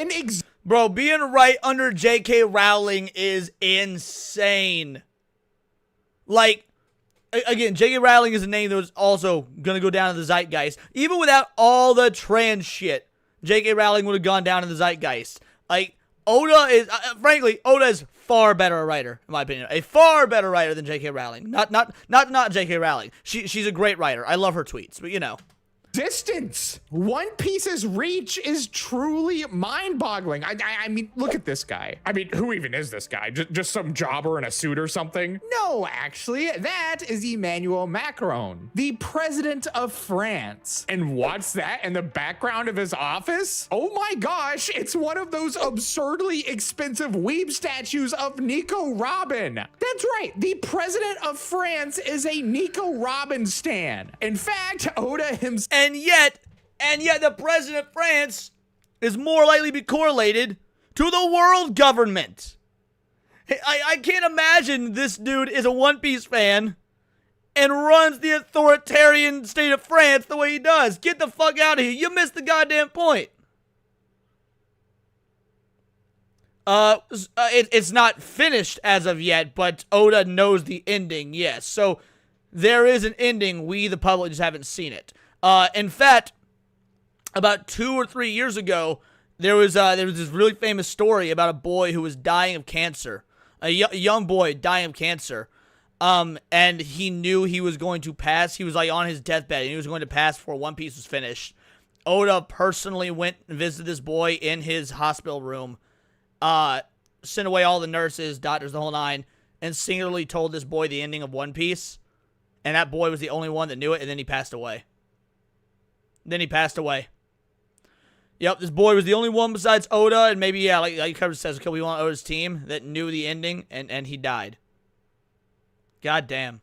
Bro, being right under J.K. Rowling is insane. Like, again, J.K. Rowling is a name that was also going to go down in the zeitgeist. Even without all the trans shit, J.K. Rowling would have gone down in the zeitgeist. Like, Oda is, frankly, Oda is far better a writer, in my opinion. A far better writer than J.K. Rowling. Not J.K. Rowling. She's a great writer. I love her tweets, but you know.
Distance. One Piece's reach is truly mind-boggling. I mean, look at this guy. I mean, who even is this guy? Just some jobber in a suit or something? No, actually, that is Emmanuel Macron, the president of France. And what's that in the background of his office? Oh my gosh, it's one of those absurdly expensive weeb statues of Nico Robin. That's right, the president of France is a Nico Robin stan. In fact, Oda himself.
And yet the president of France is more likely to be correlated to the world government. I can't imagine this dude is a One Piece fan and runs the authoritarian state of France the way he does. Get the fuck out of here. You missed the goddamn point. It's not finished as of yet, but Oda knows the ending, yes. So there is an ending. We, the public, just haven't seen it. In fact, about 2 or 3 years ago, there was this really famous story about a boy who was dying of cancer. A young boy dying of cancer. And he knew he was going to pass. He was like on his deathbed and he was going to pass before One Piece was finished. Oda personally went and visited this boy in his hospital room. Sent away all the nurses, doctors, the whole nine, and singularly told this boy the ending of One Piece. And that boy was the only one that knew it, and then he passed away. Yep, this boy was the only one besides Oda, and maybe, yeah, like Cover says, okay, we want Oda's team that knew the ending, and he died. God damn.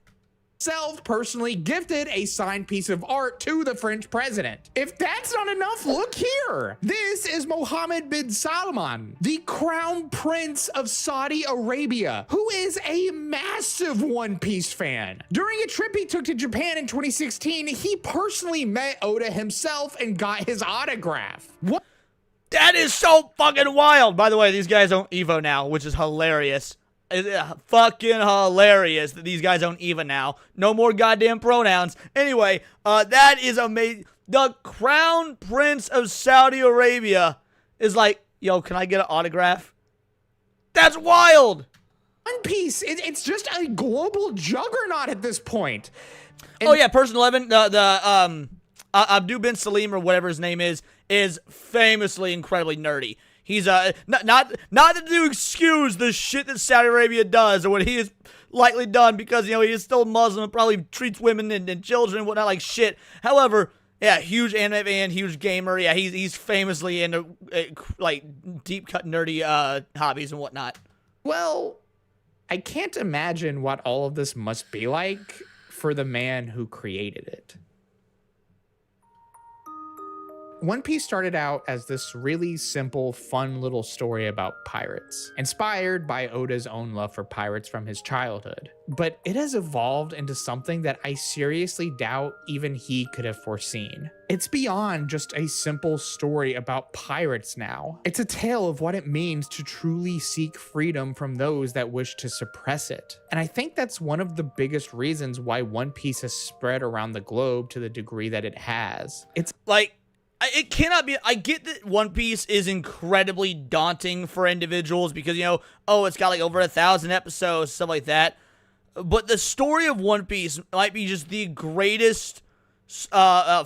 Personally gifted a signed piece of art to the French president. If that's not enough, look here. This is Mohammed bin Salman, the crown prince of Saudi Arabia, who is a massive One Piece fan. During a trip he took to Japan in 2016, he personally met Oda himself and got his autograph. What?
That is so fucking wild. By the way, these guys own Evo now, which is hilarious. It's fucking hilarious that these guys own Eva now. No more goddamn pronouns. Anyway, that is amazing. The Crown Prince of Saudi Arabia is like, yo, can I get an autograph? That's wild.
One Piece, it's just a global juggernaut at this point.
And oh yeah, Person 11, the Abdu bin Salim or whatever his name is famously incredibly nerdy. He's not to excuse the shit that Saudi Arabia does or what he has likely done because, you know, he is still Muslim and probably treats women and children and whatnot like shit. However, yeah, huge anime fan, huge gamer. Yeah, he's famously into like deep cut nerdy hobbies and whatnot.
Well, I can't imagine what all of this must be like for the man who created it. One Piece started out as this really simple, fun little story about pirates, inspired by Oda's own love for pirates from his childhood. But it has evolved into something that I seriously doubt even he could have foreseen. It's beyond just a simple story about pirates now. It's a tale of what it means to truly seek freedom from those that wish to suppress it. And I think that's one of the biggest reasons why One Piece has spread around the globe to the degree that it has. It's
like, it cannot be. I get that One Piece is incredibly daunting for individuals because, you know, oh, it's got like over 1,000 episodes, stuff like that. But the story of One Piece might be just the greatest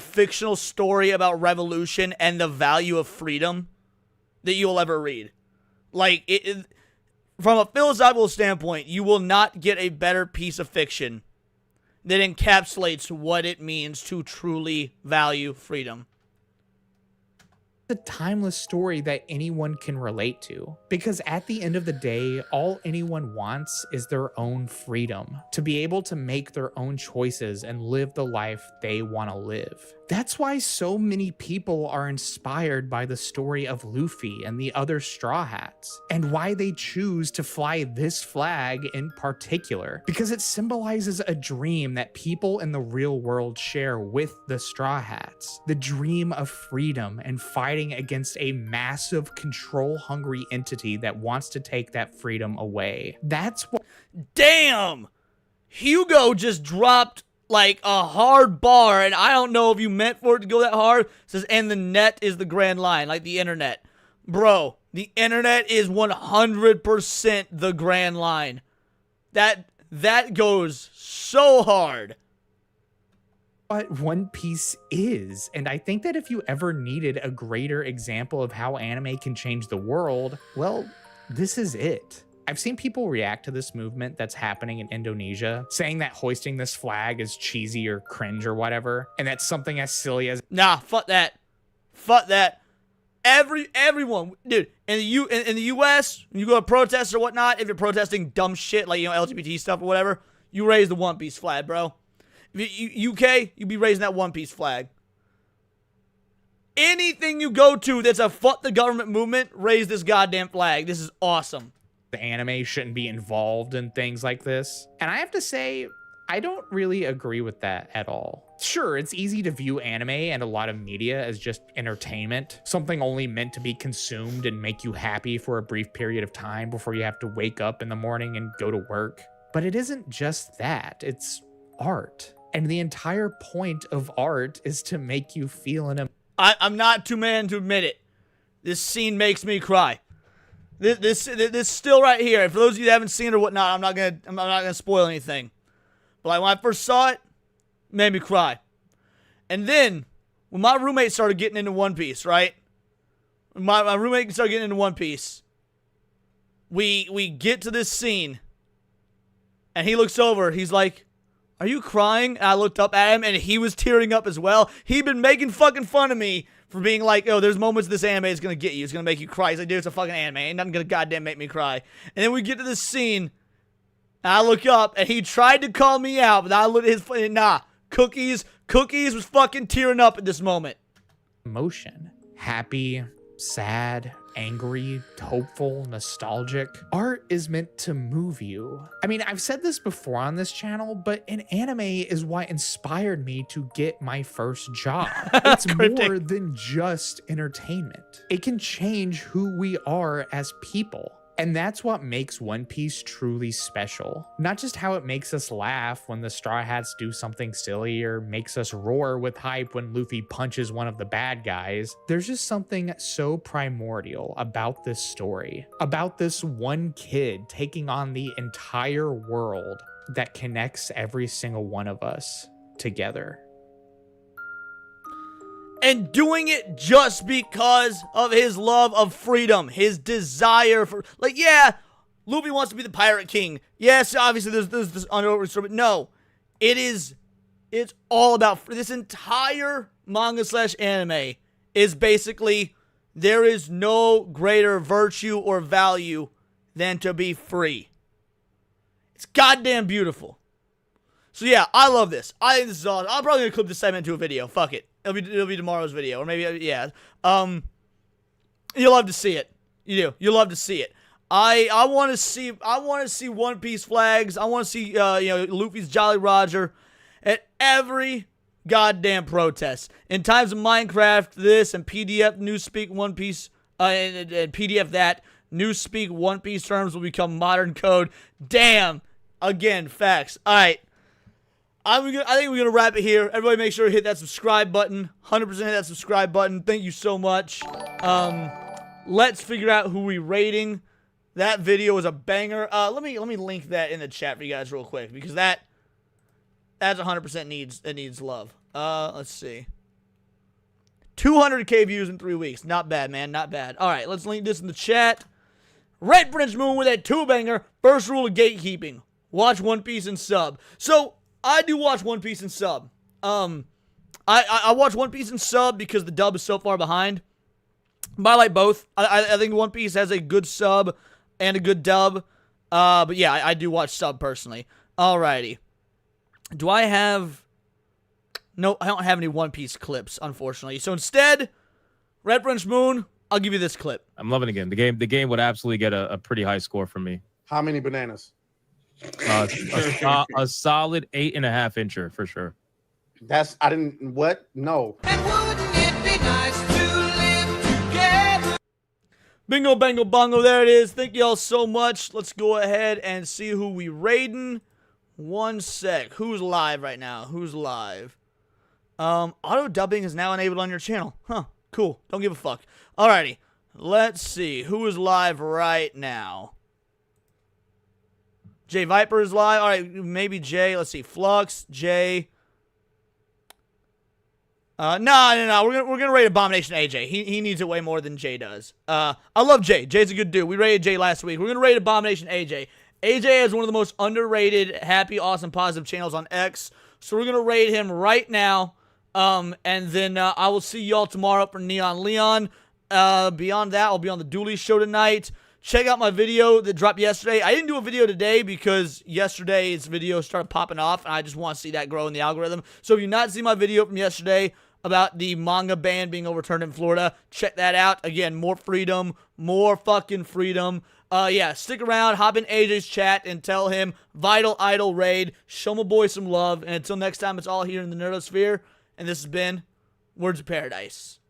fictional story about revolution and the value of freedom that you'll ever read. Like, from a philosophical standpoint, you will not get a better piece of fiction that encapsulates what it means to truly value freedom.
A timeless story that anyone can relate to, because at the end of the day, all anyone wants is their own freedom, to be able to make their own choices and live the life they want to live. That's why so many people are inspired by the story of Luffy and the other Straw Hats, and why they choose to fly this flag in particular, because it symbolizes a dream that people in the real world share with the Straw Hats, the dream of freedom and fighting against a massive control-hungry entity that wants to take that freedom away. That's what—
Damn! Hugo just dropped like a hard bar, and I don't know if you meant for it to go that hard. It says, and the net is the grand line, like the internet. Bro, the internet is 100% the grand line. That goes so hard.
But One Piece is, and I think that if you ever needed a greater example of how anime can change the world, well, this is it. I've seen people react to this movement that's happening in Indonesia, saying that hoisting this flag is cheesy or cringe or whatever, and that's something as silly as—
Nah, fuck that. Fuck that. Everyone, dude, in the U.S., when you go to protests or whatnot, if you're protesting dumb shit like, you know, LGBT stuff or whatever, you raise the One Piece flag, bro. If you, UK, you be raising that One Piece flag. Anything you go to that's a fuck the government movement, raise this goddamn flag. This is awesome.
the anime shouldn't be involved in things like this. And I have to say, I don't really agree with that at all. Sure, it's easy to view anime and a lot of media as just entertainment, something only meant to be consumed and make you happy for a brief period of time before you have to wake up in the morning and go to work. But it isn't just that, it's art. And the entire point of art is to make you feel an emotion.
I'm not too man to admit it. This scene makes me cry. This still right here. For those of you that haven't seen it or whatnot, I'm not gonna spoil anything. But like when I first saw it, it made me cry. And then when my roommate started getting into One Piece, right? My roommate started getting into One Piece. We get to this scene, and he looks over. He's like, "Are you crying?" And I looked up at him, and he was tearing up as well. He'd been making fucking fun of me for being like, "Oh, there's moments this anime is gonna get you. It's gonna make you cry." He's like, "Dude, it's a fucking anime. Ain't nothing gonna goddamn make me cry." And then we get to this scene, and I look up, and he tried to call me out, but I looked at his nah. Cookies was fucking tearing up at this moment.
Emotion. Happy, sad, angry, hopeful, nostalgic. Art is meant to move you. I mean, I've said this before on this channel, but an anime is what inspired me to get my first job. It's more than just entertainment. It can change who we are as people. And that's what makes One Piece truly special. Not just how it makes us laugh when the Straw Hats do something silly or makes us roar with hype when Luffy punches one of the bad guys. There's just something so primordial about this story. About this one kid taking on the entire world that connects every single one of us together.
And doing it just because of his love of freedom, his desire for, like, yeah, Luffy wants to be the Pirate King. Yes, obviously there's this underworld story, but no, it's all about, this entire manga / anime is basically, there is no greater virtue or value than to be free. It's goddamn beautiful. So yeah, I love this. I think this is awesome. I'm probably gonna clip this segment into a video. Fuck it. It'll be tomorrow's video, or maybe, yeah. You'll love to see it. You do. You'll love to see it. I want to see One Piece flags. I want to see Luffy's Jolly Roger at every goddamn protest. In times of Minecraft, this and PDF Newspeak One Piece and PDF that Newspeak One Piece terms will become modern code. Damn. Again, facts. All right. I think we're going to wrap it here. Everybody make sure to hit that subscribe button. 100% hit that subscribe button. Thank you so much. Let's figure out who we're rating. That video was a banger. Let me link that in the chat for you guys real quick, because that's 100% needs love. Let's see. 200K views in 3 weeks. Not bad, man. Not bad. All right, let's link this in the chat. Red Prince Moon with that 2-banger. First rule of gatekeeping. Watch One Piece and sub. So, I do watch One Piece and sub. I watch One Piece and sub because the dub is so far behind. But I like both. I think One Piece has a good sub and a good dub. But yeah, I do watch sub personally. Alrighty. Do I have... No, I don't have any One Piece clips, unfortunately. So instead, Red Prince Moon, I'll give you this clip.
I'm loving the game. The game would absolutely get a pretty high score from me.
How many bananas?
A solid 8.5 incher for sure.
No.
Bingo, bango, bongo. There it is. Thank you all so much. Let's go ahead and see who we rating. 1 sec. Who's live right now? Who's live? Auto dubbing is now enabled on your channel. Huh. Cool. Don't give a fuck. Alrighty. Let's see. Who is live right now? Jay Viper is live. Alright, maybe Jay. Let's see. Flux, Jay. No. We're gonna rate Abomination AJ. He needs it way more than Jay does. I love Jay. Jay's a good dude. We rated Jay last week. We're gonna rate Abomination AJ. AJ is one of the most underrated, happy, awesome, positive channels on X. So we're gonna rate him right now. And then I will see y'all tomorrow for Neon Leon. Beyond that, I'll be on the Dooley show tonight. Check out my video that dropped yesterday. I didn't do a video today because yesterday's video started popping off, and I just want to see that grow in the algorithm. So if you've not seen my video from yesterday about the manga ban being overturned in Florida, check that out. Again, more freedom, more fucking freedom. Yeah, stick around, hop in AJ's chat, and tell him Vital Idol Raid. Show my boy some love, and until next time, it's all here in the Nerdosphere, and this has been Words of Paradise.